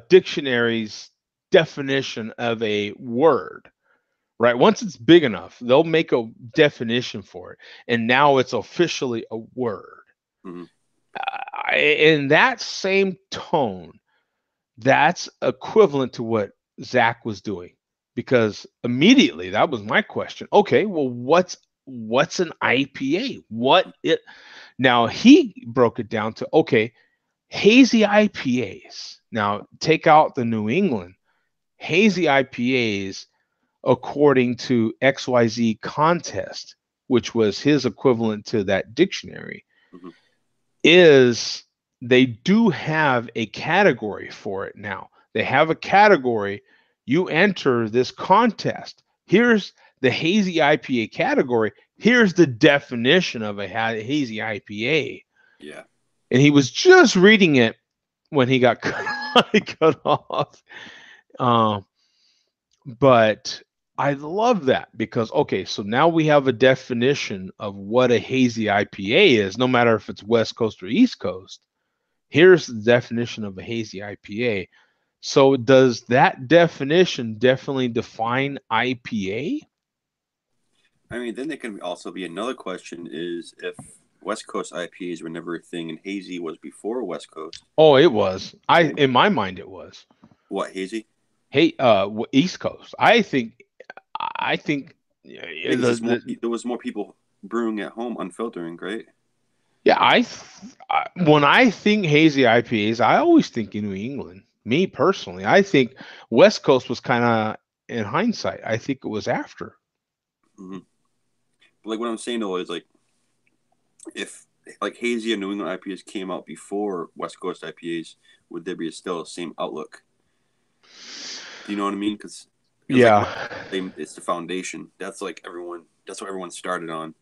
dictionary's definition of a word, right? Once it's big enough, they'll make a definition for it, and now it's officially a word. Mm-hmm. In that same tone, that's equivalent to what Zach was doing, because immediately that was my question. Okay, well, what's an IPA? Now he broke it down to, okay, hazy IPAs. Now take out the New England. Hazy IPAs, according to XYZ Contest, which was his equivalent to that dictionary, Mm-hmm. is they do have a category for it now. They have a category. You enter this contest. Here's the hazy IPA category. Here's the definition of a hazy IPA. Yeah. And he was just reading it when he got cut off. But I love that because, okay, so now we have a definition of what a hazy IPA is, no matter if it's West Coast or East Coast. Here's the definition of a hazy IPA. So does that definition definitely define IPA? I mean, then there can also be another question: is if West Coast IPAs were never a thing and hazy was before West Coast? Oh, it was. In my mind, it was. What, hazy? Hey, East Coast. I think there was more people brewing at home, unfiltering, right? Yeah, when I think hazy IPAs, I always think in New England. Me personally, I think West Coast was kind of, in hindsight, I think it was after. Mm-hmm. Like what I'm saying though is like, if like hazy and New England IPAs came out before West Coast IPAs, would there be still the same outlook? Do you know what I mean? Because yeah, like, it's the foundation. That's like everyone. That's what everyone started on,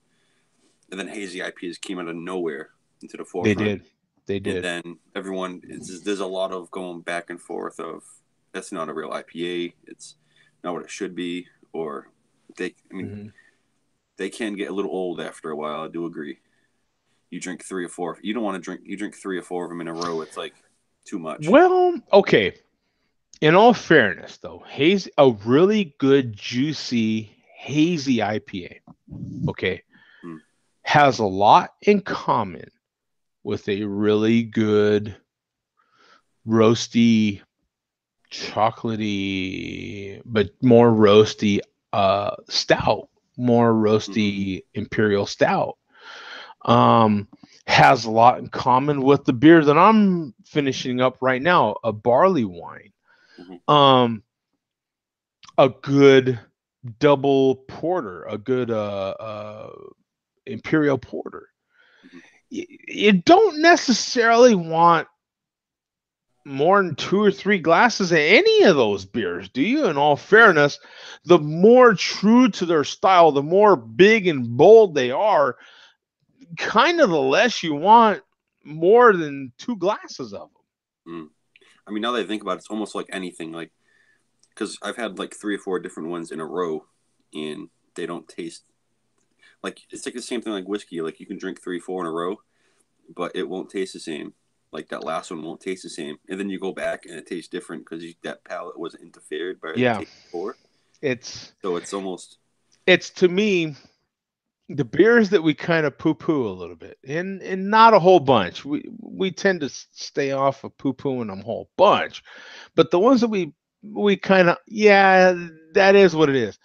and then hazy IPAs came out of nowhere into the forefront. They did. And then everyone, there's a lot of going back and forth of that's not a real IPA. It's not what it should be, or they can get a little old after a while. I do agree. You drink 3 or 4. You don't want to drink. You drink 3 or 4 of them in a row. It's like too much. Well, okay. In all fairness, though, a really good, juicy, hazy IPA, okay, has a lot in common with a really good, roasty, chocolatey, but more roasty stout, more roasty imperial stout. Has a lot in common with the beer that I'm finishing up right now, a barley wine. A good double porter, a good imperial porter. You don't necessarily want more than 2 or 3 glasses of any of those beers, do you? In all fairness, the more true to their style, the more big and bold they are, kind of the less you want more than 2 glasses of them. I mean, now that I think about it, it's almost like anything. Like, because I've had like 3 or 4 different ones in a row, and they don't taste like it's like the same thing like whiskey. Like you can drink 3, 4 in a row, but it won't taste the same. Like that last one won't taste the same, and then you go back and it tastes different because that palate wasn't interfered by the taste before. It's to me the beers that we kind of poo-poo a little bit, and not a whole bunch. We tend to stay off of poo-pooing a whole bunch, but the ones that we kind of, that is what it is.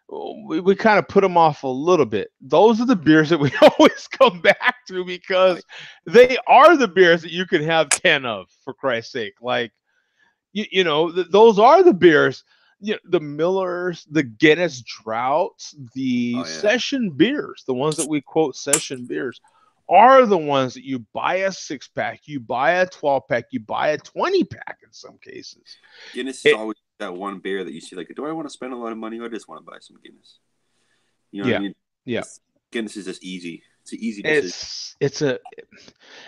We kind of put them off a little bit. Those are the beers that we always come back to because they are the beers that you can have 10 of, for Christ's sake. Like, those are the beers, the Millers, the Guinness Draughts, the session beers, the ones that we quote session beers, are the ones that you buy a 6-pack, you buy a 12-pack, you buy a 20-pack in some cases. Guinness is always that one beer that you see, like, do I want to spend a lot of money or I just want to buy some Guinness? You know what I mean? Yeah. Guinness is just easy. It's an easy decision.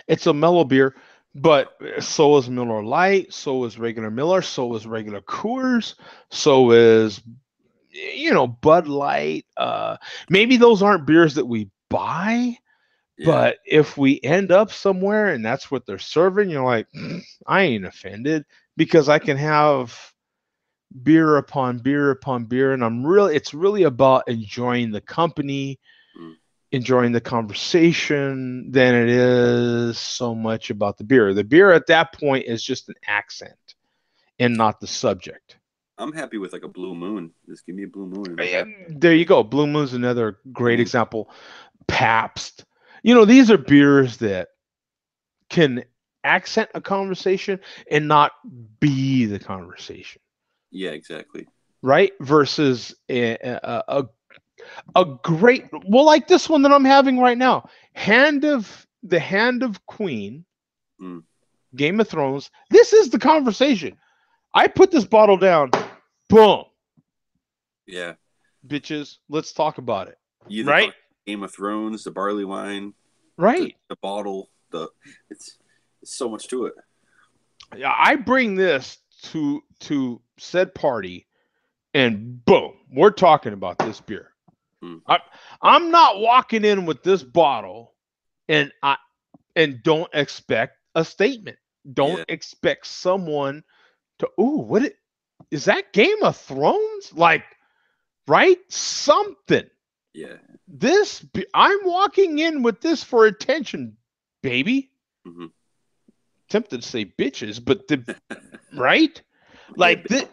It's a mellow beer, but so is Miller Lite, so is regular Miller, so is regular Coors, so is Bud Light. Maybe those aren't beers that we buy. But if we end up somewhere and that's what they're serving, you're like, I ain't offended because I can have beer upon beer upon beer. And it's really about enjoying the company, enjoying the conversation than it is so much about the beer. The beer at that point is just an accent and not the subject. I'm happy with like a Blue Moon. Just give me a Blue Moon. There you go. Blue Moon's another great example. Pabst. These are beers that can accent a conversation and not be the conversation. Yeah, exactly. Right? Versus a a great, well, like this one that I'm having right now, Hand of Queen, Mm. Game of Thrones. This is the conversation. I put this bottle down. Boom. Yeah. Bitches, let's talk about it. You Right? Game of Thrones, the barley wine, Right. the bottle, it's so much to it. Yeah, I bring this to said party, and boom, we're talking about this beer. Mm. I'm not walking in with this bottle, and don't expect a statement. Don't expect someone to, what is that, Game of Thrones? Like, right? Something. Yeah. I'm walking in with this for attention, baby. Mm-hmm. Tempted to say bitches, but right? Like this,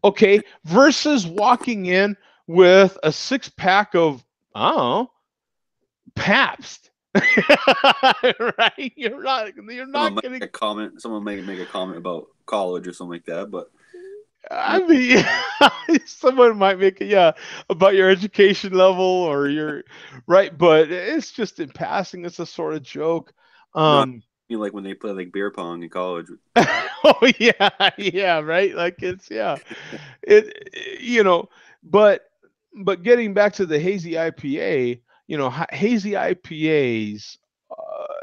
okay, versus walking in with a 6-pack of, I don't know, Pabst. Right? You're not gonna a comment. Someone may make a comment about college or something like that, but I mean, someone might make it, about your education level or your, right, but it's just in passing. It's a sort of joke. Like when they play like beer pong in college. Oh yeah, right. Like it's but getting back to the hazy IPA, hazy IPAs,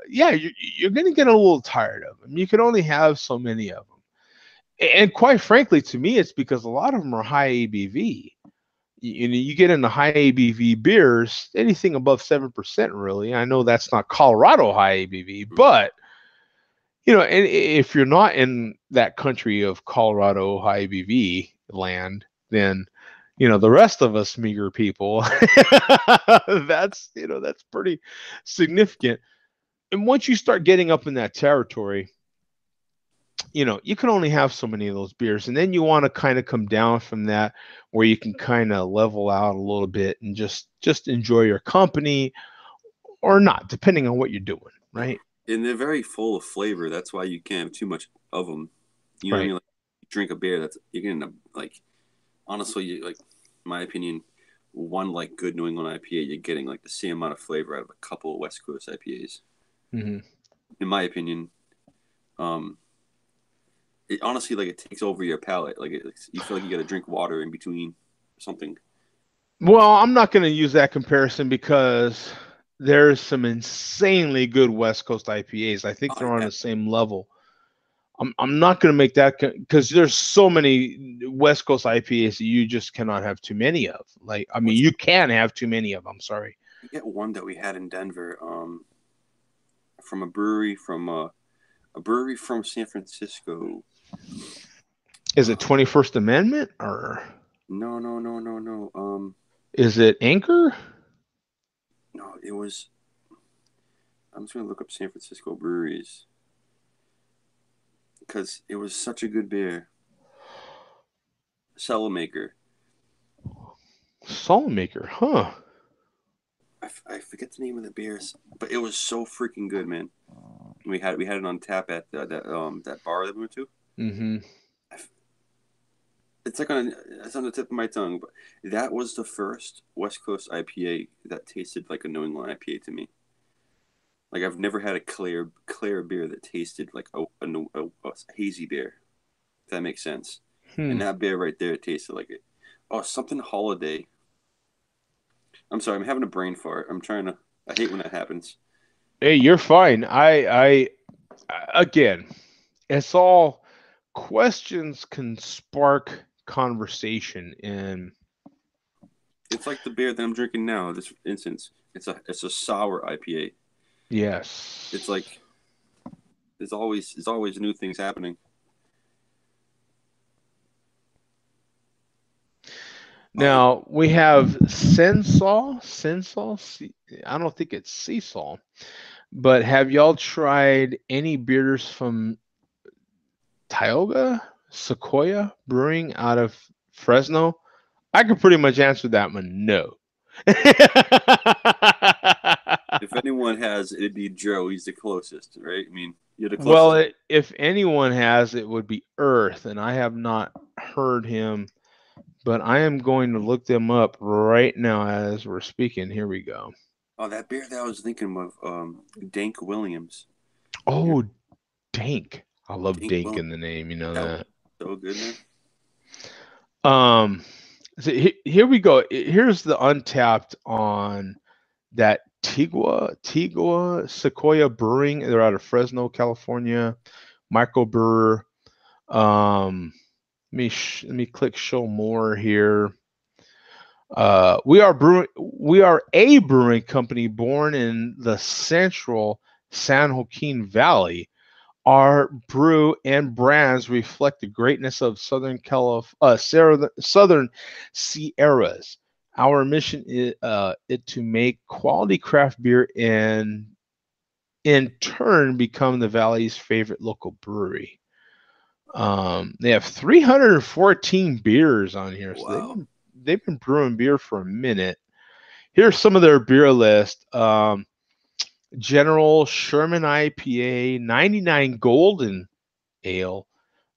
you're gonna get a little tired of them. You can only have so many of them. And quite frankly, to me, it's because a lot of them are high ABV. You get into high ABV beers, anything above 7%, really. I know that's not Colorado high ABV, but and if you're not in that country of Colorado high ABV land, then the rest of us meager people, that's pretty significant. And once you start getting up in that territory, you can only have so many of those beers, and then you want to kind of come down from that where you can kind of level out a little bit and just enjoy your company or not, depending on what you're doing, right? And they're very full of flavor. That's why you can't have too much of them. You know what I mean? Like, you drink a beer, you're getting honestly, in my opinion, one like good New England IPA, you're getting like the same amount of flavor out of a couple of West Coast IPAs. Mm-hmm. In my opinion, it honestly, it takes over your palate. You feel like you got to drink water in between or something. Well, I'm not going to use that comparison because there's some insanely good West Coast IPAs. I think they're on the same level. I'm not going to make that because there's so many West Coast IPAs that you just cannot have too many of. You can have too many of them. Sorry. We get one that we had in Denver, from a brewery from San Francisco. Is it 21st Amendment or? No. Is it Anchor? No, it was. I'm just gonna look up San Francisco breweries because it was such a good beer. Cellarmaker, huh? I forget the name of the beers, but it was so freaking good, man. We had it on tap at that bar that we went to. Mm-hmm. It's on the tip of my tongue, but that was the first West Coast IPA that tasted like a New England IPA to me. Like I've never had a clear beer that tasted like a hazy beer. If that makes sense. And that beer right there tasted like it. Oh, something holiday. I'm sorry, I'm having a brain fart. I hate when that happens. Hey, you're fine. I again, it's all questions can spark conversation, and it's like the beer that I'm drinking now. This instance, it's a sour IPA. Yes, it's like there's always new things happening. Now we have Sensol. I don't think it's sea salt, but have y'all tried any beers from Tioga Sequoia Brewing out of Fresno? I could pretty much answer that one. No. If anyone has, it'd be Joe. He's the closest, right? I mean, you're the closest. Well, if anyone has, it would be Earth, and I have not heard him but I am going to look them up right now as we're speaking. Here we go. Oh, that beer that I was thinking of, Dank Williams. Oh, Dank. I love Dank Dank Williams. in the name. You know That that. was so good, man. So here we go. Here's the untapped on that Tigua Sequoia Brewing. They're out of Fresno, California. Microbrewer. Let me click show more here. We are a brewing company born in the central San Joaquin Valley. Our brew and brands reflect the greatness of Southern Sierras. Our mission is to make quality craft beer and in turn become the Valley's favorite local brewery. They have 314 beers on here, so Wow. they've been brewing beer for a minute. Here's some of their beer list. General Sherman IPA, 99 Golden Ale,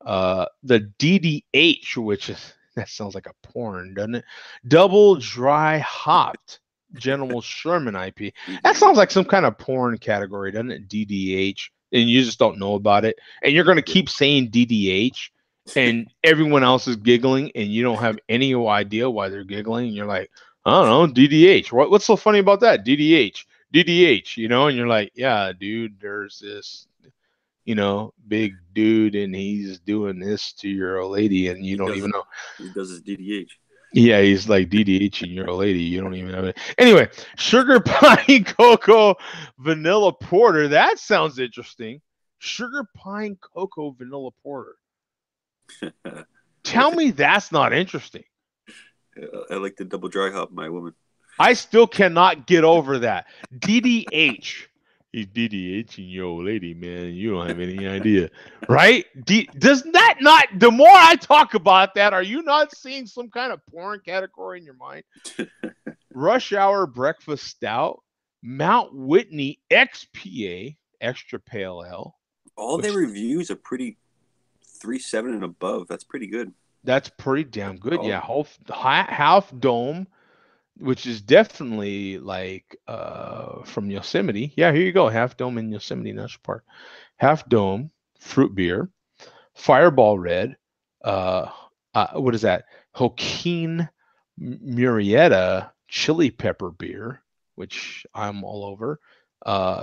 the DDH, which is, that sounds like a porn, doesn't it? Double dry hopped General Sherman IPA. That sounds like some kind of porn category, doesn't it? DDH, and you just don't know about it, and you're going to keep saying DDH, and everyone else is giggling, and you don't have any idea why they're giggling, and you're like, I don't know, DDH. What's so funny about that? DDH, you know, and you're like, yeah, dude, there's this, you know, big dude, and he's doing this to your old lady, and you don't even know. He does his DDH. Yeah, he's like DDH and your old lady. You don't even know it. Anyway, Sugar Pine Cocoa Vanilla Porter. That sounds interesting. Sugar Pine Cocoa Vanilla Porter. Tell me that's not interesting. I like the double dry hop, my woman. I still cannot get over that. DDH. He's DDHing your old lady, man. You don't have any idea. Right? Does that not, the more I talk about that, are you not seeing some kind of porn category in your mind? Rush Hour Breakfast Stout, Mount Whitney XPA, Extra Pale Ale. All their reviews are pretty 3.7 and above. That's pretty good. That's pretty damn good. Yeah. Half Dome, which is definitely like from Yosemite. Yeah, here you go. Half Dome in Yosemite National Park. Half Dome fruit beer, Fireball Red. What is that? Joaquin Murrieta chili pepper beer, which I'm all over.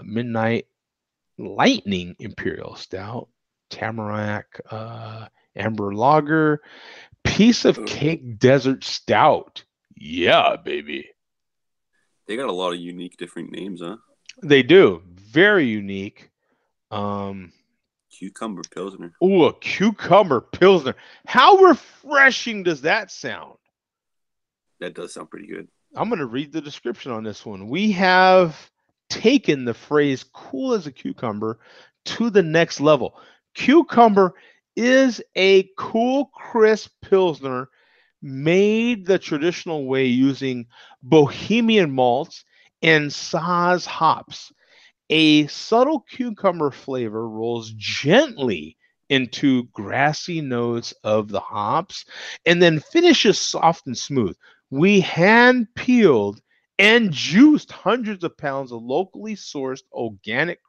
Midnight Lightning Imperial Stout, Tamarack Amber Lager, Piece of Cake Desert Stout. Yeah, baby. They got a lot of unique different names, huh? They do. Very unique. Cucumber Pilsner. Oh, a cucumber Pilsner. How refreshing does that sound? That does sound pretty good. I'm going to read the description on this one. We have taken the phrase cool as a cucumber to the next level. Cucumber is a cool, crisp Pilsner made the traditional way using Bohemian malts and Saaz hops. A subtle cucumber flavor rolls gently into grassy notes of the hops and then finishes soft and smooth. We hand peeled and juiced hundreds of pounds of locally sourced organic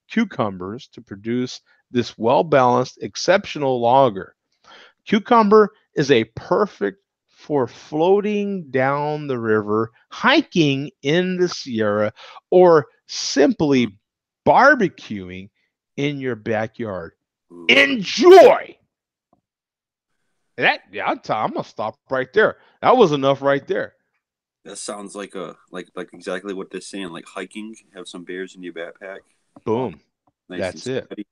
cucumbers to produce this well-balanced, exceptional lager. Cucumber is a perfect for floating down the river, hiking in the Sierra, or simply barbecuing in your backyard. Enjoy! That, yeah, I'm gonna stop right there. That was enough right there. That sounds like like exactly what they're saying. Like hiking, have some beers in your backpack. Boom. Nice. That's it.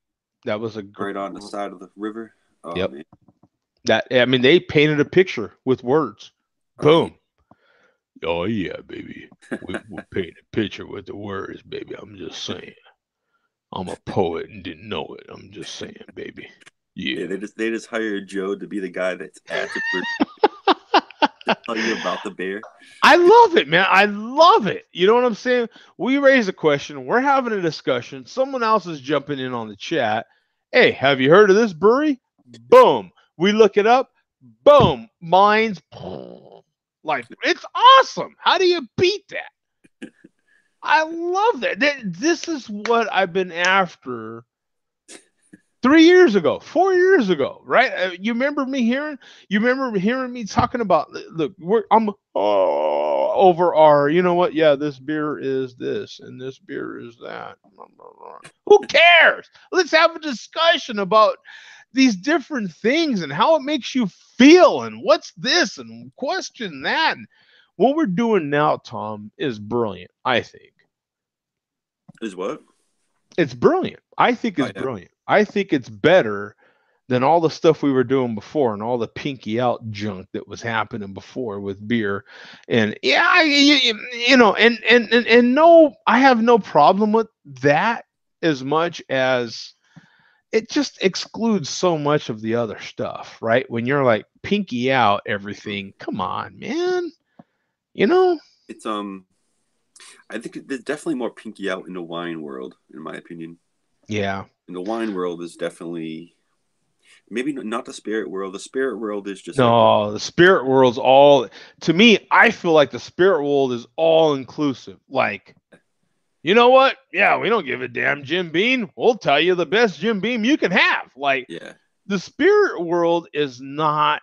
That was a right on the side of the river. Oh, yep. Man. That, I mean, they painted a picture with words. Boom. Oh yeah, baby. We painted a picture with the words, baby. I'm just saying. I'm a poet and didn't know it. I'm just saying, baby. Yeah. They just hired Joe to be the guy that's at the to tell you about the bear. I love it, man. I love it. You know what I'm saying? We raise a question. We're having a discussion. Someone else is jumping in on the chat. Hey, have you heard of this brewery? Boom. We look it up. boom, mine's like it's awesome. How do you beat that? I love that. This is what I've been after 3 years ago, 4 years ago, right? You remember me hearing? You remember hearing me talking about? Look, I'm over our. You know what? Yeah, this beer is this, and this beer is that. Who cares? Let's have a discussion about these different things and how it makes you feel, and what's this, and question that. And what we're doing now, Tom, is brilliant. I think. Is what? It's brilliant. I think it's brilliant. I think it's better than all the stuff we were doing before and all the pinky out junk that was happening before with beer. And yeah, you know, and no, I have no problem with that as much as it just excludes so much of the other stuff, right? When you're like pinky out everything, come on, man. You know? It's I think there's definitely more pinky out in the wine world, in my opinion. Yeah. In the wine world is definitely maybe not the spirit world. The spirit world is just no, like, the spirit world's all to me. I feel like the spirit world is all inclusive. Like, you know what? Yeah, we don't give a damn, Jim Beam. We'll tell you the best Jim Beam you can have. Like, yeah, the spirit world is not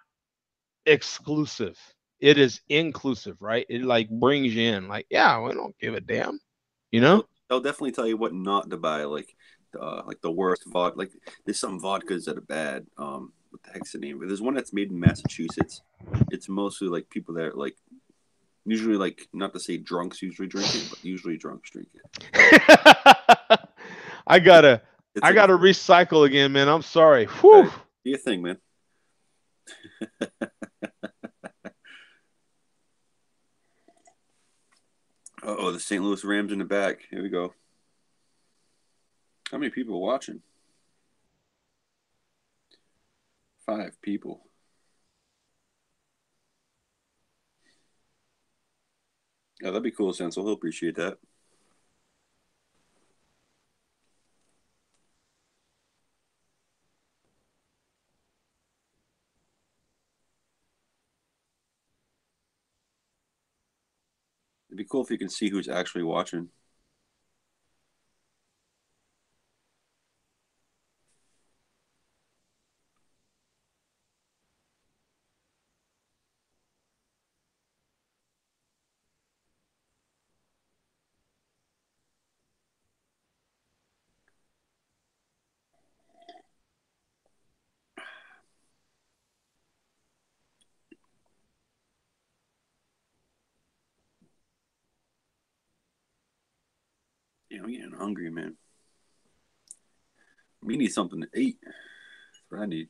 exclusive. It is inclusive, right? It like brings you in. Like, yeah, we don't give a damn. You know? They'll definitely tell you what not to buy. Like the worst vodka. Like there's some vodkas that are bad. What the heck's the name? But there's one that's made in Massachusetts. It's mostly like people that are like usually like not to say drunks usually drink it, but usually drunks drink it. I gotta recycle again, man. I'm sorry. Whew. Do your thing, man. Oh, the St. Louis Rams in the back. Here we go. How many people are watching? 5 people. Yeah, that'd be cool, Senso. He'll appreciate that. It'd be cool if you can see who's actually watching. Yeah, I'm getting hungry, man. We need something to eat. That's what I need.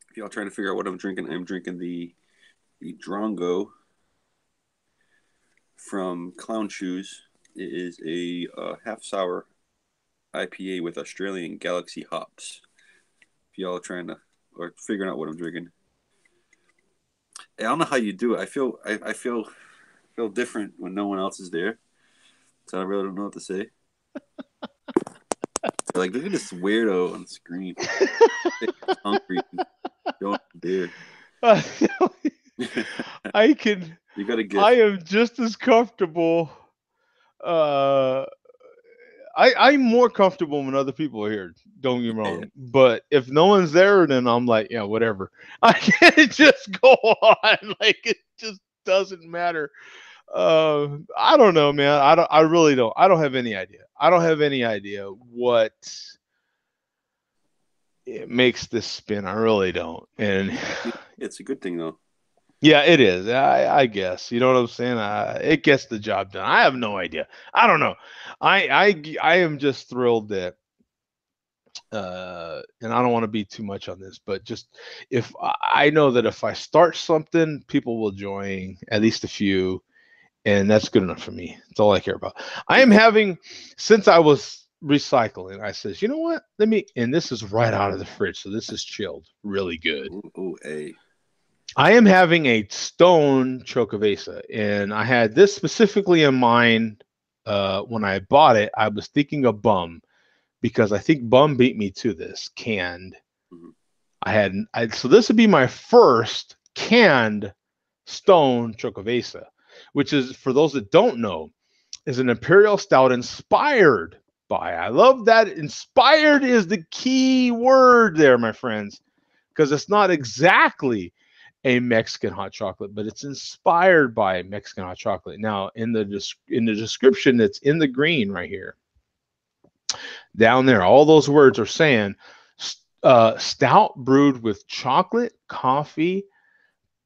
If y'all trying to figure out what I'm drinking the Drongo from Clown Shoes. It is a half sour IPA with Australian Galaxy hops. If y'all are trying to or figuring out what I'm drinking, I don't know how you do it. I feel different when no one else is there, so I really don't know what to say. Like, look at this weirdo on the screen. Hungry, don't beer. I can. You gotta get. I am just as comfortable. I'm more comfortable when other people are here. Don't get me wrong. Yeah. But if no one's there, then I'm like, yeah, whatever. I can't just go on. Like, it just doesn't matter. I don't know, man. I really don't. I don't have any idea. I don't have any idea what it makes this spin. I really don't. And it's a good thing, though. Yeah, it is. I guess. You know what I'm saying? It gets the job done. I have no idea. I don't know. I am just thrilled that, and I don't want to be too much on this, but just if I know that if I start something, people will join, at least a few, and that's good enough for me. That's all I care about. I am having, since I was recycling, I says, you know what? Let me, and this is right out of the fridge, so this is chilled, really good. Ooh, hey. I am having a Stone Chocovesa, and I had this specifically in mind when I bought it. I was thinking of Bum because I think Bum beat me to this canned. So this would be my first canned Stone Chocovesa, which is, for those that don't know, is an imperial stout inspired by. I love that. Inspired is the key word there, my friends, because it's not exactly a Mexican hot chocolate, but it's inspired by Mexican hot chocolate. Now, in the description that's in the green right here, down there, all those words are saying stout brewed with chocolate, coffee,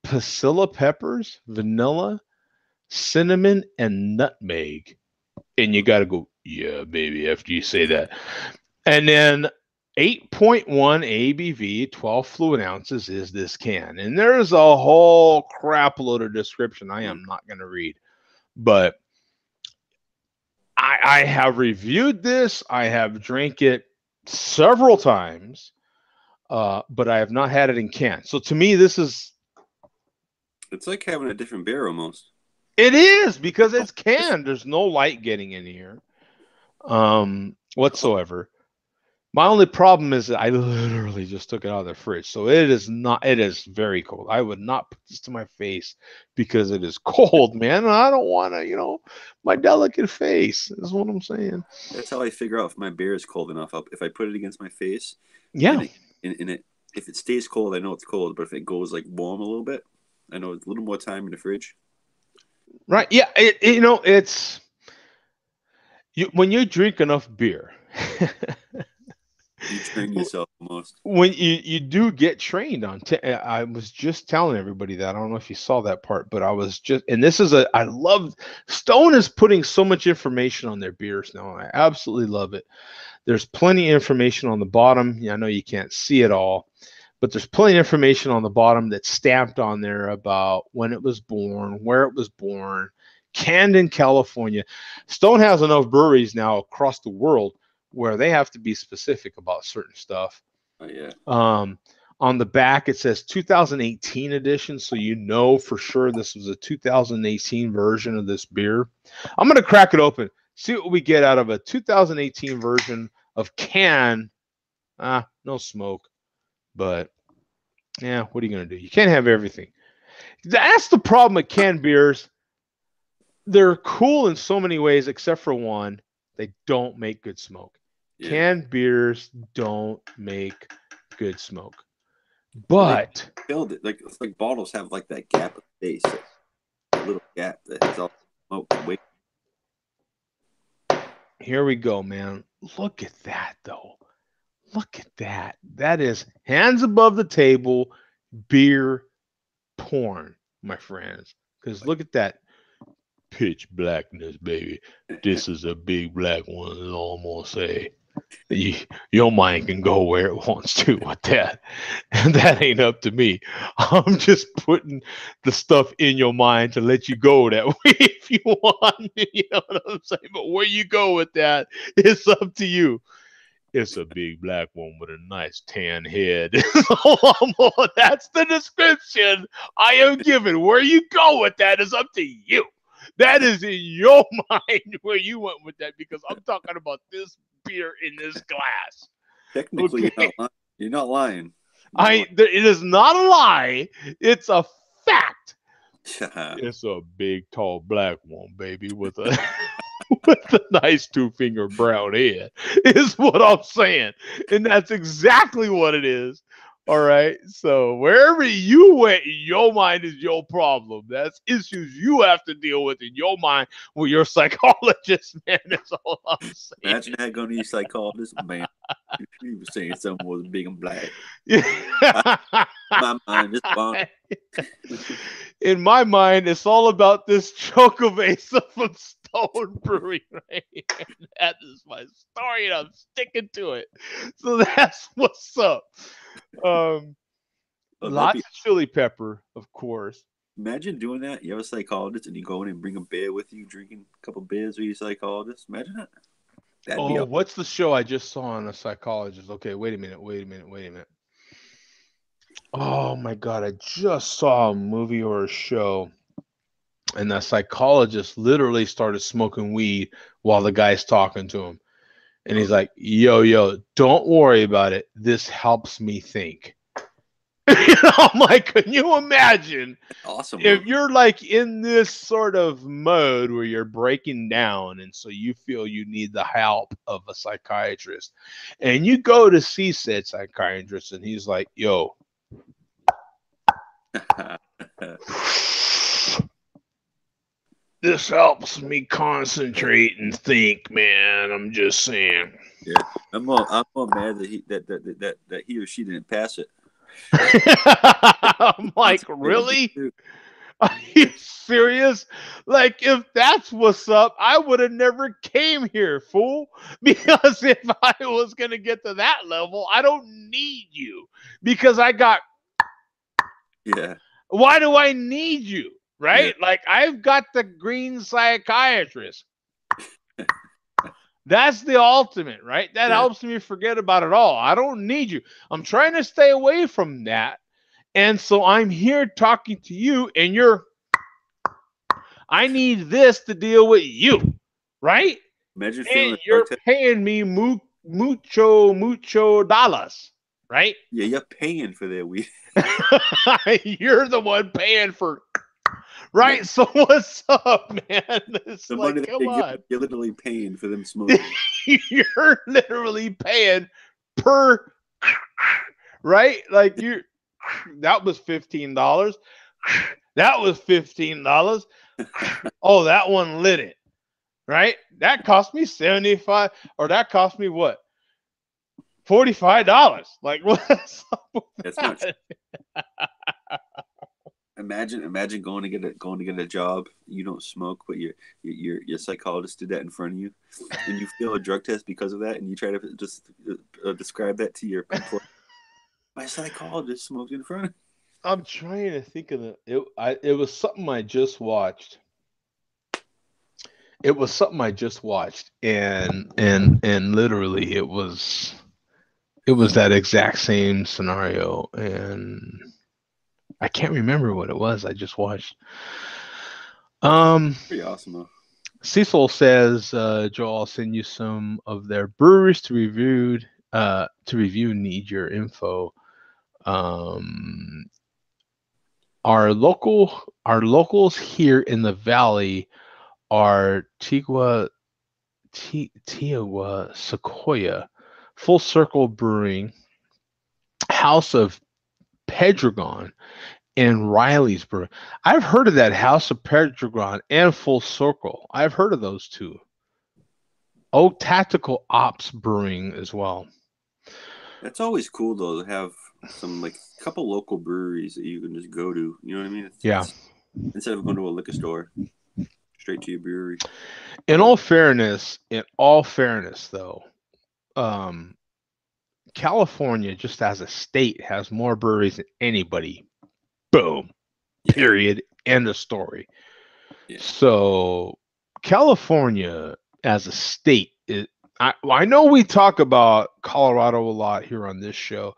pasilla peppers, vanilla, cinnamon, and nutmeg. And you got to go, yeah, baby, after you say that. And then 8.1 ABV, 12 fluid ounces is this can. And there's a whole crap load of description I am not going to read. But I have reviewed this. I have drank it several times, but I have not had it in can. So to me, this is... It's like having a different beer almost. It is, because it's canned. There's no light getting in here whatsoever. My only problem is that I literally just took it out of the fridge. So it is very cold. I would not put this to my face because it is cold, man. And I don't want to, my delicate face. That's what I'm saying. That's how I figure out if my beer is cold enough. If I put it against my face, yeah. If it stays cold, I know it's cold. But if it goes like warm a little bit, I know it's a little more time in the fridge. Right. Yeah. It's when you drink enough beer. You train yourself almost. When you do get trained on, I was just telling everybody that. I don't know if you saw that part, but I was just, and this is I love, Stone is putting so much information on their beers now. I absolutely love it. There's plenty of information on the bottom. I know you can't see it all, but there's plenty of information on the bottom that's stamped on there about when it was born, where it was born, canned in California. Stone has enough breweries now across the world where they have to be specific about certain stuff. Oh, yeah. On the back, it says 2018 edition, so for sure this was a 2018 version of this beer. I'm going to crack it open, see what we get out of a 2018 version of can. No smoke, but yeah, what are you going to do? You can't have everything. That's the problem with canned beers. They're cool in so many ways, except for one. They don't make good smoke. Yeah. Canned beers don't make good smoke. But build it it's like bottles have like that gap of space, a little gap that has all smoke. Wait. Here we go, man. Look at that, though. Look at that. That is hands above the table beer porn, my friends. Because look at that. Pitch blackness, baby. This is a big black one, is all I'm gonna say. Your mind can go where it wants to with that. And that ain't up to me. I'm just putting the stuff in your mind to let you go that way if you want. You know what I'm saying? But where you go with that, it's up to you. It's a big black one with a nice tan head. That's the description I am giving. Where you go with that is up to you. That is in your mind where you went with that, because I'm talking about this beer in this glass. Technically, okay? You're not lying. It is not a lie. It's a fact. It's a big, tall, black one, baby, with a with a nice 2-finger brown head. Is what I'm saying, and that's exactly what it is. All right. So wherever you went in your mind is your problem. That's issues you have to deal with in your mind with your psychologist, man. That's all I'm saying. Imagine that going to your psychologist, man. He was saying something was big and black. My mind is gone. In my mind, it's all about this Chocovesa from Stone Brewing, right? That is my story, and I'm sticking to it. So that's what's up. Lots of chili pepper, of course. Imagine doing that. You have a psychologist and you go in and bring a beer with you, drinking a couple beers with your psychologist. Imagine that. That'd be Oh, what's the show I just saw on a psychologist? Okay, wait a minute. Oh my God, I just saw a movie or a show, and the psychologist literally started smoking weed while the guy's talking to him. And he's like, yo, don't worry about it. This helps me think. I'm like, can you imagine awesome if you're like in this sort of mode where you're breaking down and so you feel you need the help of a psychiatrist and you go to see said psychiatrist and he's like, yo, this helps me concentrate and think, man. I'm just saying. Yeah, I'm more mad that he or she didn't pass it. I'm like, really? Are you serious? Like, if that's what's up, I would have never came here, fool. Because if I was gonna get to that level, I don't need you. Because I got. Yeah. Why do I need you? Right? Yeah. Like, I've got the green psychiatrist. That's the ultimate, right? That helps me forget about it all. I don't need you. I'm trying to stay away from that. And so I'm here talking to you, and I need this to deal with you, right? Imagine and you're paying me mucho dollars, right? Yeah, you're paying for their weed. You're the one paying for... Right, yeah. So what's up, man? It's the like, come on. You're literally paying for them smoking. You're literally paying per, right? Like that was $15. That was $15. Oh, that one lit it, right? That cost me $75, or that cost me what? $45. Like, what's up with That's that? Not. Imagine going to get a job. You don't smoke, but your psychologist did that in front of you, and you fail a drug test because of that, and you try to just describe that to your employer. My psychologist smoked in front of me. I'm trying to think of it was something I just watched. It was something I just watched, and literally it was that exact same scenario, and I can't remember what it was I just watched. Pretty awesome though. Cecil says, Joel, I'll send you some of their breweries to review. Need your info. Our locals here in the valley are Tiagua Sequoia, Full Circle Brewing, House of Pedregon, and Riley's Brewing. I've heard of that House of Pedregon and Full Circle. I've heard of those two. Oh, Tactical Ops Brewing as well. That's always cool though to have some like a couple local breweries that you can just go to. You know what I mean? Yeah. Instead of going to a liquor store, straight to your brewery. In all fairness, though, California, just as a state, has more breweries than anybody. Boom. Yeah. Period. End of story. Yeah. So California as a state, I know we talk about Colorado a lot here on this show,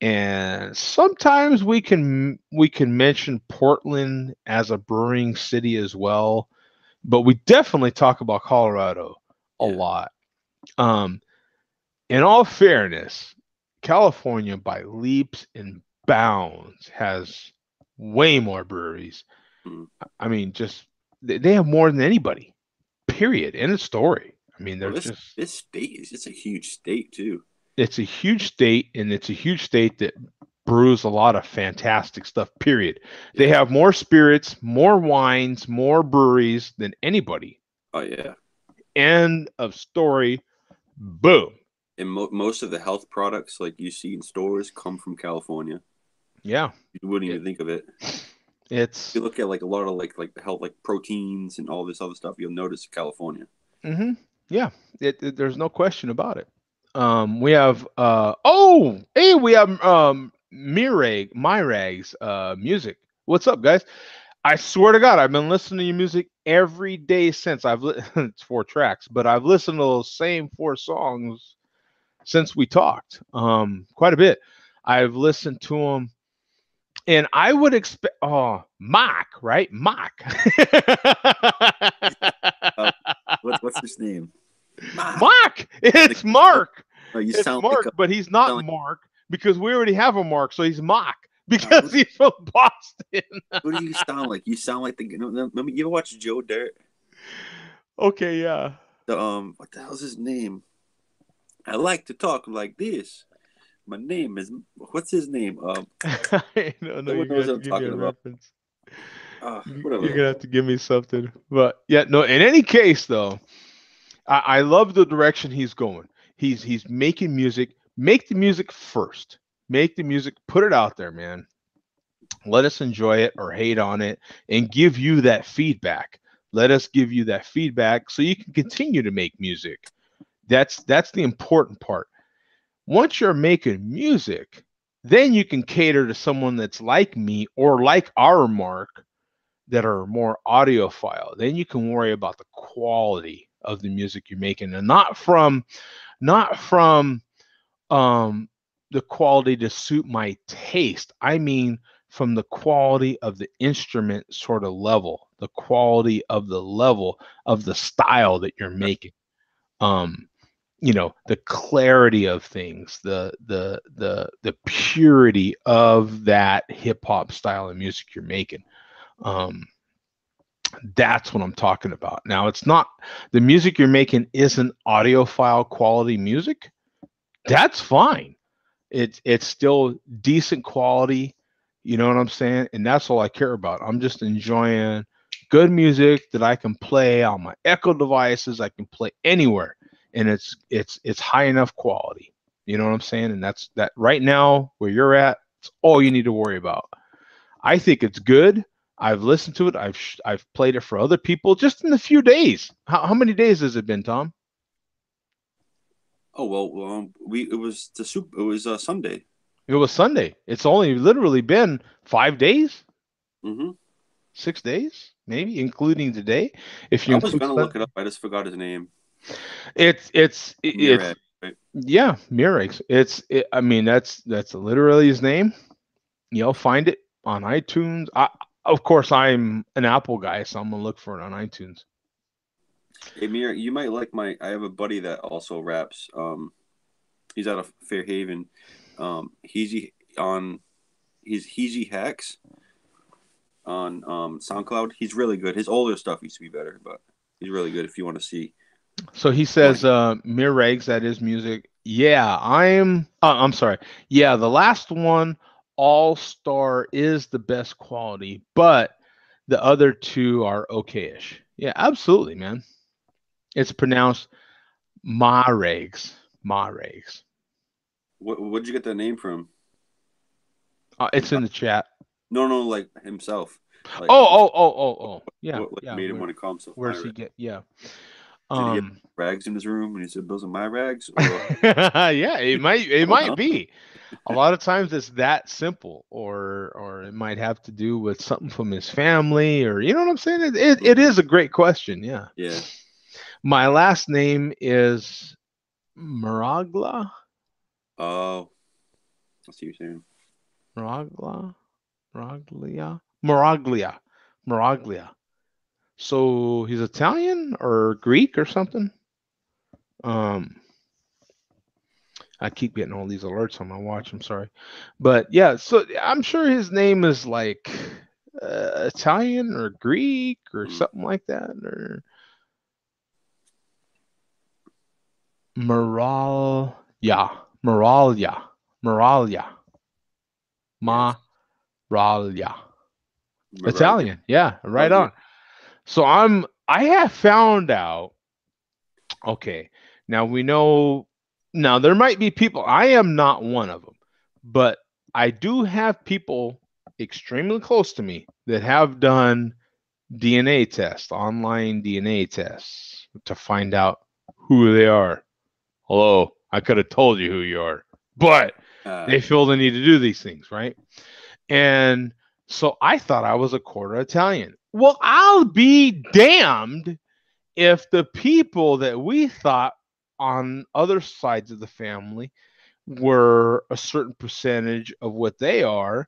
and sometimes we can mention Portland as a brewing city as well, but we definitely talk about Colorado a lot. In all fairness, California by leaps and bounds has way more breweries. I mean, just they have more than anybody. Period. End of story. I mean, this state is just a huge state too. It's a huge state, and it's a huge state that brews a lot of fantastic stuff. Period. Yeah. They have more spirits, more wines, more breweries than anybody. Oh yeah. End of story. Boom. And most of the health products like you see in stores come from California. Yeah. You wouldn't even think of it. It's you look at like a lot of like health, like proteins and all this other stuff, you'll notice California. Mm-hmm. Yeah. There's no question about it. We have we have Myrag's music. What's up, guys? I swear to God, I've been listening to your music every day since it's 4 tracks, but I've listened to those same 4 songs since we talked. Quite a bit. I've listened to them, and I would expect. Oh, Mock, right? Mock. What's his name? Mark. It's Mark. Oh, you It's sound Mark, like but he's not like- Mark because we already have a Mark, so he's Mock because he's from Boston. what do you sound like? You sound like remember you ever watch Joe Dirt? Okay, yeah. The what the hell's his name? I like to talk like this. My name is what's his name? No, No you're one knows gonna have to what I'm give me talking a about. reference. Whatever. You're gonna have to give me something. But yeah, no, in any case though, I love the direction he's going. He's making music. Make the music first. Make the music, put it out there, man. Let us enjoy it or hate on it and give you that feedback. Let us give you that feedback so you can continue to make music. That's the important part. Once you're making music, then you can cater to someone that's like me or like our Mark that are more audiophile. Then you can worry about the quality of the music you're making, and not from the quality to suit my taste. I mean from the quality of the instrument sort of level, the quality of the level of the style that you're making. The clarity of things, the purity of that hip hop style of music you're making. That's what I'm talking about. Now, it's not the music you're making isn't audiophile quality music. That's fine. It's still decent quality. You know what I'm saying? And that's all I care about. I'm just enjoying good music that I can play on my Echo devices. I can play anywhere, and it's high enough quality. You know what I'm saying? And that's that right now where you're at. It's all you need to worry about. I think it's good. I've listened to it. I've played it for other people just in a few days. How many days has it been, Tom? Oh well, it was Sunday. It was Sunday. It's only literally been 5 days, Mm-hmm. 6 days, maybe, including today. If I you was include gonna look it up. I just forgot his name. it's Mirag, right? yeah, Murex. I mean, that's literally his name. You'll find it on iTunes. Of course, I'm an Apple guy, so I'm gonna look for it on iTunes. Hey, Mir, you might like I have a buddy that also raps. He's out of Fairhaven. He's Heezy Hacks on SoundCloud. He's really good. His older stuff used to be better, but he's really good if you want to see. So he says, Miregs, that is music. Yeah, I'm sorry. Yeah, the last one, All Star, is the best quality, but the other two are okayish. Yeah, absolutely, man. It's pronounced Maregs. Maregs. Where'd you get that name from? It's in the chat. No, like himself. Like, Oh. Yeah. What yeah. made him want to call himself? Where's he get? Yeah. Did he have rags in his room and he said, "Those are my rags"? Or... yeah, it might be. A lot of times it's that simple, or it might have to do with something from his family, or you know what I'm saying. It is a great question. Yeah. Yeah. My last name is Maraglia. Oh, I see what you're saying. Maraglia. So he's Italian or Greek or something. I keep getting all these alerts on my watch. I'm sorry, but yeah. So I'm sure his name is like Italian or Greek or something like that, or Moralia. Italian. Yeah, right on. So I have found out. Okay, now we know. Now there might be people. I am not one of them, but I do have people extremely close to me that have done DNA tests, online DNA tests, to find out who they are. Hello, I could have told you who you are, but they feel the need to do these things, right? And So I thought I was a quarter Italian. Well, I'll be damned if the people that we thought on other sides of the family were a certain percentage of what they are.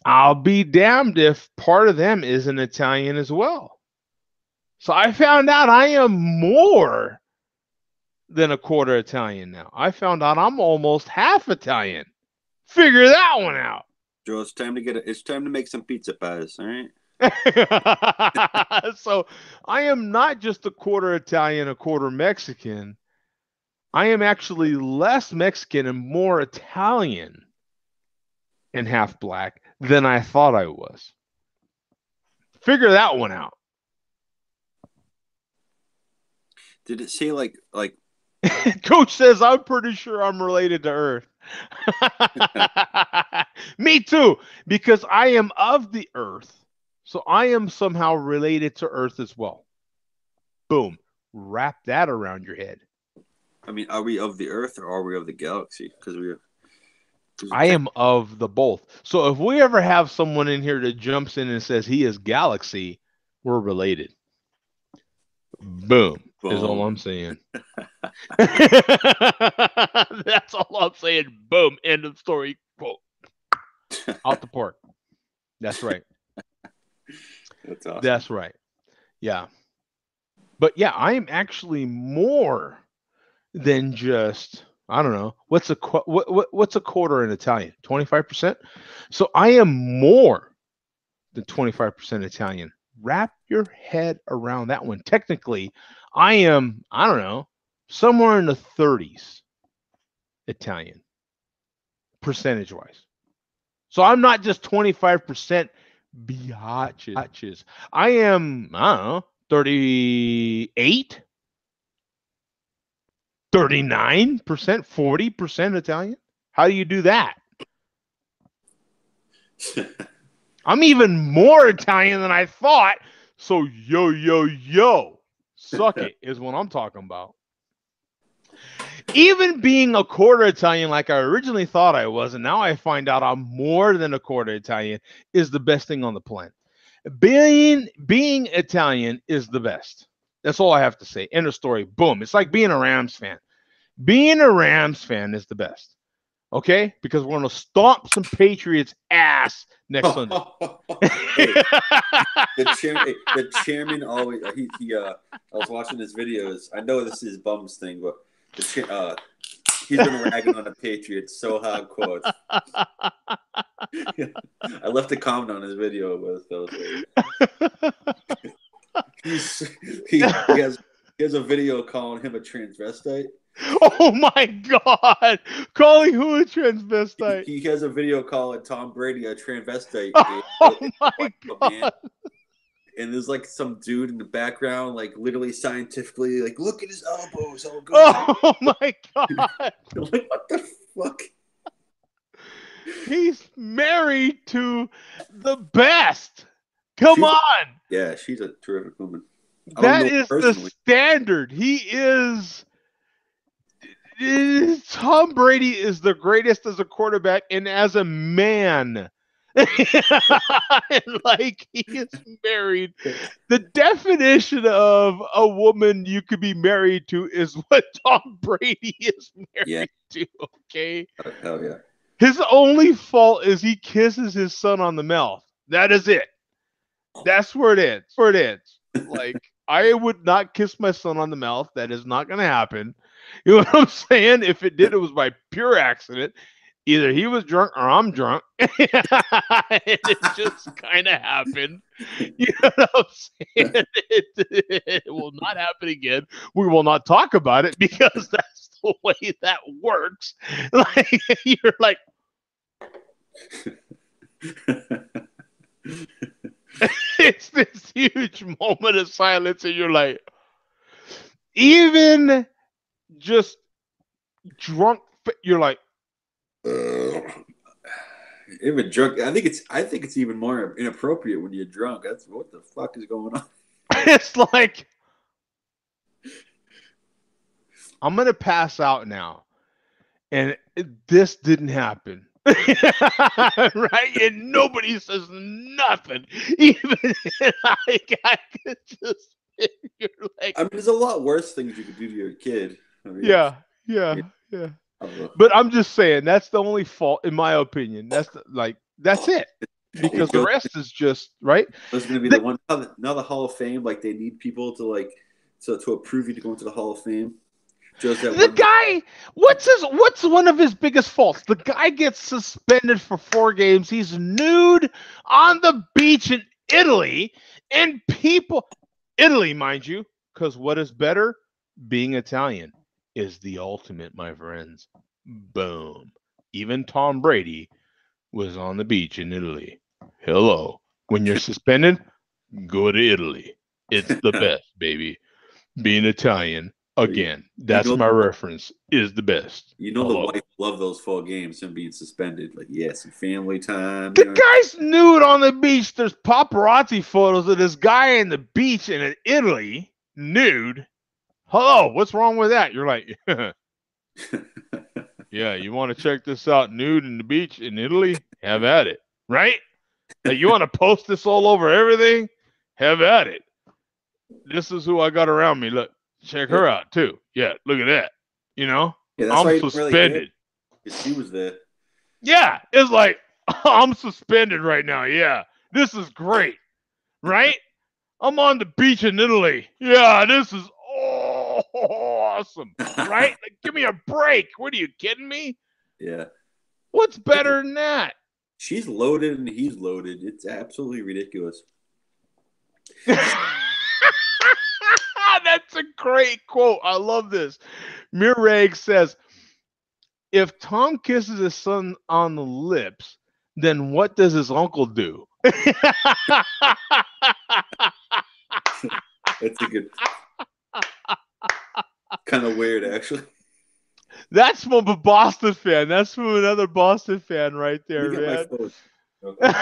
I'll be damned if part of them is an Italian as well. So I found out I am more than a quarter Italian now. I found out I'm almost half Italian. Figure that one out. Joe, it's time to make some pizza pies, all right? So I am not just a quarter Italian, a quarter Mexican. I am actually less Mexican and more Italian and half black than I thought I was. Figure that one out. Did it say like Coach says I'm pretty sure I'm related to Earth. Me too, because I am of the Earth. So I am somehow related to Earth as well. Boom. Wrap that around your head. I mean, are we of the Earth or are we of the galaxy? Because I am of the both. So if we ever have someone in here that jumps in and says he is galaxy, we're related. Boom. Is all I'm saying. That's all I'm saying. Boom. End of story. Quote. Out the park. That's right. That's awesome. That's right. Yeah. But yeah, I am actually more than just, I don't know, what's a quarter in Italian? 25%. So I am more than 25% Italian. Wrap your head around that one. Technically, I am, I don't know, somewhere in the 30s Italian, percentage wise. So I'm not just 25% biatches. I am, I don't know, 38, 39%, 40% Italian. How do you do that? I'm even more Italian than I thought. So yo, suck it is what I'm talking about. Even being a quarter Italian like I originally thought I was, and now I find out I'm more than a quarter Italian, is the best thing on the planet. Being Italian is the best. That's all I have to say. End of story. Boom. It's like being a Rams fan. Being a Rams fan is the best. Okay? Because we're going to stomp some Patriots ass next Sunday. The chairman always, I was watching his videos. I know this is Bum's thing, but he's been ragging on the Patriots so hardcore. I left a comment on his video with he has a video calling him a transvestite. Oh my God! Calling who a transvestite? He has a video calling Tom Brady a transvestite. Oh my God! Man. And there's like some dude in the background, like literally scientifically, like look at his elbows. Oh my God! Like what the fuck? He's married to the best. Come on. Yeah, she's a terrific woman. That is the standard. He is. Tom Brady is the greatest as a quarterback and as a man. Like he is married. The definition of a woman you could be married to is what Tom Brady is married to. Okay. Hell yeah. His only fault is he kisses his son on the mouth. That is it. That's where it is. Like I would not kiss my son on the mouth. That is not going to happen. You know what I'm saying? If it did, it was by pure accident. Either he was drunk or I'm drunk. It just kind of happened. You know what I'm saying? It will not happen again. We will not talk about it because that's the way that works. Like you're like, it's this huge moment of silence, and you're like, even just drunk, you're like, even drunk. I think it's even more inappropriate when you're drunk. That's what the fuck is going on. It's like I'm gonna pass out now, and this didn't happen. right? And nobody says nothing. Even I could just figure like, I mean, there's a lot worse things you could do to your kid. I mean, yeah. I don't know. But I'm just saying that's the only fault, in my opinion. That's it. Because the rest is just right. There's going to be the one now the Hall of Fame. Like they need people to to approve you to go into the Hall of Fame. The guy, what's one of his biggest faults? The guy gets suspended for 4 games. He's nude on the beach in Italy, and Italy, mind you, because what is better? Being Italian is the ultimate, my friends. Boom. Even Tom Brady was on the beach in Italy. Hello. When you're suspended, go to Italy. It's the best, baby. Being Italian. Again, that's my reference. Is the best. The wife loved those 4 games and being suspended. Like, some family time. The guy's nude on the beach. There's paparazzi photos of this guy in the beach in Italy, nude. Hello, what's wrong with that? You're like, yeah, you want to check this out, nude in the beach in Italy? Have at it, right? Like, you want to post this all over everything? Have at it. This is who I got around me. Look. Check her out too. Yeah, look at that. I'm suspended. Really she was there. Yeah, it's like I'm suspended right now. Yeah, this is great, right? I'm on the beach in Italy. Yeah, this is awesome, right? Like, give me a break. What are you kidding me? Yeah. What's better than that? She's loaded and he's loaded. It's absolutely ridiculous. That's a great quote. I love this. Mireg says, if Tom kisses his son on the lips, then what does his uncle do? That's a good. Kind of weird, actually. That's from a Boston fan. That's from another Boston fan right there, man. Okay.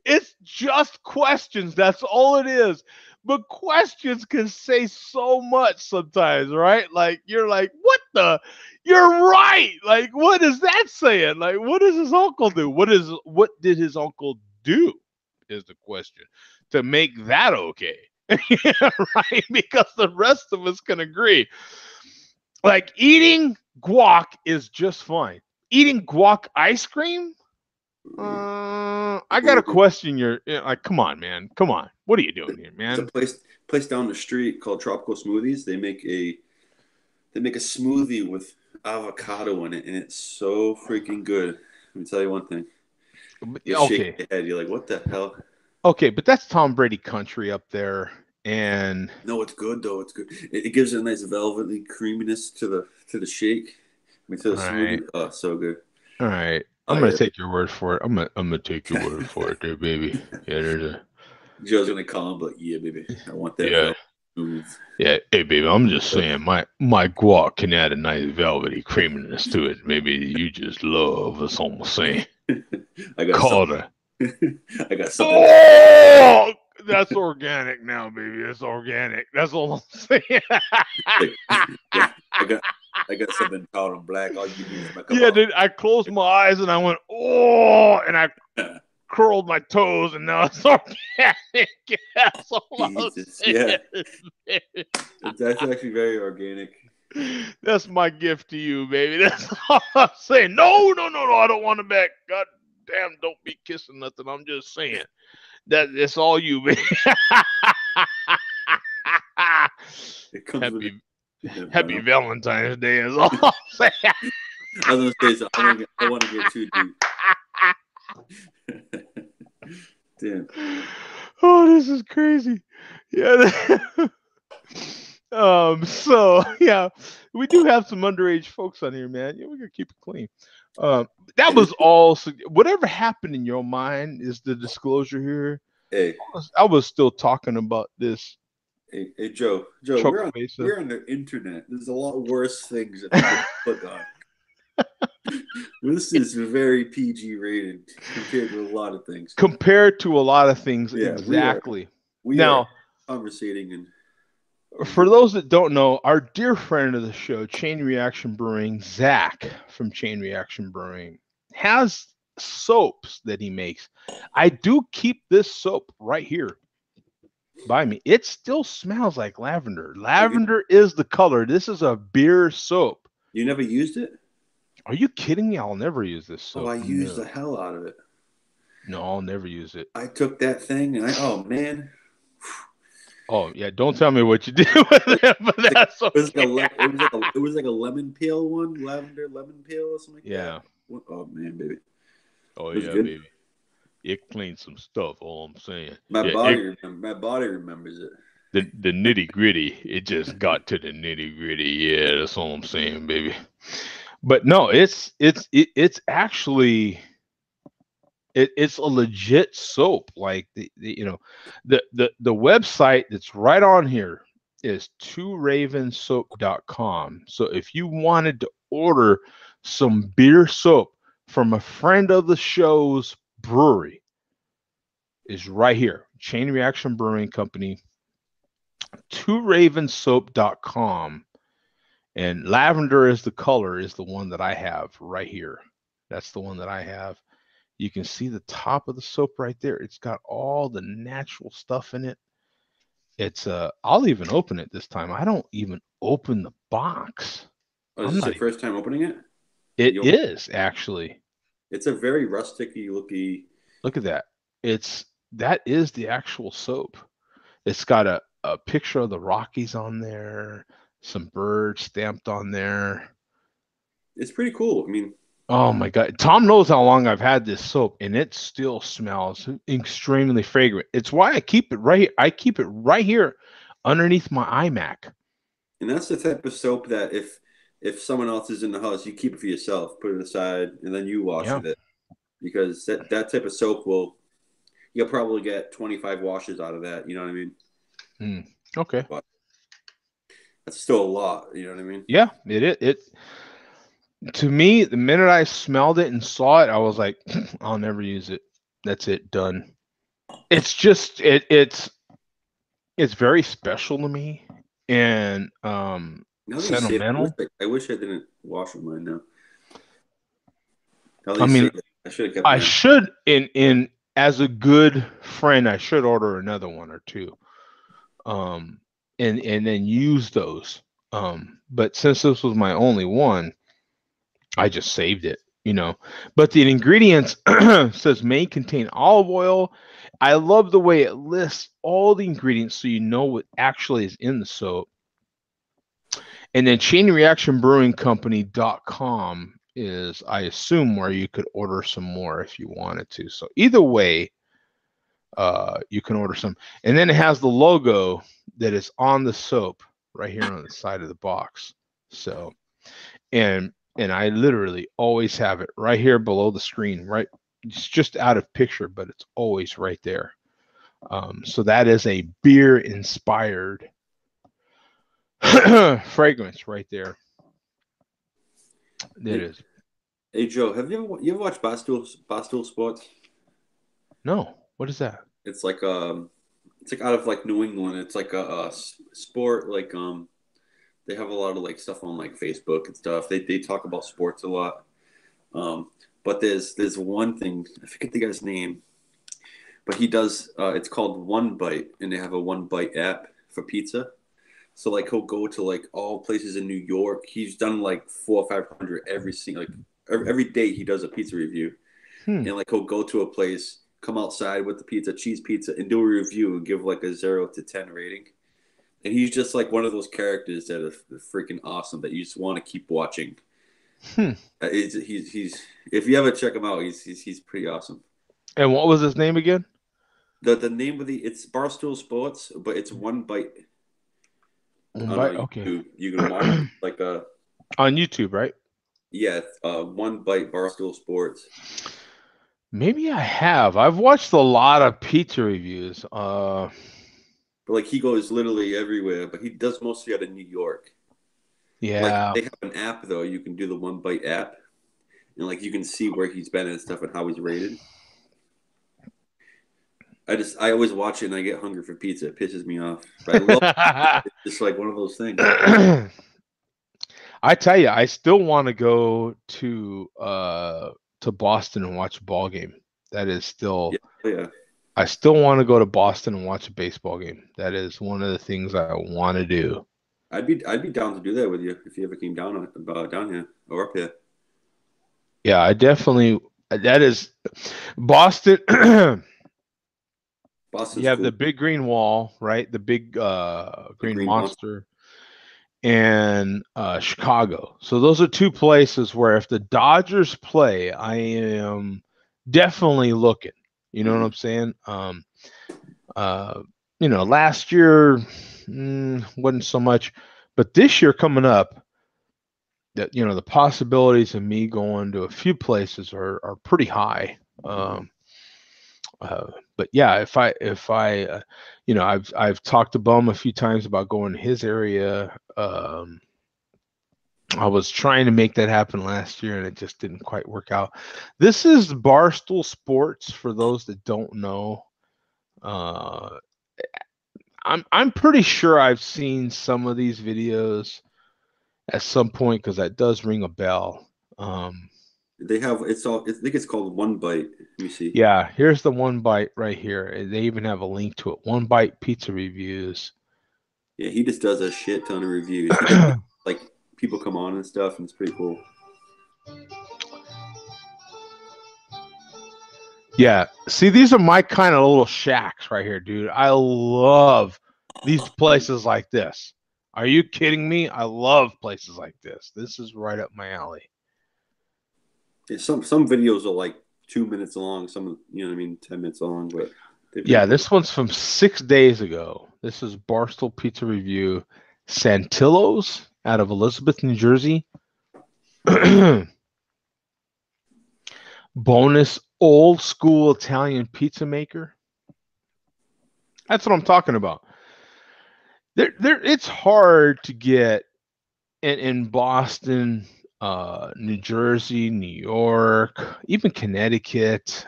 It's just questions. That's all it is. But questions can say so much sometimes, right? Like, you're like, what the? You're right. Like, what is that saying? Like, what does his uncle do? What did his uncle do is the question to make that okay. Right? Because the rest of us can agree. Like, eating guac is just fine. Eating guac ice cream? I got to question your like. Come on, man. Come on. What are you doing here, man? There's a place down the street called Tropical Smoothies. They make a smoothie with avocado in it, and it's so freaking good. Let me tell you one thing. You shake your head. You're like, what the hell? Okay, but that's Tom Brady country up there, and no, it's good though. It's good. It gives it a nice velvety creaminess to the shake. I mean, to the smoothie. Oh, so good. All right. I'm gonna take your word for it. I'm gonna take your word for it, there, baby. Yeah, there's a. Joe's gonna call him, but yeah, baby, I want that. Yeah, yeah. Hey, baby, I'm just saying, my guac can add a nice velvety creaminess to it. Maybe you just love. That's all I'm saying. I got Calder. I got something. Oh, that's organic now, baby. That's organic. That's all I'm saying. Yeah, I got something called on black. All you need is my yeah, dude. I closed my eyes and I went, oh, and I curled my toes, and now it's organic. That's all Jesus, yeah. That's actually very organic. That's my gift to you, baby. That's all I'm saying. No. I don't want it back. God damn, don't be kissing nothing. I'm just saying that it's all you, baby. It comes Happy Valentine's Day is all I'm saying. I was gonna say so. I want to get too deep. Damn. Oh, this is crazy. Yeah. So yeah, we do have some underage folks on here, man. Yeah, we're gonna keep it clean. That was all. Whatever happened in your mind is the disclosure here. Hey, I was still talking about this. Hey, Joe, we're on the internet. There's a lot worse things that people click on. This is very PG rated compared to a lot of things. Compared to a lot of things, yeah, exactly. We are conversating in For those that don't know, our dear friend of the show, Chain Reaction Brewing, Zach from Chain Reaction Brewing, has soaps that he makes. I do keep this soap right here by me. It still smells like lavender. Lavender is the color. This is a beer soap. You never used it? Are you kidding me? I'll never use this soap. I used the hell out of it. No, I'll never use it. I took that thing and oh man. Oh yeah, don't tell me what you did with it, but that's okay. It was like a lemon peel one, lavender lemon peel or something like that. Oh man, baby. Oh yeah, good. Baby. It cleans some stuff. All I'm saying. My body remembers it. The nitty gritty. It just got to the nitty gritty. Yeah, that's all I'm saying, baby. But no, it's actually. It's a legit soap. Like the website that's right on here is twravensoap.com. So if you wanted to order some beer soap from a friend of the show's brewery, is right here. Chain Reaction Brewing Company, twravensoap.com. And lavender is the color, is the one that I have right here. That's the one that I have. You can see the top of the soap right there. It's got all the natural stuff in it. It's I'll even open it this time. I don't even open the box. Oh, is this your first time opening it? It is actually. It's a very rusticy looky. Look at that. That is the actual soap. It's got a picture of the Rockies on there, some birds stamped on there. It's pretty cool. I mean, oh my God. Tom knows how long I've had this soap and it still smells extremely fragrant. It's why I keep it right here. I keep it right here underneath my iMac. And that's the type of soap that if someone else is in the house, you keep it for yourself, put it aside, and then you wash with it. Because that type of soap you'll probably get 25 washes out of that. You know what I mean? Okay. But that's still a lot. You know what I mean? Yeah, it to me, the minute I smelled it and saw it, I was like, I'll never use it. That's it, done. It's just it's very special to me and sentimental. I wish I didn't wash with mine now. I mean, I should have kept. I should in as a good friend, I should order another one or two, and then use those. But since this was my only one, I just saved it, But the ingredients says may contain olive oil. I love the way it lists all the ingredients so you know what actually is in the soap. And then chainreactionbrewingcompany.com is, I assume, where you could order some more if you wanted to. So either way, you can order some. And then it has the logo that is on the soap right here on the side of the box. So, and I literally always have it right here below the screen, right? It's just out of picture, but it's always right there. So that is a beer-inspired fragrance right there. It is. Hey Joe, have you ever watched Barstool Sports? No. What is that? It's like out of like New England. It's like a sport like they have a lot of like stuff on like Facebook and stuff. They talk about sports a lot. But there's one thing, I forget the guy's name, but he does it's called One Bite, and they have a One Bite app for pizza. So like he'll go to like all places in New York. He's done like 400 or 500 every day he does a pizza review. And like he'll go to a place, come outside with the pizza, cheese pizza, and do a review and give like a 0 to 10 rating. And he's just like one of those characters that are freaking awesome that you just want to keep watching. He's if you ever check him out, he's pretty awesome. And what was his name again? The name of it's Barstool Sports, but it's One Bite. Okay. You can watch it like on YouTube, right? Yeah, One Bite Barstool Sports. Maybe I have. I've watched a lot of pizza reviews. But like he goes literally everywhere, but he does mostly out of New York. Yeah. Like, they have an app though. You can do the One Bite app, and like you can see where he's been and stuff and how he's rated. I always watch it and I get hungry for pizza. It pisses me off. But I love it. It's just like one of those things. I tell you, I still want to go to Boston and watch a ball game. That is still Yeah. I still want to go to Boston and watch a baseball game. That is one of the things I want to do. I'd be down to do that with you if you ever came down here or up here. Yeah, I definitely. That is Boston. Boston's You have cool. the big green wall, right? The big green monster, monster. and Chicago. So those are two places where if the Dodgers play, I am definitely looking. You know what I'm saying? Last year wasn't so much, but this year coming up, that the possibilities of me going to a few places are pretty high. But yeah, if I I've talked to Bum a few times about going to his area. I was trying to make that happen last year and it just didn't quite work out. This is Barstool Sports for those that don't know. I'm pretty sure I've seen some of these videos at some point because that does ring a bell. They have I think it's called One Bite. Let me see. Yeah, here's the One Bite right here. They even have a link to it. One Bite Pizza Reviews. Yeah, he just does a shit ton of reviews. Like people come on and stuff, and it's pretty cool. Yeah, see, these are my kind of little shacks right here, dude. I love these places like this. Are you kidding me? I love places like this. This is right up my alley. Yeah, some videos are like 2 minutes long. Some 10 minutes long. But yeah, this one's from 6 days ago. This is Barstool Pizza Review, Santillo's out of Elizabeth, New Jersey. Bonus old school Italian pizza maker. That's what I'm talking about. It's hard to get in Boston, New Jersey, New York, even Connecticut,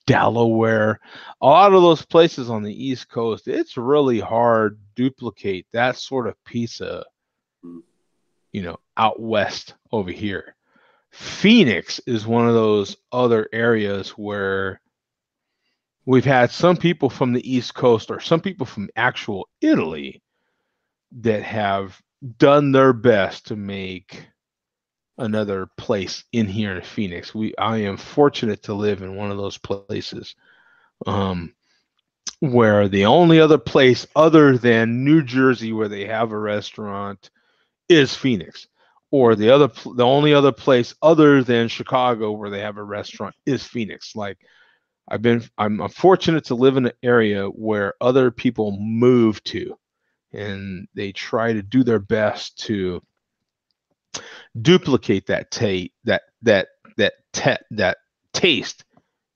Delaware, a lot of those places on the East Coast. It's really hard to duplicate that sort of pizza, out west over here. Phoenix is one of those other areas where we've had some people from the East Coast or some people from actual Italy that have done their best to make another place in here in Phoenix. I am fortunate to live in one of those places where the only other place other than New Jersey where they have a restaurant is Phoenix. Or the only other place other than Chicago where they have a restaurant is Phoenix. Like I'm fortunate to live in an area where other people move to, and they try to do their best to duplicate that taste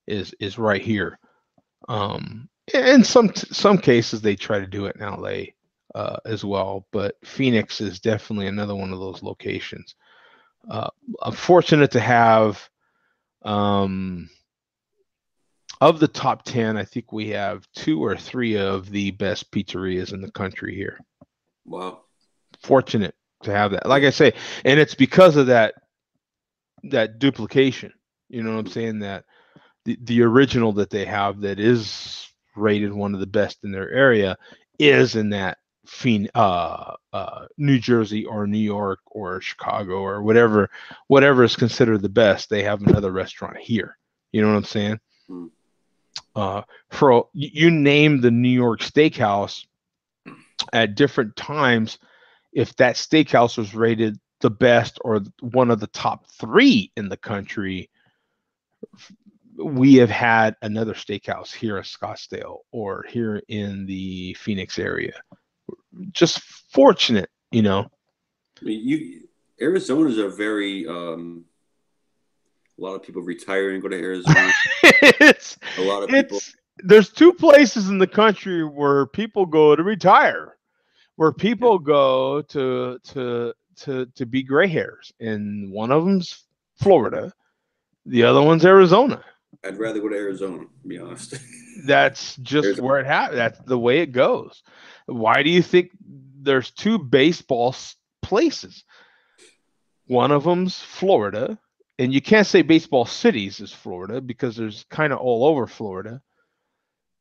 is right here. In some cases they try to do it in LA. As well, but Phoenix is definitely another one of those locations. I'm fortunate to have, of the top 10, I think we have 2 or 3 of the best pizzerias in the country here. Wow. Fortunate to have that. Like I say, and it's because of that duplication. You know what I'm saying? That the original that they have that is rated one of the best in their area is in that New Jersey or New York or Chicago or whatever is considered the best. They have another restaurant here. You know what I'm saying? For you name the New York steakhouse at different times, if that steakhouse was rated the best or one of the top 3 in the country, we have had another steakhouse here in Scottsdale or here in the Phoenix area. Just fortunate, Arizona's a very a lot of people retire and go to Arizona. A lot of people. There's 2 places in the country where people go to retire, where people go to be gray hairs, and one of them's Florida, the other one's Arizona. I'd rather go to Arizona, to be honest. That's just where it happens. That's the way it goes. Why do you think there's two baseball places? One of them's Florida, and you can't say baseball cities is Florida because there's kind of all over Florida.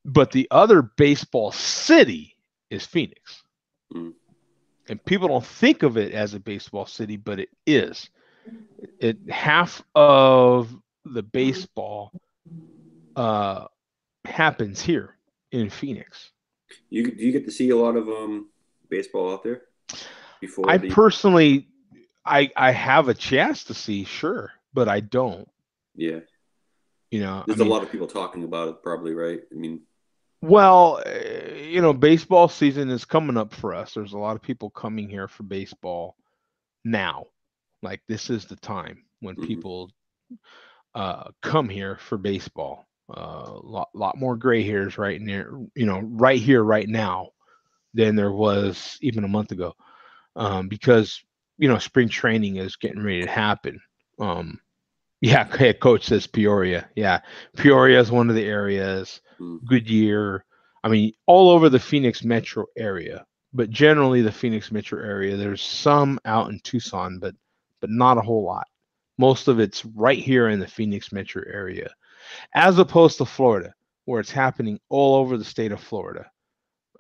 But the other baseball city is Phoenix. Mm. And people don't think of it as a baseball city, but it is. Half of the baseball happens here in Phoenix. Do you get to see a lot of baseball out there? Personally, I have a chance to see, sure, but I don't. Yeah. There's a lot of people talking about it, probably, right? Well, baseball season is coming up for us. There's a lot of people coming here for baseball now. Like, this is the time when people come here for baseball. Lot more gray hairs right now than there was even a month ago, because spring training is getting ready to happen. Coach says Peoria. Yeah, Peoria is one of the areas. Goodyear. I mean, all over the Phoenix metro area, but generally the Phoenix metro area. There's some out in Tucson, but not a whole lot. Most of it's right here in the Phoenix metro area, as opposed to Florida, where it's happening all over the state of Florida.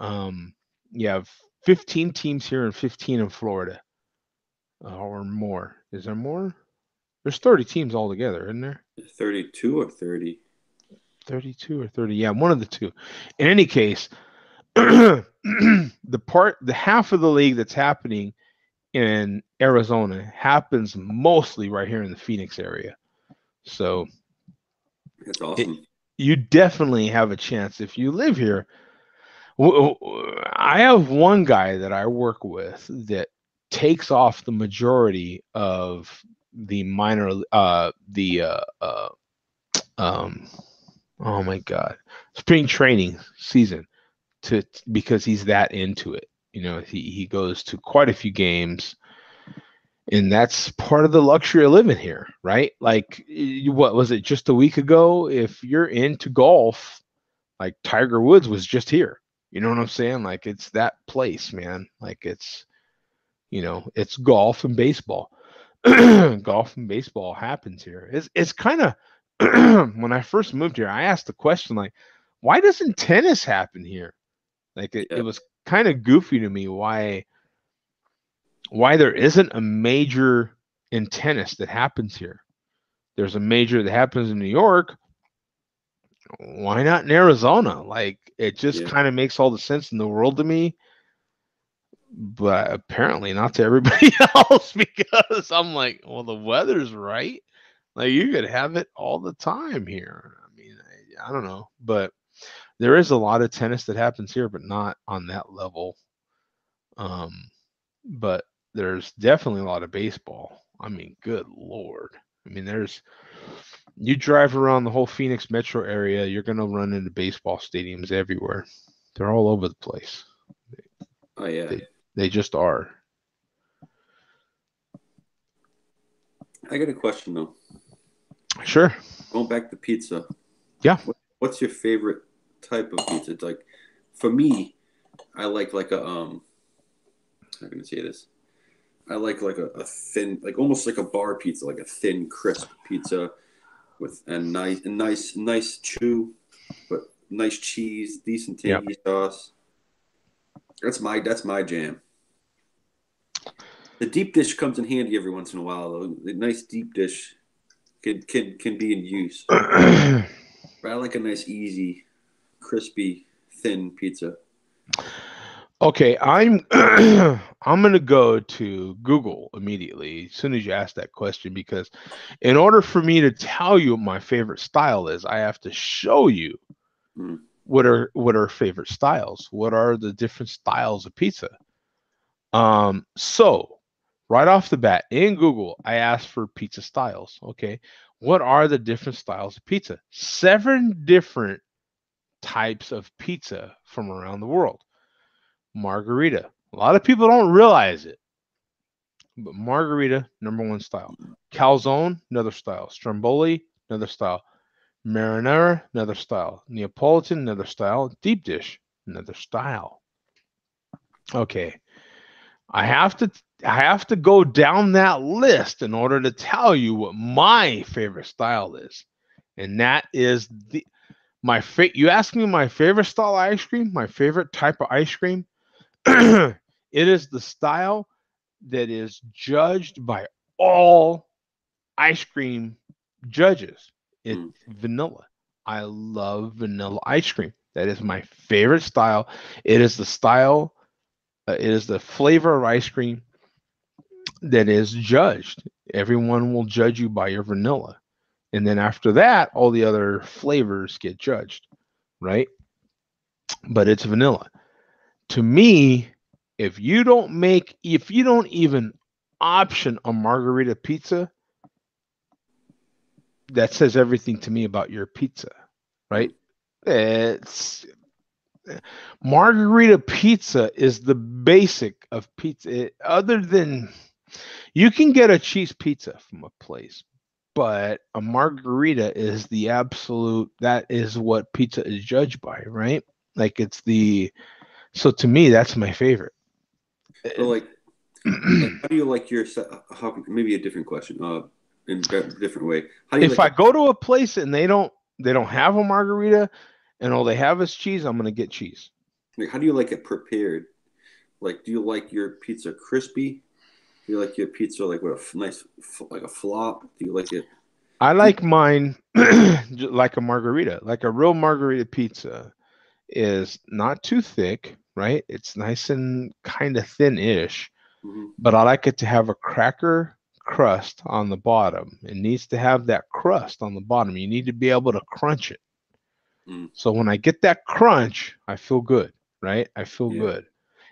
You have 15 teams here and 15 in Florida, or more. Is there more? There's 30 teams altogether, isn't there? 32 or 30? 32 or 30. Yeah, one of the two. In any case, the half of the league that's happening in Arizona happens mostly right here in the Phoenix area. So that's awesome. You definitely have a chance if you live here. I have one guy that I work with that takes off the majority of the minor oh my God, spring training season because he's that into it. He goes to quite a few games, and that's part of the luxury of living here, right? Like, what was it, just a week ago? If you're into golf, like, Tiger Woods was just here. You know what I'm saying? Like, it's that place, man. Like, it's golf and baseball. Golf and baseball happens here. It's kind of when I first moved here, I asked the question, like, why doesn't tennis happen here? Like, it was kind of goofy to me why there isn't a major in tennis that happens here. There's a major that happens in New York. Why not in Arizona? Like, it just kind of makes all the sense in the world to me. But apparently not to everybody else, because I'm like, well, the weather's right. Like, you could have it all the time here. I mean, I don't know, but there is a lot of tennis that happens here, but not on that level. But there's definitely a lot of baseball. I mean, good Lord. I mean, you drive around the whole Phoenix metro area, you're going to run into baseball stadiums everywhere. They're all over the place. Oh, yeah. They just are. I got a question, though. Sure. Going back to pizza. Yeah. What's your favorite type of pizza? It's like, for me, I like a how can I say this? I like a thin, like almost like a bar pizza, like a thin, crisp pizza with a nice chew, but nice cheese, decent tangy sauce. That's my jam. The deep dish comes in handy every once in a while, though. The nice deep dish can be in use. But I like a nice, easy, crispy, thin pizza. Okay, I'm gonna go to Google immediately as soon as you ask that question, because in order for me to tell you what my favorite style is, I have to show you what are favorite styles. What are the different styles of pizza? So right off the bat in Google, I asked for pizza styles. Okay, what are the different styles of pizza? 7 different types of pizza from around the world. Margarita. A lot of people don't realize it, but margarita, #1 style. Calzone, another style. Stromboli, another style. Marinara, another style. Neapolitan, another style. Deep dish, another style. Okay. I have to go down that list in order to tell you what my favorite style is. And that is you ask me my favorite style of ice cream, my favorite type of ice cream. It is the style that is judged by all ice cream judges. It's vanilla. I love vanilla ice cream. That is my favorite style. It is the style, it is the flavor of ice cream that is judged. Everyone will judge you by your vanilla. And then after that, all the other flavors get judged, right? But it's vanilla. To me, if you don't even option a margarita pizza, that says everything to me about your pizza, right? It's margarita pizza is the basic of pizza. Other than you can get a cheese pizza from a place, but a margarita is the absolute. That is what pizza is judged by, right? Like so to me, that's my favorite. So like how do you like your? Maybe a different question. In a different way. How do you if I go to a place and they don't have a margarita and all they have is cheese, I'm gonna get cheese. Like, how do you like it prepared? Like, do you like your pizza crispy? Do you like your pizza like with a nice like a flop? Do you like it? I like mine like a margarita, like a real margarita pizza is not too thick, right? It's nice and kind of thin-ish, but I like it to have a cracker crust on the bottom. It needs to have that crust on the bottom. You need to be able to crunch it. So when I get that crunch, I feel good, right? I feel good.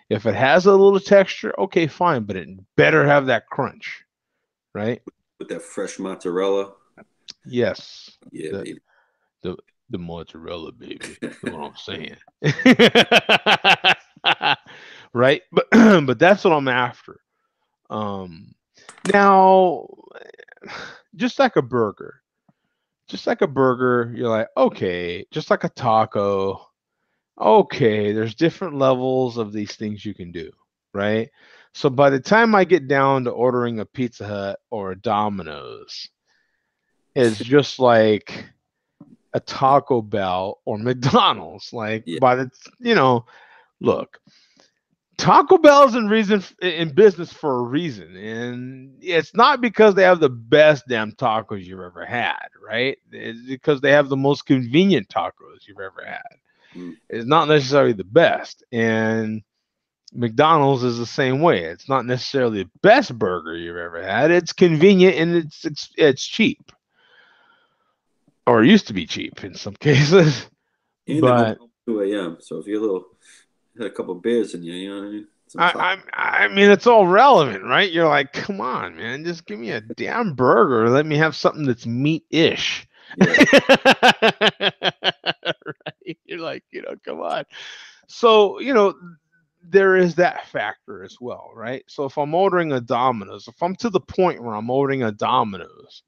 If it has a little texture, okay, fine, but it better have that crunch, right? With that fresh mozzarella. Yes. Yeah, baby. The mozzarella, baby. That's what I'm saying. Right? But that's what I'm after. Now, just like a burger, you're like, okay, just like a taco, okay, there's different levels of these things you can do, right? So by the time I get down to ordering a Pizza Hut or a Domino's, it's just like a Taco Bell or McDonald's. Like look, Taco Bell's in business for a reason, and it's not because they have the best damn tacos you've ever had, right? It's because they have the most convenient tacos you've ever had. It's not necessarily the best, and McDonald's is the same way. It's not necessarily the best burger you've ever had. It's convenient and it's cheap, or it used to be cheap in some cases. And but 2 a.m. So if you're had a couple of beers in you know what I mean? I mean, it's all relevant, right? You're like, come on, man, just give me a damn burger. Let me have something that's meat-ish. Yeah. Right? You're like, come on. So, there is that factor as well, right? So if I'm ordering a Domino's, if I'm to the point where I'm ordering a Domino's,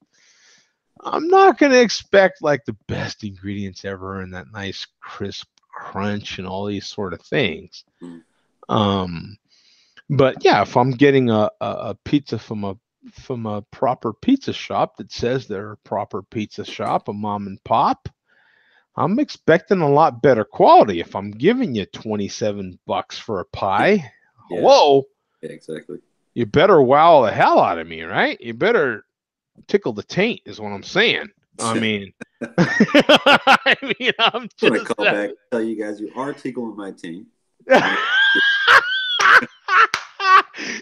I'm not going to expect like the best ingredients ever and that nice crisp crunch and all these sort of things. But yeah, if I'm getting a pizza from a proper pizza shop that says they're a proper pizza shop, a mom and pop, I'm expecting a lot better quality. If I'm giving you $27 for a pie, hello, yeah, exactly. You better wow the hell out of me, right? You better tickle the taint, is what I'm saying. I mean, I'm just going to call back and tell you guys you are tickling my taint.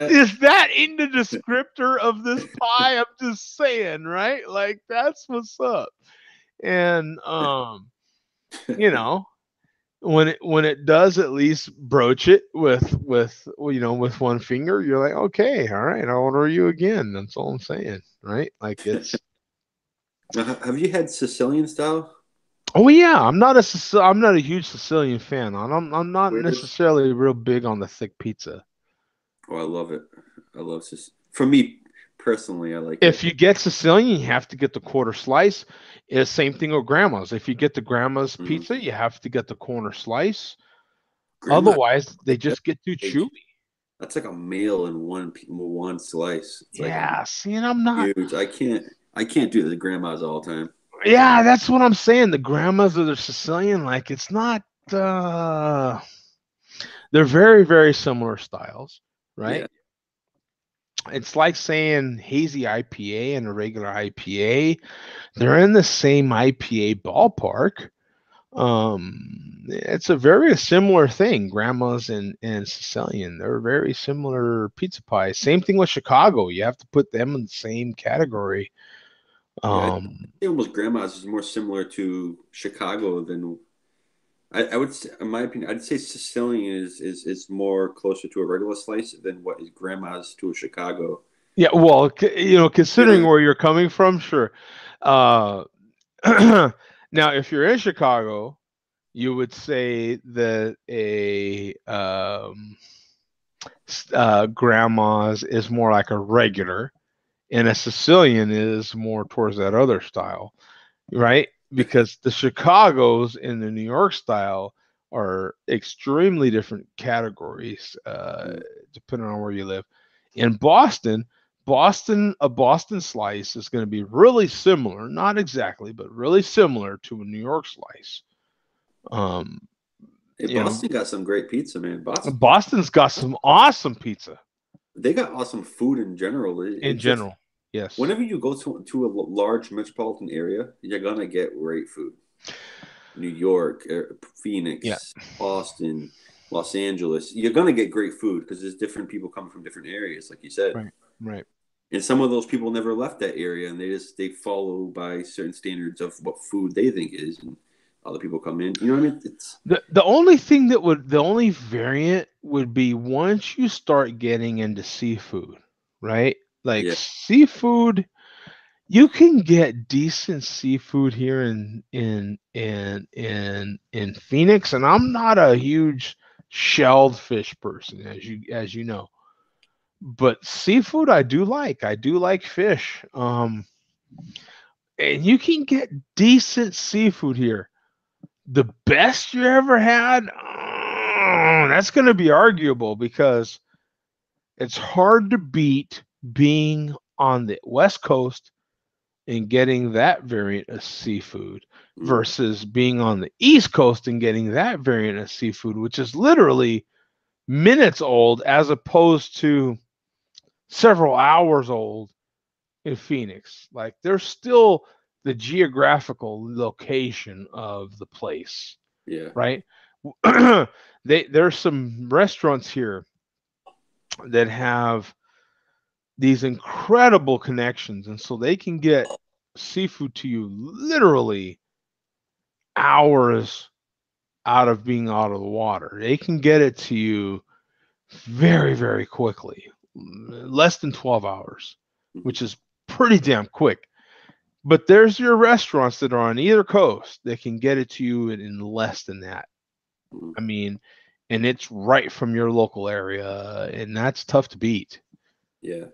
Is that in the descriptor of this pie? I'm just saying, right? Like, that's what's up. And when it does at least broach it with one finger, you're like, okay, all right, I'll order you again. That's all I'm saying, right? Like, it's. Have you had Sicilian style? Oh yeah, I'm not a huge Sicilian fan. I'm not necessarily real big on the thick pizza. Oh, I love it. I love For me personally, I like If it. you get Sicilian, you have to get the quarter slice. It's same thing with grandma's. If you get the grandma's Mhm. pizza, you have to get the corner slice. Grandma, Otherwise, they like, just get too big. chewy. That's like a meal in one slice. It's like Yeah, see, and I'm not. huge. I can't do the grandmas all the time. Yeah, that's what I'm saying. The grandmas of the Sicilian, like it's not. They're very, very similar styles, right? Yeah. It's like saying hazy IPA and a regular IPA. They're in the same IPA ballpark. It's a very similar thing. Grandmas and Sicilian, they're very similar pizza pies. Same thing with Chicago. You have to put them in the same category. Yeah, I think almost grandma's is more similar to Chicago than I would say, in my opinion, I'd say Sicilian is more closer to a regular slice than what is grandma's to a Chicago. Yeah, well, considering Yeah. where you're coming from, sure. Now, if you're in Chicago, you would say that a grandma's is more like a regular, and a Sicilian is more towards that other style, right? Because the Chicago's and the New York style are extremely different categories, depending on where you live. In Boston, a Boston slice is going to be really similar, not exactly, but really similar to a New York slice. Hey, Boston got some great pizza, man. Boston's got some awesome pizza. They got awesome food in general. In general, yes. Whenever you go to a large metropolitan area, you're gonna get great food. New York, Phoenix, Boston, Los Angeles. You're gonna get great food because there's different people coming from different areas, like you said. Right. And some of those people never left that area, and they follow by certain standards of what food they think is, and other people come in. You know what I mean? It's the only variant would be once you start getting into seafood, right? Like seafood, you can get decent seafood here in Phoenix, and I'm not a huge shelled fish person, as you know. But seafood I do like. I do like fish. And you can get decent seafood here. The best you ever had, that's going to be arguable because it's hard to beat being on the West Coast and getting that variant of seafood versus being on the East Coast and getting that variant of seafood, which is literally minutes old as opposed to several hours old in Phoenix. Like there's still the geographical location of the place. Yeah. Right. There's some restaurants here that have these incredible connections, and so they can get seafood to you literally hours out of being out of the water. They can get it to you very, very quickly, less than 12 hours, which is pretty damn quick. But there's your restaurants that are on either coast that can get it to you in less than that. I mean, and it's right from your local area, and that's tough to beat. Yeah.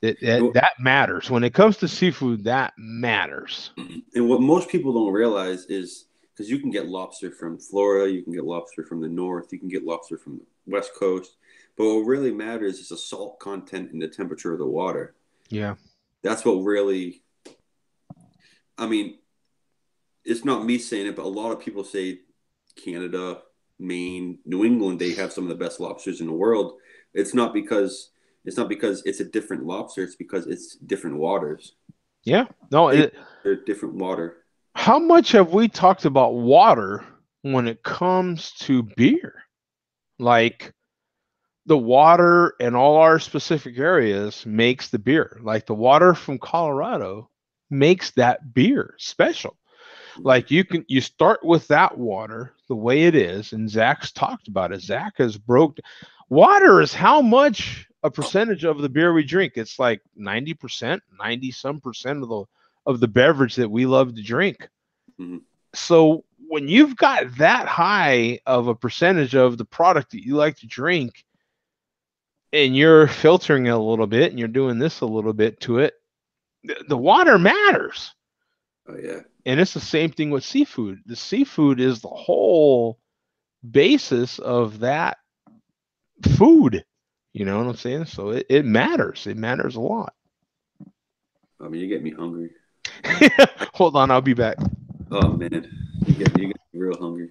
That matters. When it comes to seafood, that matters. And what most people don't realize is because you can get lobster from Florida, you can get lobster from the north, you can get lobster from the west coast. But what really matters is the salt content and the temperature of the water. Yeah. That's what really, I mean, it's not me saying it, but a lot of people say Canada, Maine, New England, they have some of the best lobsters in the world. It's not because it's a different lobster. It's because it's different waters. Yeah. No, they're different water. How much have we talked about water when it comes to beer? Like the water in all our specific areas makes the beer. Like the water from Colorado makes that beer special. Like you start with that water the way it is, and Zach's talked about it. Zach has water is how much a percentage of the beer we drink. It's like 90%, 90% of the beverage that we love to drink. Mm-hmm. So when you've got that high of a percentage of the product that you like to drink, and you're filtering it a little bit and you're doing this a little bit to it, the water matters. Oh yeah. And it's the same thing with seafood. The seafood is the whole basis of that food. You know what I'm saying? So it matters. It matters a lot. I mean, you get me hungry. Hold on, I'll be back. Oh man, you get me real hungry.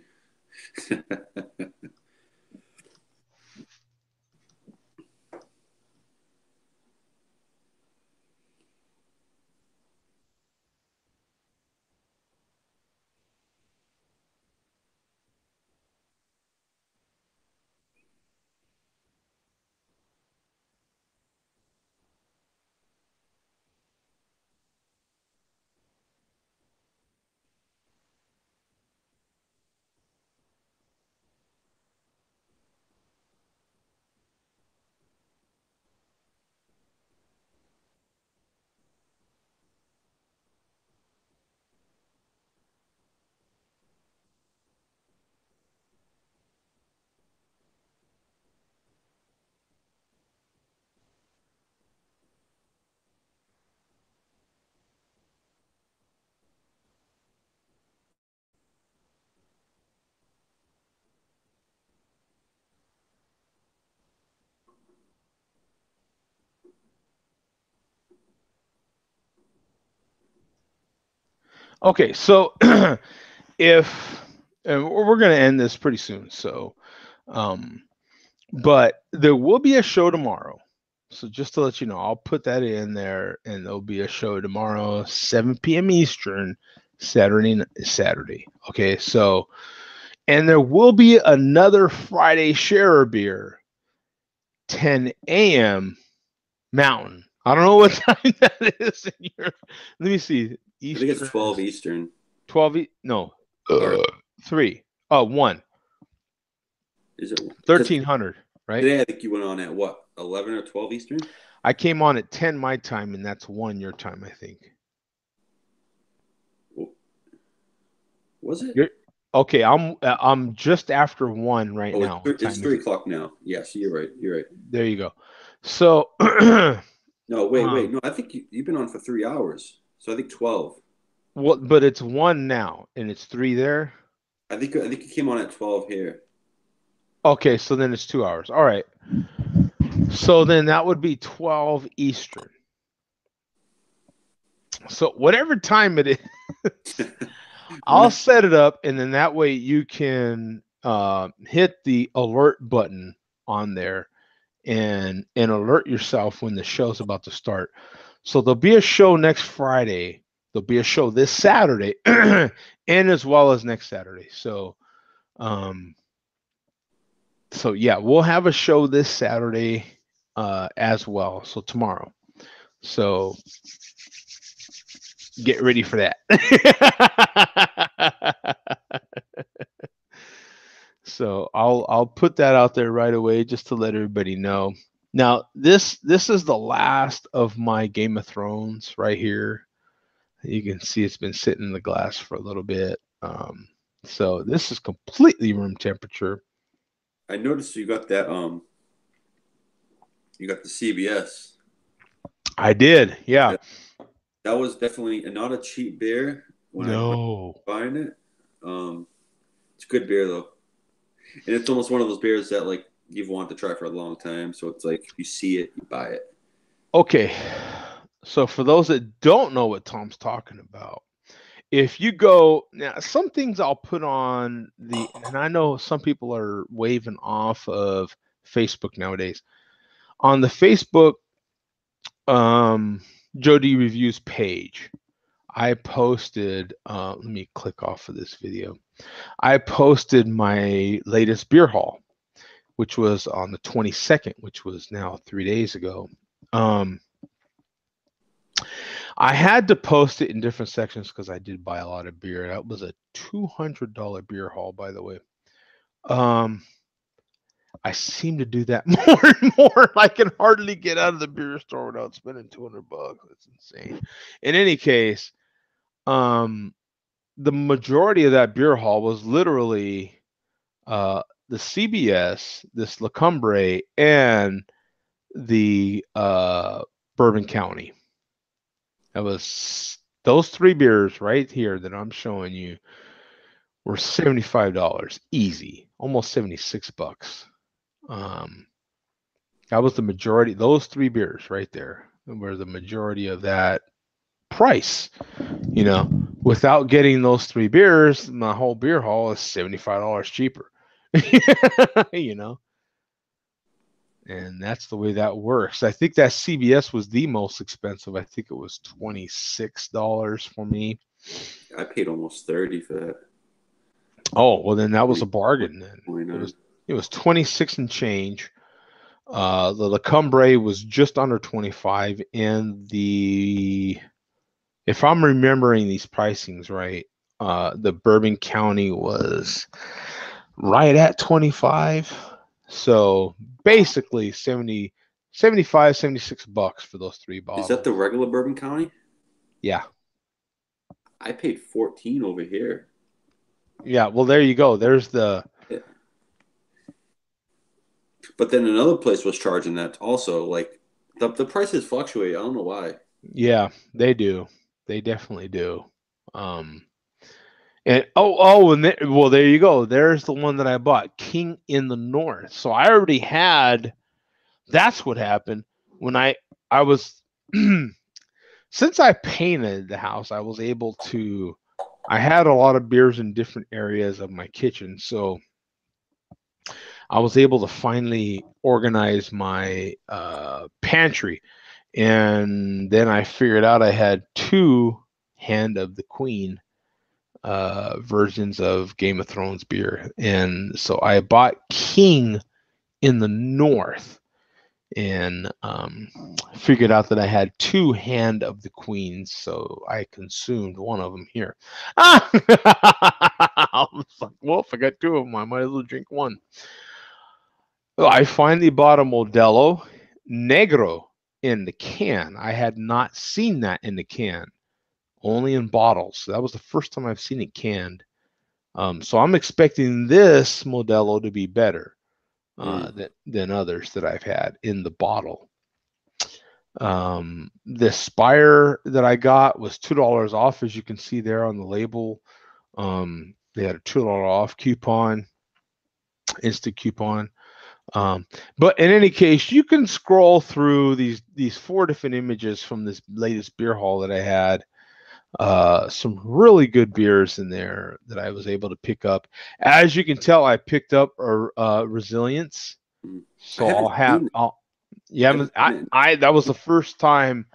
Okay, so if and we're going to end this pretty soon, so but there will be a show tomorrow. So just to let you know, I'll put that in there, and there'll be a show tomorrow, 7 p.m. Eastern, Saturday. Okay, so and there will be another Friday Share a Beer, 10 a.m. Mountain. I don't know what time that is in your. Let me see. Eastern. I think it's 12 Eastern. 12. No. 3. Oh, 1. Is it 1300? Right. Today I think you went on at what, 11 or 12 Eastern? I came on at 10 my time, and that's 1 your time, I think. Was it? Okay, I'm just after 1 right now. It's 3 o'clock now. Yes, you're right. You're right. There you go. So. No, wait. No, I think you've been on for 3 hours. So I think 12. Well, but it's 1 now, and it's 3 there. I think you came on at 12 here. Okay, so then it's 2 hours. All right. So then that would be 12 Eastern. So whatever time it is, I'll set it up, and then that way you can hit the alert button on there and alert yourself when the show's about to start. So there'll be a show next Friday. There'll be a show this Saturday, and as well as next Saturday. So, yeah, we'll have a show this Saturday as well. So tomorrow. So get ready for that. So I'll put that out there right away just to let everybody know. Now this is the last of my Game of Thrones right here. You can see it's been sitting in the glass for a little bit. So this is completely room temperature. I noticed you got that you got the CBS. I did, yeah. That was definitely not a cheap beer when I was buying it. It's good beer though. And it's almost one of those beers that like you've wanted to try for a long time. So it's like if you see it, you buy it. Okay. So for those that don't know what Tom's talking about, if you go now, some things I'll put on and I know some people are waving off of Facebook nowadays. On the Facebook Joe D Reviews page, I posted, let me click off of this video. I posted my latest beer haul, which was on the 22nd, which was now 3 days ago. I had to post it in different sections because I did buy a lot of beer. That was a $200 beer haul, by the way. I seem to do that more and more. I can hardly get out of the beer store without spending $200. That's insane. In any case, the majority of that beer haul was literally the CBS, this La Cumbre, and the Bourbon County. That was those three beers right here that I'm showing you were $75 easy, almost $76. That was the majority. Those three beers right there were the majority of that price. You know, without getting those three beers, my whole beer haul is $75 cheaper. You know, and that's the way that works. I think that CBS was the most expensive. I think it was $26 for me. I paid almost 30 for that. Oh, well, then that was a bargain. Then it was 26 and change. The La Cumbre was just under 25, and if I'm remembering these pricings right, the Bourbon County was right at 25. So basically 70, 75, $76 for those three bottles. Is that the regular Bourbon County? Yeah. I paid 14 over here. Yeah, well, there you go. There's the. Yeah. But then another place was charging that also. Like the prices fluctuate. I don't know why. Yeah, they do. They definitely do. And well, there you go. There's the one that I bought, King in the North. So I already had. That's what happened when I was. Since I painted the house, I was able to. I had a lot of beers in different areas of my kitchen, so I was able to finally organize my pantry. And then I figured out I had two Hand of the Queen versions of Game of Thrones beer. And so I bought King in the North and figured out that I had two Hand of the Queens. So I consumed one of them here. I was like, well, if I got two of them, I might as well drink one. Well, I finally bought a Modelo Negro in the can. I had not seen that in the can, only in bottles. So that was the first time I've seen it canned. So I'm expecting this Modelo to be better than others that I've had in the bottle. The Spire that I got was $2 off, as you can see there on the label. They had a $2 off coupon, instant coupon. But in any case, you can scroll through these four different images from this latest beer haul that I had. Some really good beers in there that I was able to pick up. As you can tell, I picked up a Resilience. So that was the first time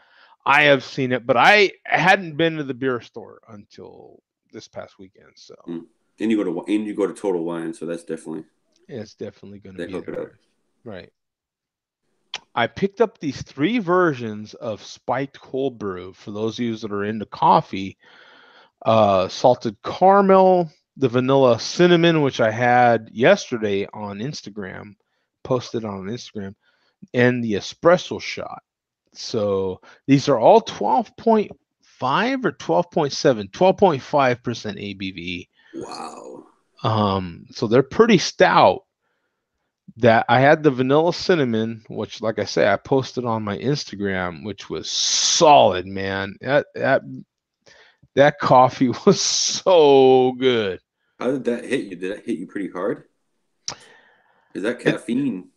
I have seen it, but I hadn't been to the beer store until this past weekend. So and you go to Total Wine, so that's definitely. It's definitely going to be there. Right. I picked up these three versions of spiked cold brew for those of you that are into coffee. Salted caramel, the vanilla cinnamon, which I had yesterday on Instagram, posted on Instagram, and the espresso shot. So these are all 12.5 or 12.7, 12.5% ABV. Wow. So they're pretty stout. That I had the vanilla cinnamon, which, like I say, I posted on my Instagram, which was solid, man. That coffee was so good. How did that hit you? Did that hit you pretty hard? Is that caffeine?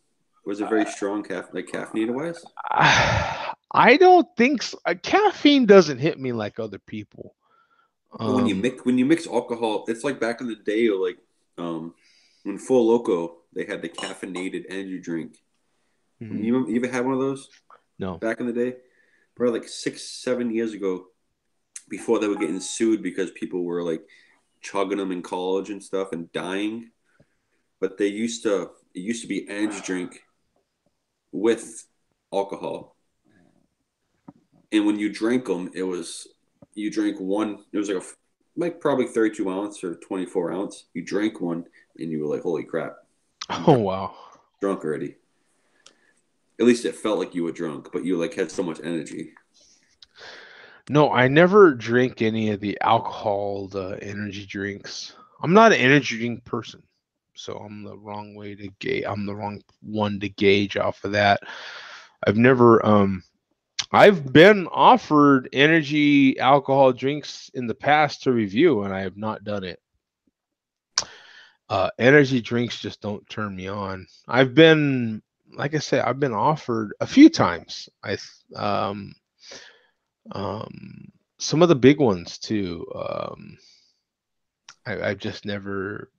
Was it very strong caffeinated wise? I don't think so. Caffeine doesn't hit me like other people. When you mix alcohol, it's like back in the day, or like when Four Loko, they had the caffeinated energy drink. Mm-hmm. You ever had one of those? No. Back in the day? Probably like 6-7 years ago, before they were getting sued because people were like chugging them in college and stuff and dying. But it used to be energy drink with alcohol. And when you drank them, you drank one, it was like probably 32 ounce or 24 ounce. You drank one and you were like, holy crap. Oh, wow. Drunk already. At least it felt like you were drunk, but you like had so much energy. No, I never drink any of the alcohol, the energy drinks. I'm not an energy drink person, so I'm the wrong one to gauge off of that. I've never I've been offered energy alcohol drinks in the past to review, and I have not done it. Energy drinks just don't turn me on. I've been, like I said, I've been offered a few times. Some of the big ones too. I've just never.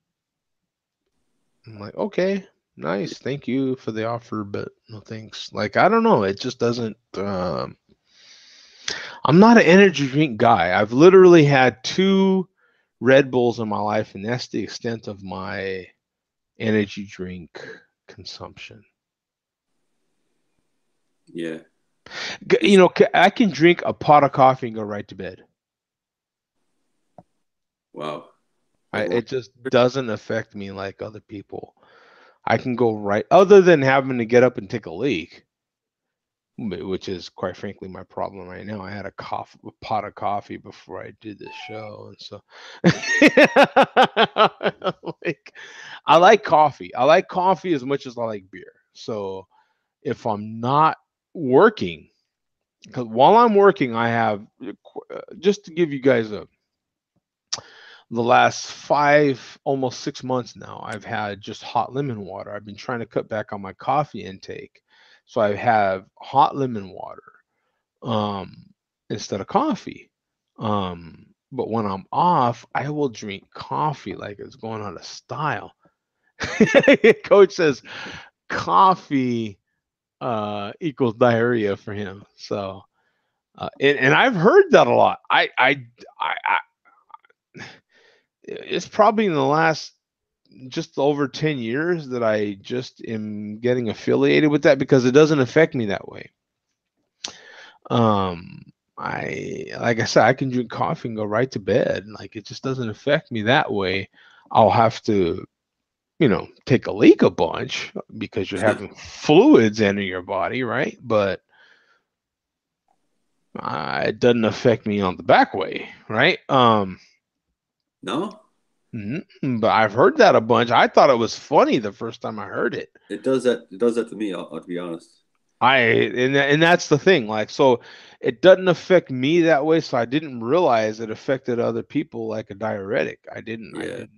I'm like, okay, nice, thank you for the offer, but no thanks. Like, I don't know, it just doesn't. I'm not an energy drink guy. I've literally had 2 Red Bulls in my life, and that's the extent of my energy drink consumption. Yeah. You know, I can drink a pot of coffee and go right to bed. Wow. It just doesn't affect me like other people. I can go right, other than having to get up and take a leak, which is quite frankly my problem right now. I had a pot of coffee before I did this show, and so like, I like coffee. I like coffee as much as I like beer. So if I'm not working, because while I'm working, I have, just to give you guys the last 5, almost 6 months now, I've had just hot lemon water. I've been trying to cut back on my coffee intake. So I have hot lemon water instead of coffee. But when I'm off, I will drink coffee like it's going out of style. Coach says coffee equals diarrhea for him. So and I've heard that a lot. I it's probably in the last just over 10 years that I just am getting affiliated with that, because it doesn't affect me that way. Like I said, I can drink coffee and go right to bed. Like, it just doesn't affect me that way. I'll have to, take a leak a bunch because you're having fluids enter your body, right? But it doesn't affect me on the back way, right? No. But I've heard that a bunch. I thought it was funny the first time I heard it. It does that. It does that to me. I'll be honest. And that's the thing. Like, so it doesn't affect me that way. So I didn't realize it affected other people like a diuretic. I didn't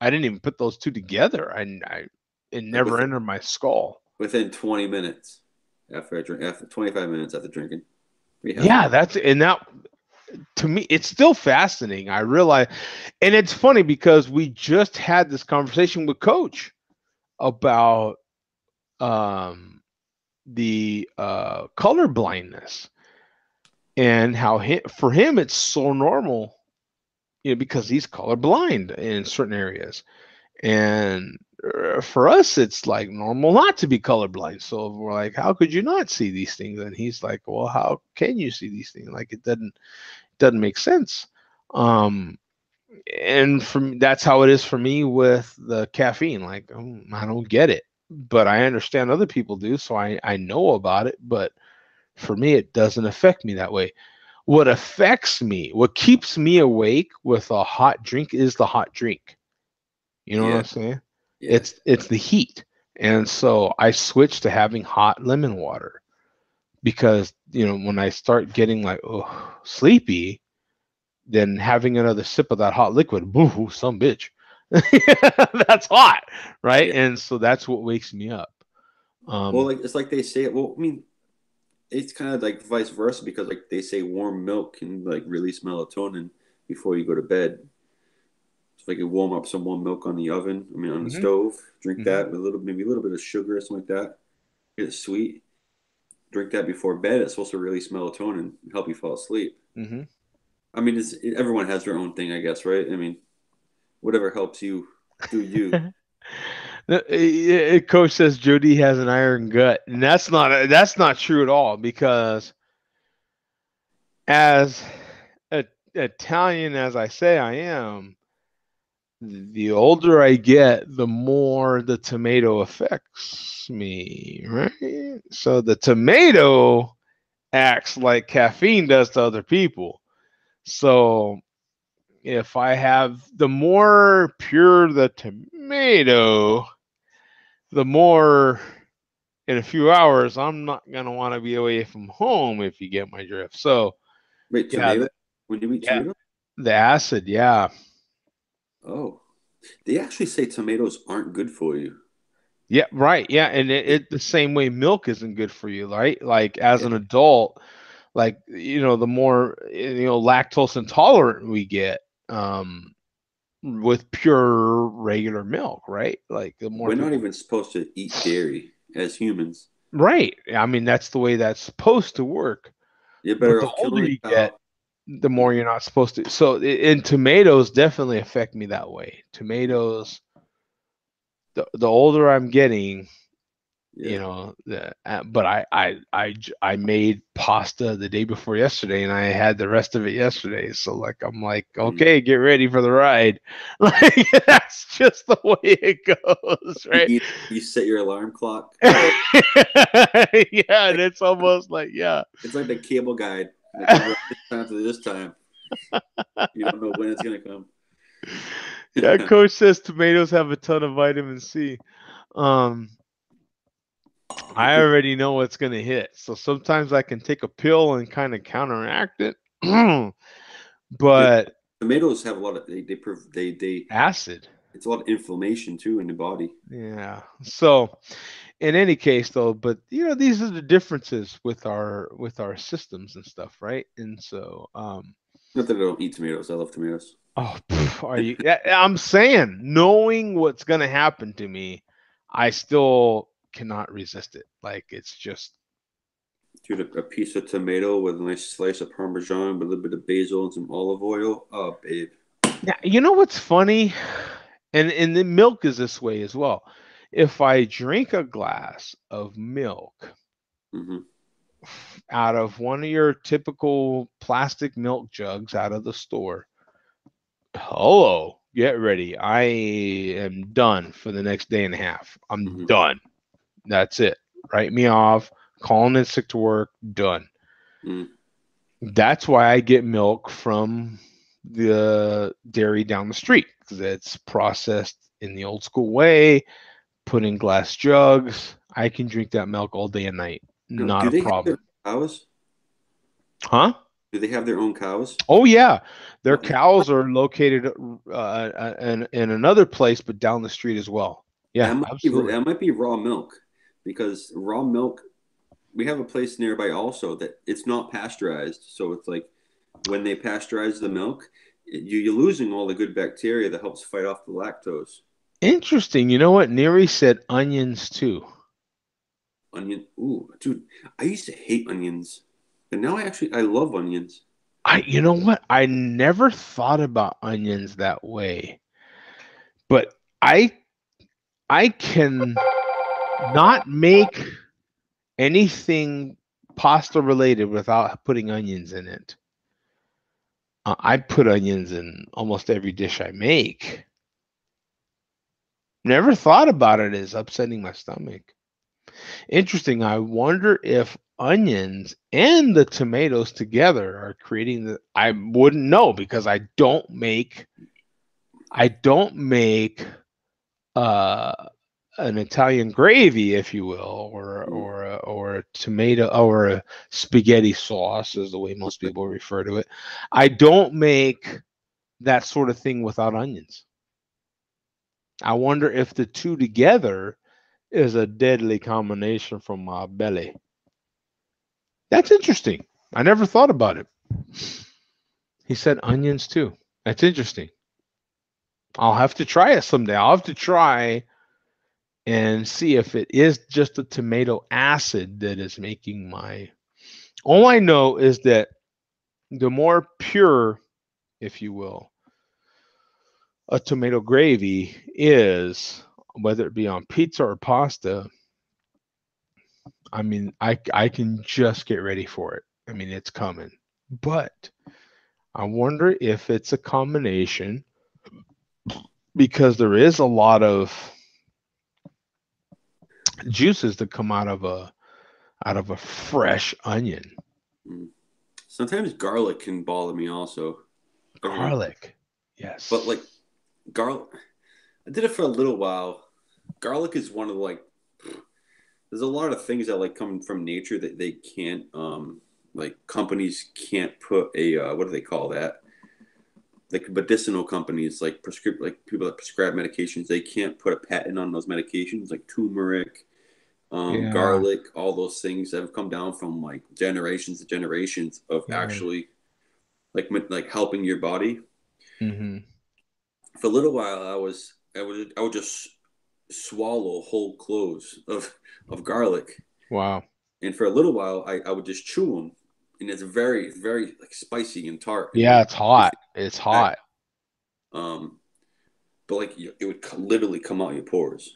even put those two together. It never entered my skull. Within 20 minutes after I drink, after 25 minutes after drinking. Yeah, that to me, it's still fascinating. I realize, and it's funny because we just had this conversation with Coach about the color blindness, and how for him it's so normal, because he's colorblind in certain areas, and for us it's like normal not to be colorblind. So we're like, how could you not see these things? And he's like, well, how can you see these things? Like, it doesn't make sense. And that's how it is for me with the caffeine. Like, I don't get it, but I understand other people do, so I know about it. But for me, it doesn't affect me that way. What affects me, what keeps me awake with a hot drink, is the hot drink. You know what I'm saying? Yeah. It's the heat. And so I switched to having hot lemon water, because when I start getting like sleepy, then having another sip of that hot liquid, boo, some bitch. That's hot, right? Yeah. And so that's what wakes me up. Well, like, it's like they say, well, I mean, it's kind of like vice versa, because like they say warm milk can like release melatonin before you go to bed. So like, you warm up some warm milk on the oven, on the stove, drink that with maybe a little bit of sugar or something like that. Get it sweet. Drink that before bed. It's supposed to release melatonin and help you fall asleep. Everyone has their own thing, I guess, right? Whatever helps you, do you. Coach says Jody has an iron gut, and that's not true at all, because as Italian as I say I am, the older I get, the more the tomato affects me, right? So the tomato acts like caffeine does to other people. So if I have, the more pure the tomato, the more in a few hours, I'm not gonna want to be away from home if you get my drift. So Wait, yeah, tomato? When you eat tomato? the acid, yeah. Oh, they actually say tomatoes aren't good for you. Yeah, right. Yeah, and it the same way milk isn't good for you, right? Like as Yeah. an adult, like the more lactose intolerant we get, with pure regular milk, right? Like the more We're not people, even supposed to eat dairy as humans. right? I mean, that's the way that's supposed to work. You're But better the off older killing you a get, cow. the more you're not supposed to. So, and tomatoes definitely affect me that way. Tomatoes, the older I'm getting, Yeah. but I made pasta the day before yesterday, and I had the rest of it yesterday. So like I'm like, okay, get ready for the ride. Like that's just the way it goes, right? You set your alarm clock. Yeah, and it's almost like It's like the cable guide. It comes up this time to this time. You don't know when it's gonna come. Yeah, coach says tomatoes have a ton of vitamin C. Um, I already know what's gonna hit. So sometimes I can take a pill and kind of counteract it. But Tomatoes have a lot of they acid. it's a lot of inflammation too in the body. Yeah. So in any case though, but these are the differences with our systems and stuff, right? And so Not that I don't eat tomatoes. I love tomatoes. oh, are you I'm saying knowing what's gonna happen to me, I still cannot resist it. Like it's just Dude, a piece of tomato with a nice slice of Parmesan with a little bit of basil and some olive oil. Oh, babe. yeah, you know what's funny? And the milk is this way as well. If I drink a glass of milk Mm-hmm. out of one of your typical plastic milk jugs out of the store, hello, get ready. I am done for the next day and a half. I'm done. That's it. Write me off. Calling in sick to work. Done. Mm. That's why I get milk from the dairy down the street because it's processed in the old school way, put in glass jugs. I can drink that milk all day and night. Now, Not do a they problem. have cows? Huh? Do they have their own cows? Oh yeah, their Okay. cows are located in another place, but down the street as well. Yeah, absolutely. That might be raw milk because raw milk. We have a place nearby also that it's not pasteurized, so it's like when they pasteurize the milk, you're losing all the good bacteria that helps fight off the lactose. Interesting. You know what? Neri said onions too. Onion, ooh, dude, I used to hate onions, but now I love onions. You know what? I never thought about onions that way, but I can not make anything pasta related without putting onions in it. I put onions in almost every dish I make. Never thought about it as upsetting my stomach. Interesting. I wonder if onions and the tomatoes together are creating the. I wouldn't know because I don't make an Italian gravy, if you will, or a tomato or a spaghetti sauce, is the way most people refer to it. I don't make that sort of thing without onions. I wonder if the two together is a deadly combination from my belly. That's interesting. I never thought about it. He said onions too. That's interesting. I'll have to try it someday. I'll have to try and see if it is just the tomato acid that is making my. All I know is that the more pure, if you will, a tomato gravy is, whether it be on pizza or pasta, I mean, I can just get ready for it. I mean, it's coming. But I wonder if it's a combination because there is a lot of juices that come out of a fresh onion. Sometimes garlic can bother me also. Garlic. Yes. But like garlic, I did it for a little while. Garlic is one of there's a lot of things that like come from nature that they can't like companies can't put a what do they call that? Like medicinal companies, like people that prescribe medications, they can't put a patent on those medications, like turmeric, garlic, all those things that have come down from like generations and generations of actually like helping your body. Mm-hmm. For a little while, I would just swallow whole cloves of garlic. Wow. And for a little while, I would just chew them, and it's very, very like spicy and tart. Yeah, it's hot. It's hot. But like it would literally come out your pores.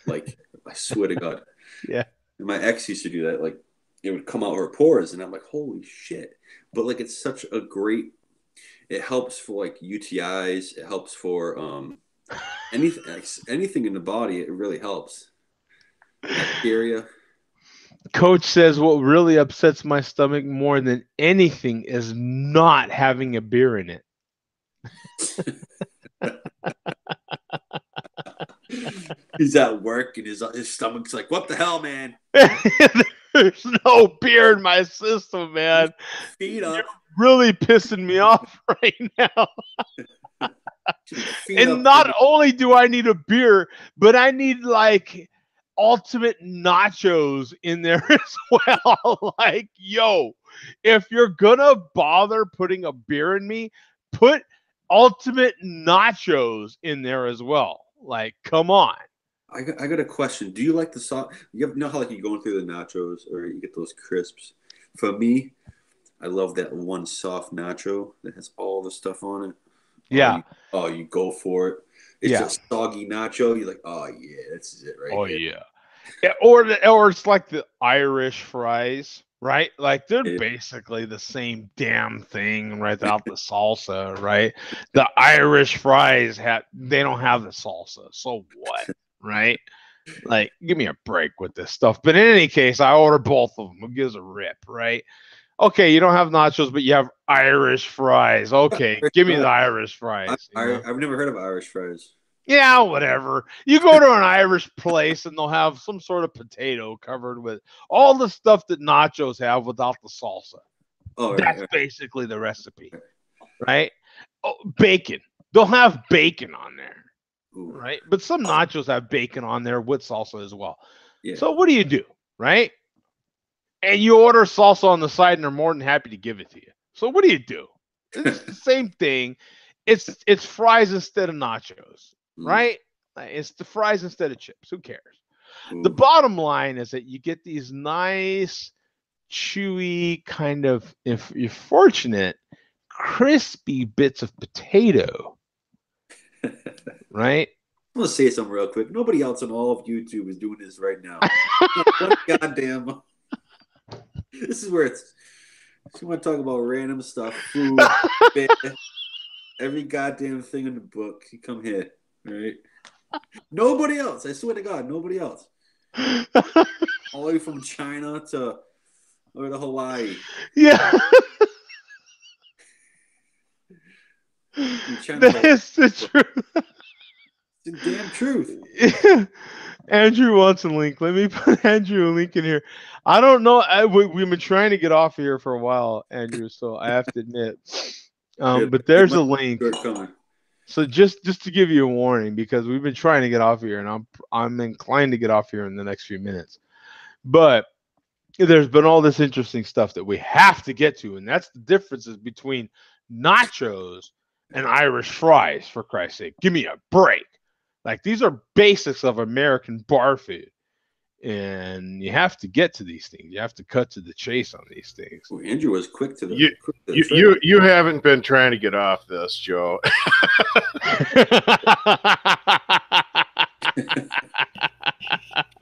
Like I swear to God. Yeah. And my ex used to do that. Like it would come out her pores, and I'm like, holy shit. But like it's such a great. It helps for like UTIs. It helps for anything in the body. It really helps. Bacteria. Coach says what really upsets my stomach more than anything is not having a beer in it. He's at work and his stomach's like, what the hell, man? There's no beer in my system, man. Feed up. You're really pissing me off right now. And not only do I need a beer, but I need like ultimate nachos in there as well. Like, yo, if you're gonna bother putting a beer in me, put ultimate nachos in there as well. Like, come on. I got a question. Do you like the sauce? You know how like you going through the nachos or you get those crisps? For me, I love that one soft nacho that has all the stuff on it. Yeah. You go for it. It's just soggy nacho. You're like, oh yeah, that's it right here. Yeah. Or it's like the Irish fries, right? Like they're basically the same damn thing without the salsa, right? The Irish fries they don't have the salsa, so what, right? Like, give me a break with this stuff. But in any case, I order both of them. Who gives a rip, right? Okay, you don't have nachos, but you have Irish fries. Okay, give me the Irish fries. I've never heard of Irish fries. Yeah, whatever. You go to an Irish place and they'll have some sort of potato covered with all the stuff that nachos have without the salsa. Oh, that's basically the recipe, right? Oh, bacon. They'll have bacon on there, right? But some nachos have bacon on there with salsa as well. Yeah. So what do, right? And you order salsa on the side, and they're more than happy to give it to you. So what do? It's the same thing. It's fries instead of nachos, right? It's the fries instead of chips. Who cares? The bottom line is that you get these nice, chewy, kind of, if you're fortunate, crispy bits of potato, right? I'm going to say something real quick. Nobody else on all of YouTube is doing this right now. Goddamn. This is where it's. You want to talk about random stuff, food, every goddamn thing in the book. You come here, all right? Nobody else. I swear to God, nobody else. All the way from China to Hawaii. Yeah. That's the truth. It's the damn truth. Yeah. Andrew wants a link. Let me put Andrew a link in here. I don't know. We've been trying to get off here for a while, Andrew, so I have to admit. But there's a link. So just to give you a warning, because we've been trying to get off here, and I'm inclined to get off here in the next few minutes. But there's been all this interesting stuff that we have to get to, and that's the differences between nachos and Irish fries, for Christ's sake. Give me a break. Like, these are basics of American bar food. And you have to get to these things. You have to cut to the chase on these things. Well, Andrew was quick to the. You haven't been trying to get off this, Joe.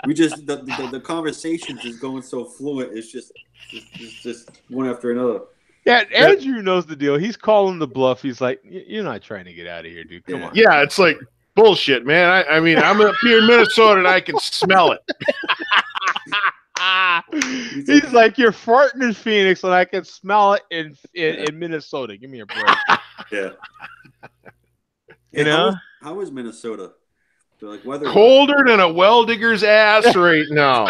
We just the conversations is going so fluent. It's just one after another. Yeah, Andrew knows the deal. He's calling the bluff. He's like, "You're not trying to get out of here, dude. Come on." Yeah, it's like bullshit, man. I mean, I'm up here in Minnesota and I can smell it. He's like, you're farting in Phoenix and I can smell it in Minnesota. Give me a break. Yeah. You know? How is Minnesota? They're like weather. Colder than a well digger's ass right now.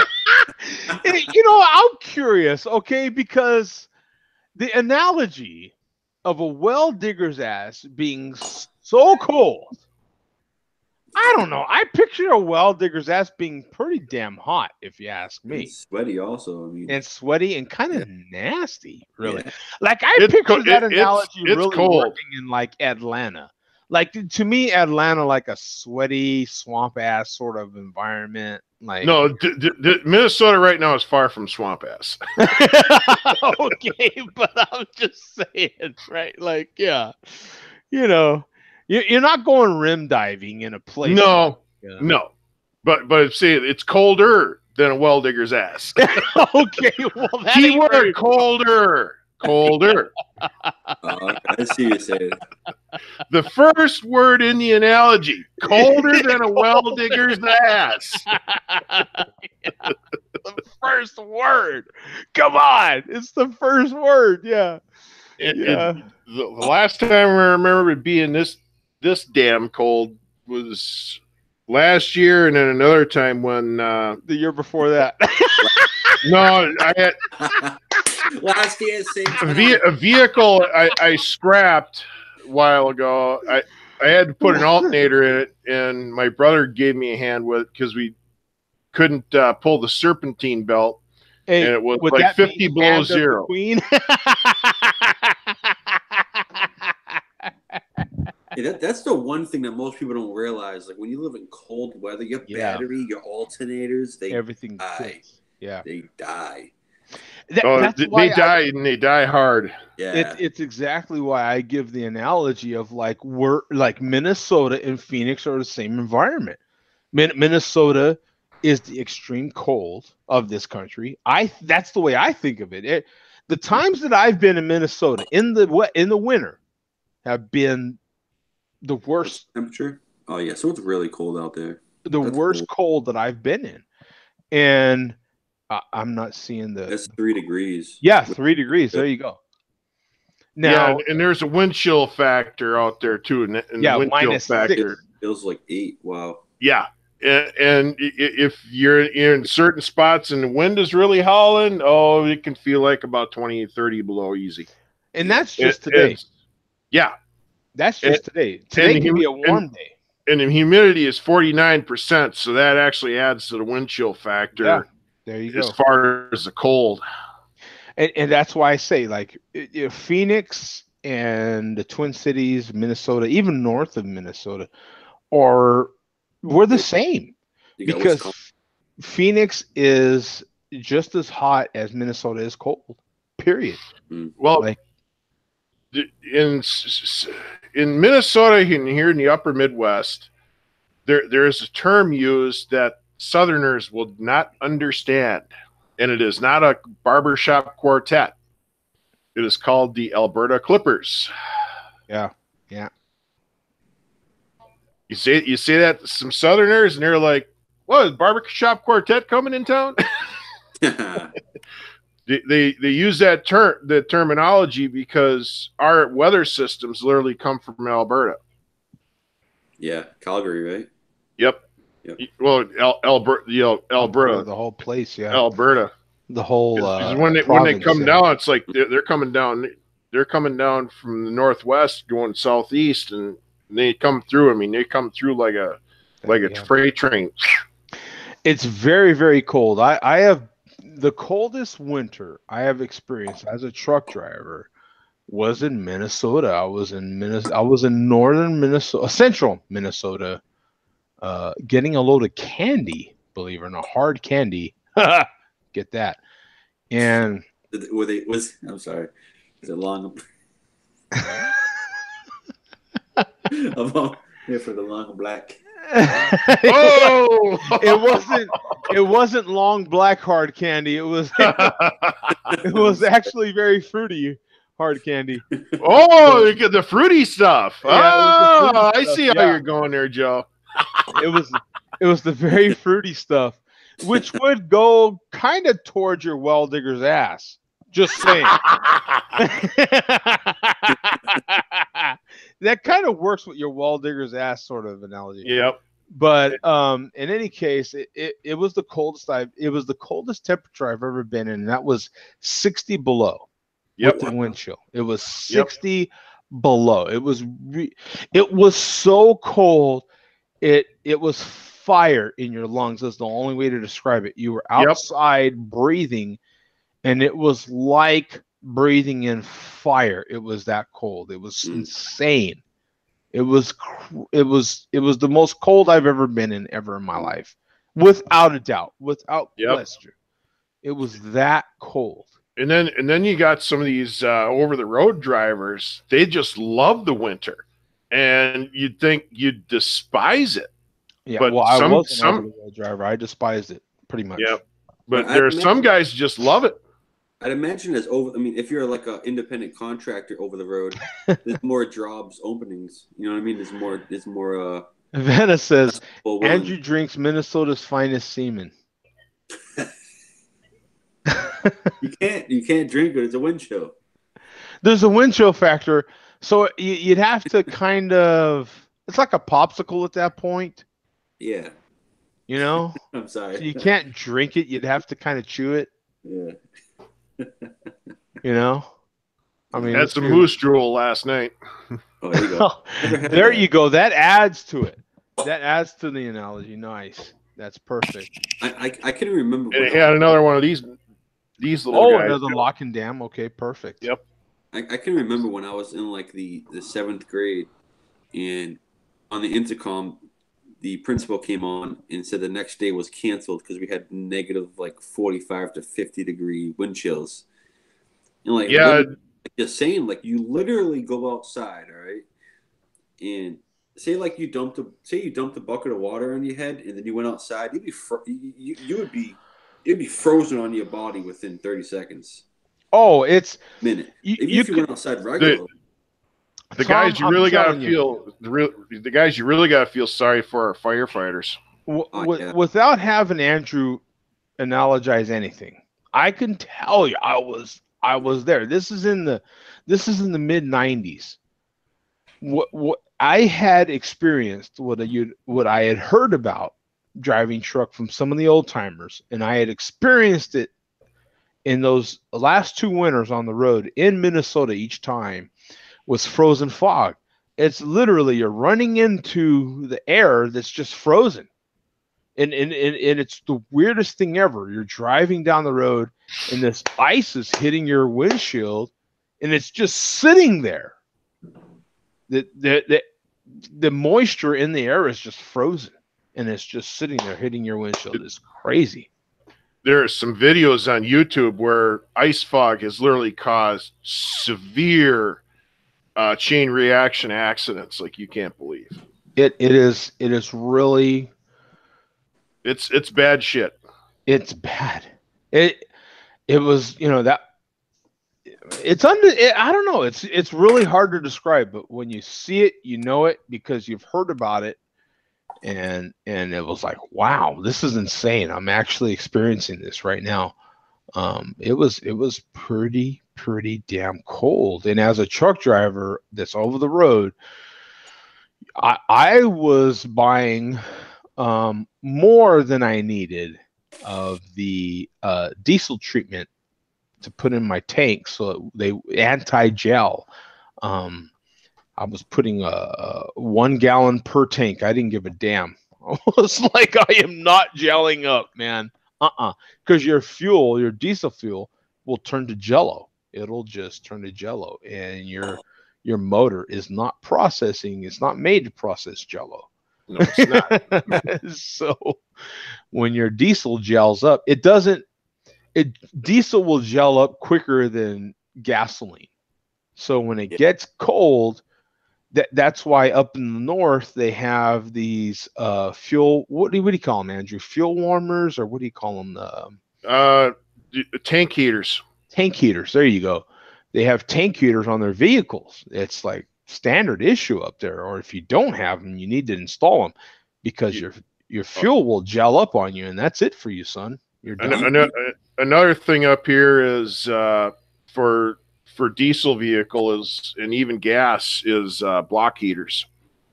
You know, I'm curious, okay, because the analogy of a well digger's ass being so cold, I don't know. I picture a well digger's ass being pretty damn hot, if you ask me. And sweaty also. I mean, And sweaty and kind of nasty, really. Yeah. Like I It's picture co- that it- analogy it's really cold. working in like Atlanta. Like to me, Atlanta like a sweaty swamp ass sort of environment. Like No, Minnesota right now is far from swamp ass. okay, but I'm just saying, right? Like, yeah, you know, you're not going rim diving in a place. No, you know? no, but see, it's colder than a well digger's ass. Okay, well that ain't Keyword very- colder. I see what you're saying. The first word in the analogy, colder than a well digger's ass. The first word. Come on, it's the first word. Yeah, yeah. The last time I remember it being this damn cold was last year, and then another time when The year before that. no, I had Last year, same a vehicle I scrapped a while ago. I had to put an alternator in it, and my brother gave me a hand with it because we couldn't pull the serpentine belt, Hey, and it was would like that be 50 below Hand of the zero. Queen? Yeah, that's the one thing that most people don't realize. Like when you live in cold weather, your Yeah. battery, your alternators, Everything. die. fits. Yeah. They die. That's why They die, and they die hard. Yeah. it's exactly why I give the analogy of like we're like Minnesota and Phoenix are the same environment. Minnesota is the extreme cold of this country. That's the way I think of it. The times that I've been in Minnesota in the winter have been the worst Temperature? Oh yeah, so it's really cold out there. the That's worst cold that I've been in. And I'm not seeing That's 3 degrees. yeah, 3 degrees. There you go. Now, Yeah, and there's a wind chill factor out there too, and Yeah, the wind chill -6. factor. Feels like 8. Wow. Yeah, and if you're in certain spots and the wind is really howling, oh, it can feel like about 20, 30 below easy. and that's just It- today. it's- Yeah, That's just today. Today and can be a hum- warm day. and the humidity is 49%, so that actually adds to the wind chill factor Yeah, there you as go. far as the cold. And that's why I say like Phoenix and the Twin Cities, Minnesota, even north of Minnesota, we're the same You got because Wisconsin. Phoenix is just as hot as Minnesota is cold. Period. Well, Like- in Minnesota, here in the upper Midwest, there is a term used that Southerners will not understand, and it is not a barbershop quartet. It is called the Alberta Clippers. Yeah. You say that to some Southerners, and they're like, "What, is barbershop quartet coming in town?" They use that the terminology because our weather systems literally come from Alberta. Yeah, Calgary, right? Yep. Yep. Well, Alberta, The whole place, yeah. Alberta. The whole 'Cause when they province, come yeah. down, it's like they're coming down. They're coming down from the northwest, going southeast, and they come through. I mean, they come through like a Yeah. freight train. It's very, very cold. I have the coldest winter I have experienced as a truck driver was in Minnesota. I was in northern Minnesota, central Minnesota, getting a load of candy, believe it or not, hard candy. Get that. And I'm sorry. Is it long? I'm all here for the long black. Oh, it wasn't long black hard candy. It was actually very fruity hard candy. oh, you get the fruity stuff. Yeah, it was the fruity I stuff, see how yeah. you're going there, Joe. It was the very fruity stuff, which would go kind of towards your well digger's ass. Just saying. That kind of works with your well digger's ass sort of analogy. Yep. But in any case, it was the coldest it was the coldest temperature I've ever been in, and that was 60 below with the wind chill. It was 60 below. It was it was so cold. It was fire in your lungs. That's the only way to describe it. You were outside breathing, and it was like breathing in fire. It was that cold. It was insane. It was the most cold I've ever been in ever in my life, without a doubt, without question. It was that cold. And then you got some of these over the road drivers. They just love the winter, and you'd think you'd despise it. Yeah, but I was an over the road driver. I despised it pretty much. Yeah, but there are some guys who just love it. I'd imagine if you're like an independent contractor over the road, there's more jobs openings. You know what I mean? There's more. Vanna says Andrew drinks Minnesota's finest semen. You can't drink it. It's a wind chill. There's a wind chill factor, so you'd have to kind of. It's like a popsicle at that point. Yeah. You know. I'm sorry. So you can't drink it. You'd have to kind of chew it. Yeah. You know, I mean, had some moose drool last night. Oh, there you go. There you go. That adds to it. That adds to the analogy. Nice. That's perfect. I can remember. And it had another one of these little guys. Another lock and dam. Okay, perfect. Yep. I can remember when I was in like the 7th grade, and on the intercom, the principal came on and said the next day was canceled because we had negative like 45 to 50 degree wind chills. And like, just saying, like, you literally go outside, all right, and say like you dumped a bucket of water on your head, and then you went outside, you'd be frozen on your body within 30 seconds. Oh, it's minute. If you went outside regularly. The guys you really got to feel the guys you really got to feel sorry for are firefighters. Without having Andrew analogize anything, I can tell you I was there. This is in the mid 90s. What I had experienced, what I had heard about driving truck from some of the old timers, and I had experienced it in those last 2 winters on the road in Minnesota each time, was frozen fog. It's literally you're running into the air that's just frozen. And it's the weirdest thing ever. You're driving down the road and this ice is hitting your windshield and it's just sitting there. The moisture in the air is just frozen and it's just sitting there hitting your windshield. It's crazy. There are some videos on YouTube where ice fog has literally caused severe chain reaction accidents like you can't believe. It is really. It's bad shit. It's bad. It was, that it's I don't know. It's really hard to describe, but when you see it, you know it because you've heard about it. And it was like, wow, this is insane. I'm actually experiencing this right now. It was pretty damn cold. And as a truck driver that's over the road, I was buying more than I needed of the diesel treatment to put in my tank. So they anti-gel. I was putting 1 gallon per tank. I didn't give a damn. I was like, I am not gelling up, man. Because your diesel fuel will turn to jello. It'll just turn to jello, and your motor is not processing. It's not made to process jello. No, it's not. So when your diesel gels up, diesel will gel up quicker than gasoline. So when it gets cold, that's why up in the north they have these fuel. What do you call them, Andrew? Fuel warmers, or what do you call them? Tank heaters. Tank heaters. There you go. They have tank heaters on their vehicles. It's like standard issue up there. Or if you don't have them, you need to install them because your fuel will gel up on you, and that's it for you, son. You're done. Another thing up here is for diesel vehicle is, and even gas is block heaters.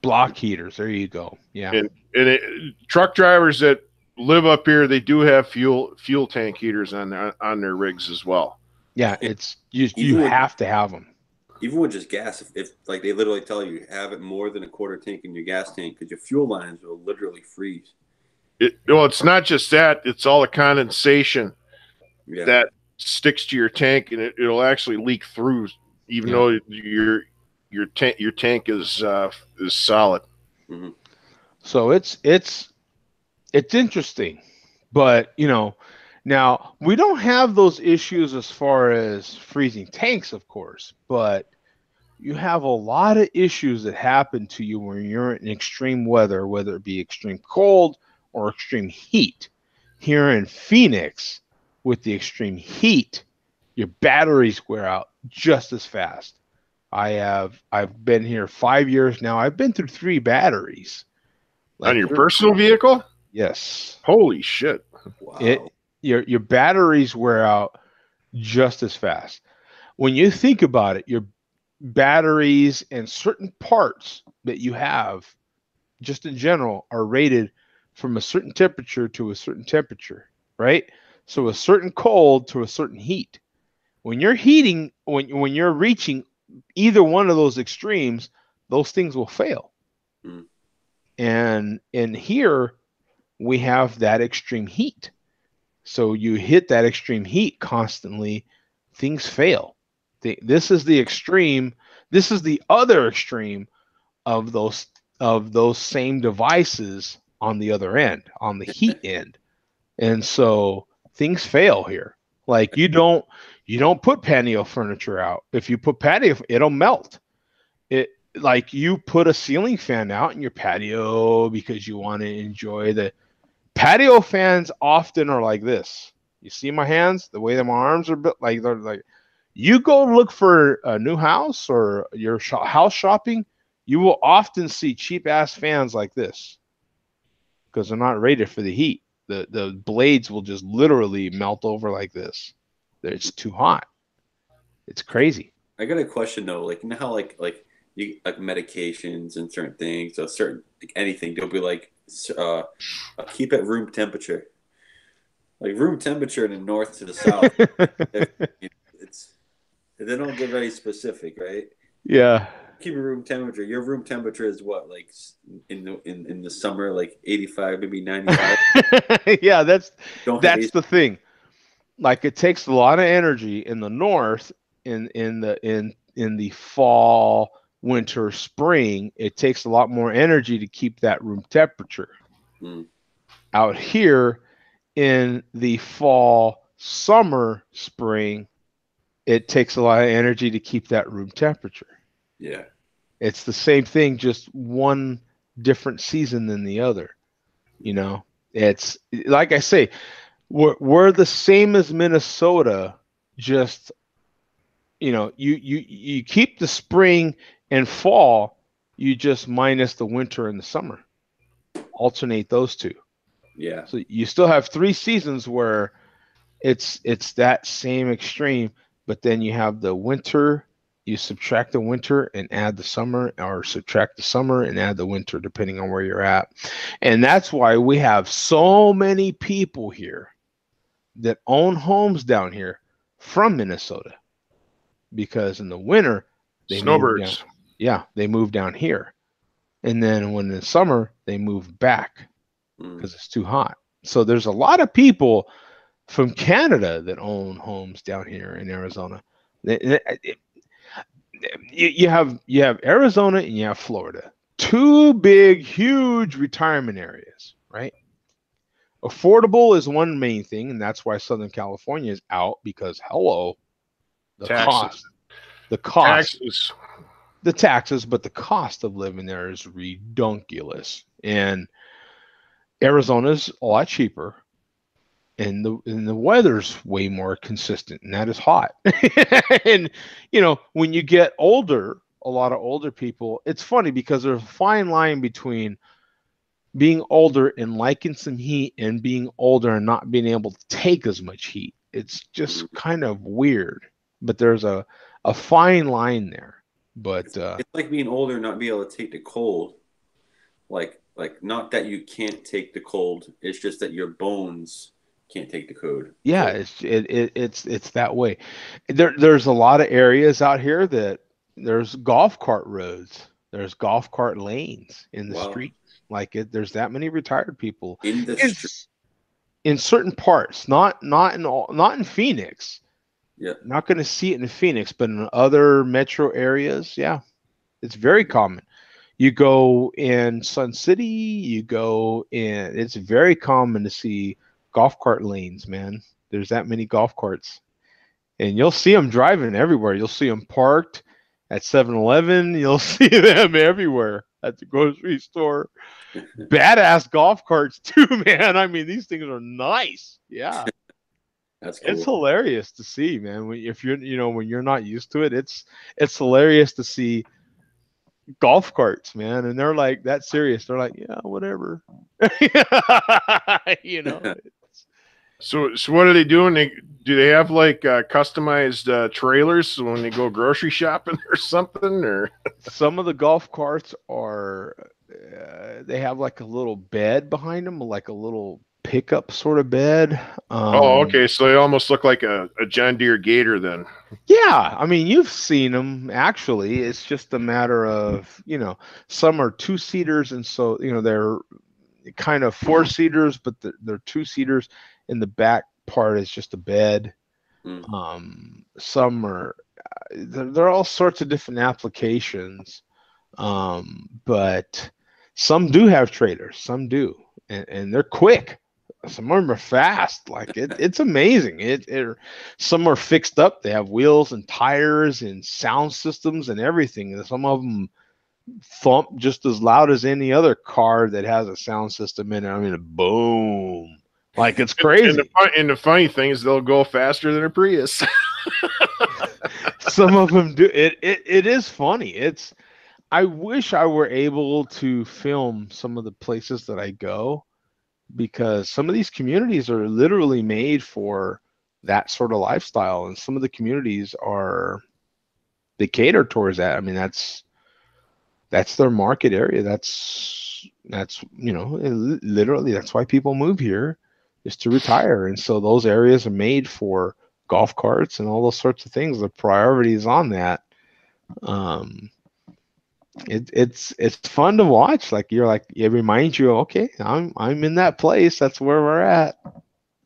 Block heaters. There you go. Yeah. And truck drivers that live up here, they do have fuel tank heaters on their rigs as well. Yeah, it's you have to have them. Even with just gas, if like they literally tell you have it more than a quarter tank in your gas tank because your fuel lines will literally freeze. It's not just that; it's all the condensation that sticks to your tank, and it'll actually leak through, even though your tank is solid. Mm-hmm. So it's interesting, but now we don't have those issues as far as freezing tanks, of course, but you have a lot of issues that happen to you when you're in extreme weather, whether it be extreme cold or extreme heat. Here in Phoenix, with the extreme heat, your batteries wear out just as fast. I've been here 5 years now. I've been through 3 batteries. On your personal vehicle? Yes. Holy shit. Wow. Your batteries wear out just as fast. When you think about it, your batteries and certain parts that you have, just in general, are rated from a certain temperature to a certain temperature, right? So a certain cold to a certain heat. When you're heating, when you're reaching either one of those extremes, those things will fail. Mm. And in here, we have that extreme heat. So you hit that extreme heat constantly, things fail. This is the extreme. This is the other extreme of those same devices on the other end, on the heat end. And so things fail here. Like you don't put patio furniture out. If you put patio, it'll melt. Like you put a ceiling fan out in your patio because you want to enjoy the patio fans. Often are like this. You see my hands, the way that my arms are built, like they're like. You go look for a new house or your house shopping, you will often see cheap ass fans like this because they're not rated for the heat. The blades will just literally melt over like this. It's too hot. It's crazy. I got a question though. Like, you know how like you like medications and certain things, or certain like anything, they'll be like keep at room temperature. Like room temperature in the north to the south. They don't get very specific, right? Yeah. Keep your room temperature. Your room temperature is what, like in the summer, like 85, maybe 95. Yeah, that's the thing. Like it takes a lot of energy in the north, in the fall, winter, spring. It takes a lot more energy to keep that room temperature. Mm. Out here in the fall, summer, spring, it takes a lot of energy to keep that room temperature. Yeah. It's the same thing, just one different season than the other. It's like I say, we're the same as Minnesota, just, you keep the spring and fall, you just minus the winter and the summer. Alternate those two. Yeah. So you still have 3 seasons where it's that same extreme. But then you have the winter, you subtract the winter and add the summer, or subtract the summer and add the winter, depending on where you're at. And that's why we have so many people here that own homes down here from Minnesota. Because in the winter, they snowbirds. They move down here. And then when in the summer, they move back because it's too hot. So there's a lot of people from Canada that own homes down here in Arizona. You have Arizona and you have Florida. 2 big, huge retirement areas, right? Affordable is one main thing, and that's why Southern California is out, because the taxes. Taxes, but the cost of living there is redunculous. And Arizona's a lot cheaper. And the weather's way more consistent, and that is hot. And when you get older, a lot of older people, it's funny because there's a fine line between being older and liking some heat and being older and not being able to take as much heat. It's just kind of weird, but there's a fine line there. But it's like being older and not be able to take the cold. like not that you can't take the cold. It's just that your bones can't take the code. Yeah, Cold. it's that way. There's a lot of areas out here that there's golf cart roads. There's golf cart lanes in the Wow. street. Like there's that many retired people In the street. in certain parts, not in Phoenix. Yeah. Not going to see it in Phoenix, but in other metro areas, yeah, it's very common. You go in Sun City, it's very common to see golf cart lanes, man. There's that many golf carts. And you'll see them driving everywhere. You'll see them parked at 7-Eleven. You'll see them everywhere at the grocery store. Badass golf carts too, man. I mean, these things are nice. Yeah. That's cool. It's hilarious to see, man. If you're, when you're not used to it, it's hilarious to see golf carts, man. And they're like that serious. They're like, yeah, whatever. So what are they doing? Do they have like customized trailers so when they go grocery shopping or something? Or some of the golf carts are, they have like a little bed behind them, like a little pickup sort of bed. Okay. So they almost look like a John Deere Gator then. Yeah. I mean, you've seen them actually. It's just a matter of, some are 2-seaters. And so, they're kind of 4-seaters, but they're 2-seaters. In the back part is just a bed. Some are, they're all sorts of different applications. But some do have trailers. Some do. And they're quick. Some of them are fast. Like it's amazing. Some are fixed up. They have wheels and tires and sound systems and everything. And some of them thump just as loud as any other car that has a sound system in it. I mean, boom. Like it's crazy. And the funny thing is they'll go faster than a Prius. Some of them do. It is funny. I wish I were able to film some of the places that I go, because some of these communities are literally made for that sort of lifestyle. And some of the communities they cater towards that. I mean, that's their market area. That's literally, that's why people move here, is to retire. And so those areas are made for golf carts and all those sorts of things. The priority is on that. It's fun to watch. Like it reminds you, okay, I'm in that place. That's where we're at.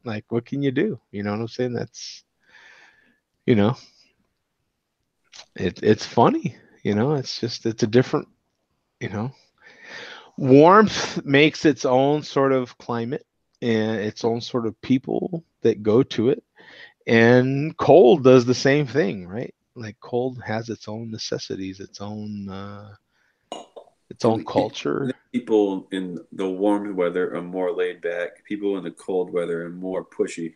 Like, what can you do? You know what I'm saying? That's, it's funny. It's a different, warmth makes its own sort of climate and its own sort of people that go to it. And cold does the same thing, right? Like cold has its own necessities, its own culture. People in the warm weather are more laid back. People in the cold weather are more pushy.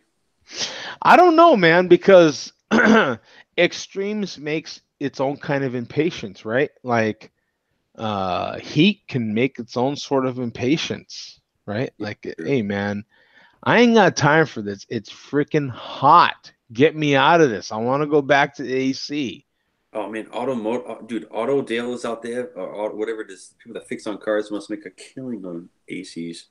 I don't know, man, because extremes makes its own kind of impatience, right? Like heat can make its own sort of impatience, right? Like, hey, man, I ain't got time for this. It's freaking hot. Get me out of this. I want to go back to the AC. Oh man, Auto Dale is out there, or whatever it is. People that fix on cars must make a killing on ACs.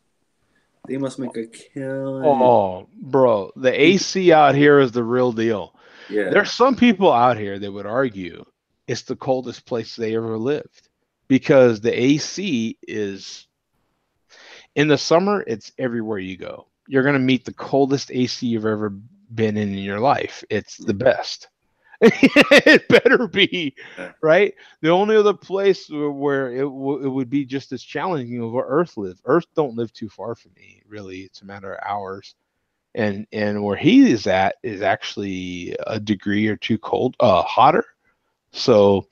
They must make a killing. Oh, bro, the AC out here is the real deal. Yeah, there's some people out here that would argue it's the coldest place they ever lived, because the AC is, in the summer, it's everywhere you go. You're going to meet the coldest AC you've ever been in your life. It's the best. It better be, right? The only other place where it would be just as challenging is where Earth lives. Earth don't live too far from me, really. It's a matter of hours. And where he is at is actually a degree or two hotter. So,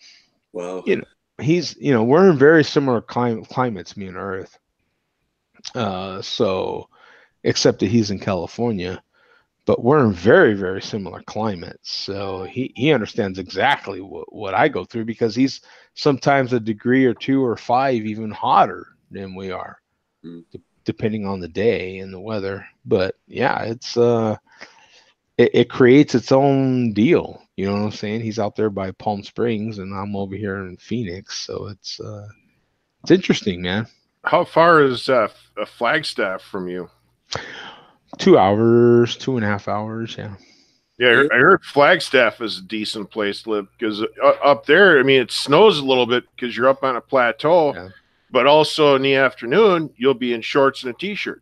well, we're in very similar climates, me and Earth. So, except that he's in California. But we're in very, very similar climates. So he understands exactly what I go through, because he's sometimes a degree or 2 or 5 even hotter than we are, depending on the day and the weather. But yeah, it creates its own deal. You know what I'm saying? He's out there by Palm Springs and I'm over here in Phoenix. So it's interesting, man. how far is Flagstaff from you? 2 hours, 2.5 hours. Yeah. Yeah, I heard Flagstaff is a decent place to live because up there, I mean, it snows a little bit because you're up on a plateau, Yeah. but also in the afternoon, you'll be in shorts and a t-shirt.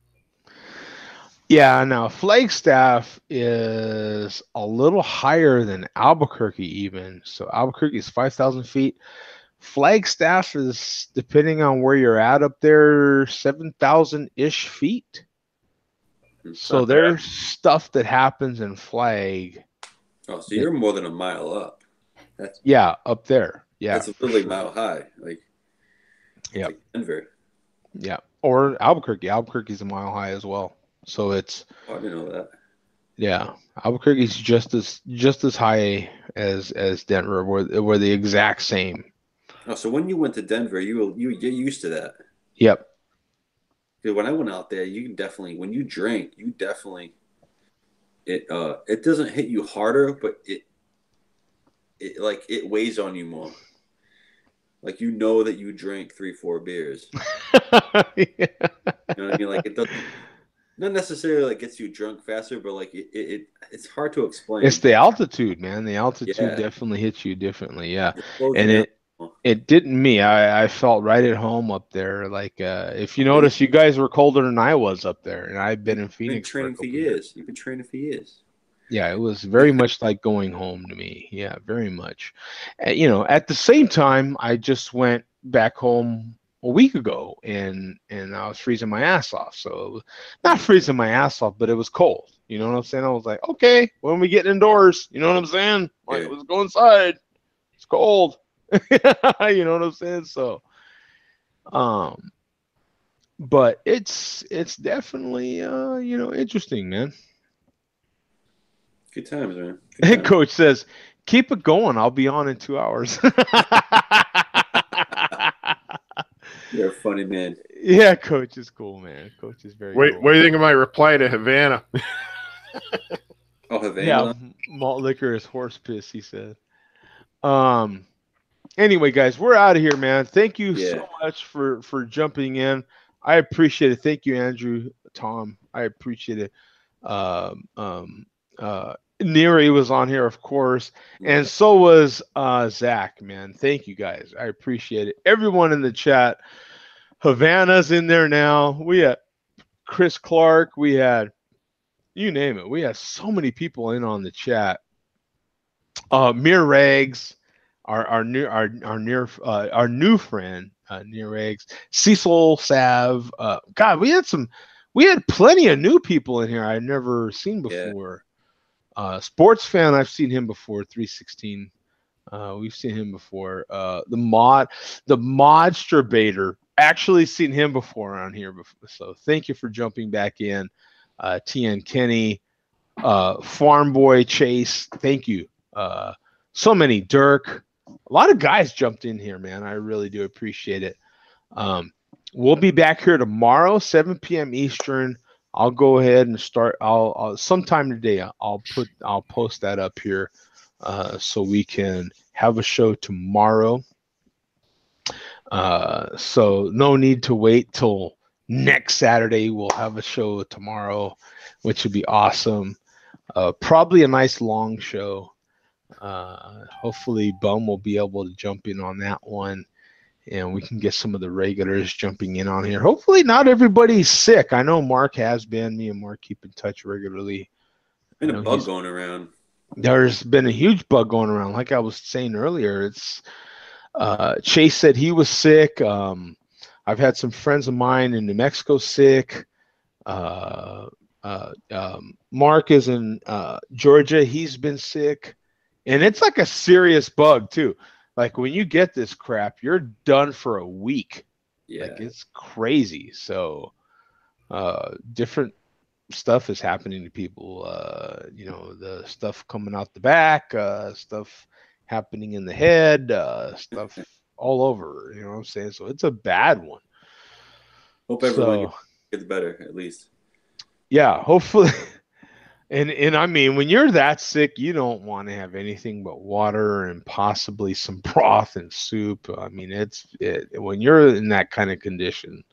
Yeah, now Flagstaff is a little higher than Albuquerque even. So Albuquerque is 5,000 feet. Flagstaff is, depending on where you're at up there, 7,000-ish feet. So there's stuff that happens in Flag. Oh, so you're more than a mile up. That's up there. Yeah, that's literally mile high. Like Denver. Yeah, or Albuquerque. Albuquerque's a mile high as well. So it's. Oh, I didn't know that. Yeah, Albuquerque's just as high as Denver. We're the exact same. Oh, so when you went to Denver, you get used to that. Yep. Because when I went out there, you can definitely, when you drink, it doesn't hit you harder, but it weighs on you more. Like, you know that you drank 3-4 beers. Yeah. You know what I mean? Like, it doesn't, not necessarily like gets you drunk faster, but like it's hard to explain. It's the altitude, man. The altitude definitely hits you differently. Yeah, and it didn't me. I felt right at home up there. Like if you notice, you guys were colder than I was up there, and I've been in Phoenix. You've been training for years. Yeah, it was very much like going home to me. Yeah, very much. At the same time, I just went back home a week ago, and I was freezing my ass off. So it was not freezing my ass off, but it was cold. You know what I'm saying? I was like, okay, when are we getting indoors? You know what I'm saying? Like, let's go inside. It's cold. You know what I'm saying? So, but it's definitely interesting, man. Good times, man. Good times. Coach says, keep it going. I'll be on in 2 hours. You're a funny man. Yeah, Coach is cool, man. Coach is very cool. What do you think of my reply to Havana? Oh, Havana? Yeah, malt liquor is horse piss, he said. Anyway, guys, we're out of here, man. Thank you so much for jumping in. I appreciate it. Thank you, Andrew, Tom. I appreciate it. Neri was on here, of course, and so was Zach, man. Thank you, guys. I appreciate it. Everyone in the chat. Havana's in there now. We had Chris Clark. We had, you name it. We had so many people in on the chat. Mir Rags, our new friend, Near Rags. Cecil Sav. God, we had plenty of new people in here I'd never seen before. Sports Fan, I've seen him before. 316. We've seen him before. The Modstrabator, actually seen him before on here before. So thank you for jumping back in. TN Kenny, Farm Boy Chase, thank you. So many. Dirk, a lot of guys jumped in here, man. I really do appreciate it. We'll be back here tomorrow, 7 p.m. Eastern. I'll go ahead and start. I'll sometime today. I'll post that up here, so we can have a show tomorrow. So no need to wait till next Saturday. We'll have a show tomorrow, which would be awesome. Probably a nice long show. Hopefully Bum will be able to jump in on that one, and we can get some of the regulars jumping in on here. Hopefully not everybody's sick. I know Mark has been. Me and Mark keep in touch regularly. Been a bug going around. There's been a huge bug going around. Like I was saying earlier, it's Chase said he was sick. I've had some friends of mine in New Mexico sick. Mark is in Georgia. He's been sick. And it's like a serious bug, too. Like, when you get this crap, you're done for a week. Yeah. Like, it's crazy. So, different stuff is happening to people. The stuff coming out the back, stuff happening in the head, stuff all over. You know what I'm saying? So, it's a bad one. Hope everyone gets better, at least. Yeah, hopefully. And I mean, when you're that sick, you don't want to have anything but water and possibly some broth and soup. I mean, when you're in that kind of condition,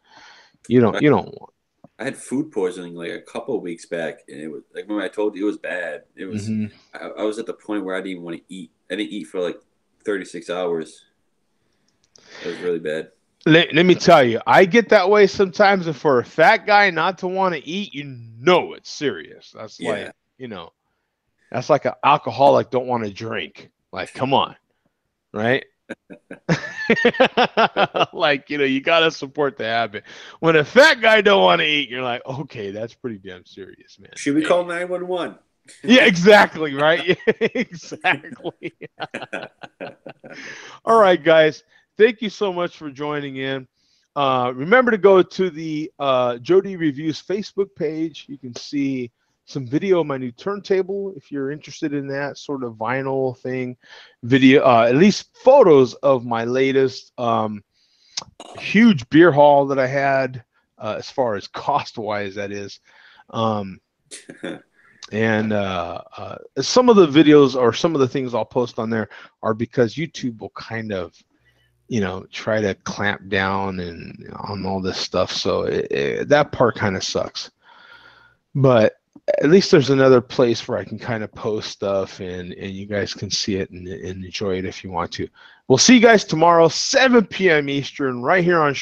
You don't want. I had food poisoning like a couple of weeks back, and it was like when I told you it was bad. It was. I was at the point where I didn't even want to eat. I didn't eat for like 36 hours. It was really bad. Let me tell you, I get that way sometimes, and for a fat guy not to want to eat, you know it's serious. That's like, that's like an alcoholic don't want to drink. Like, come on, right? Like, you got to support the habit. When a fat guy don't want to eat, you're like, okay, that's pretty damn serious, man. Should we call 911? Yeah, exactly, right? Exactly. All right, guys. Thank you so much for joining in. Remember to go to the Joe D Reviews Facebook page. You can see some video of my new turntable if you're interested in that sort of vinyl thing. Video, at least photos of my latest huge beer haul that I had, as far as cost-wise, that is. And some of the videos or some of the things I'll post on there are because YouTube will kind of try to clamp down and on all this stuff. So that part kind of sucks. But at least there's another place where I can kind of post stuff and you guys can see it and enjoy it if you want to. We'll see you guys tomorrow, 7 p.m. Eastern, right here on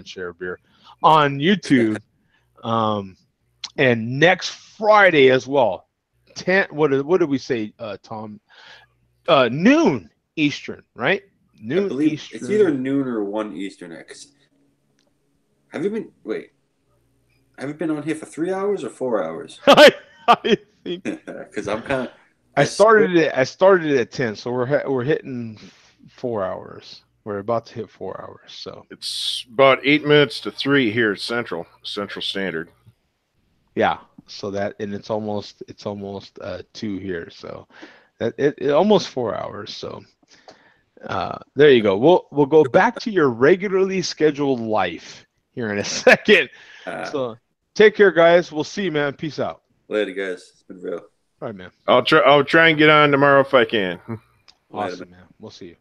Share Beer on YouTube. And next Friday as well. What did we say, Tom? Noon Eastern, right? Noon I believe Eastern. It's either noon or 1 Eastern. Have you been on here for 3 hours or 4 hours? I think because I'm kind of. I started it at 10, so we're hitting 4 hours. We're about to hit 4 hours. So it's about 8 minutes to 3 here at Central Standard. Yeah. So it's almost 2 here. So that it almost 4 hours. So there you go. We'll go back to your regularly scheduled life here in a second. So take care, guys. We'll see you, man. Peace out. Later, guys. It's been real. All right, man. I'll try and get on tomorrow if I can. Awesome, man. We'll see you.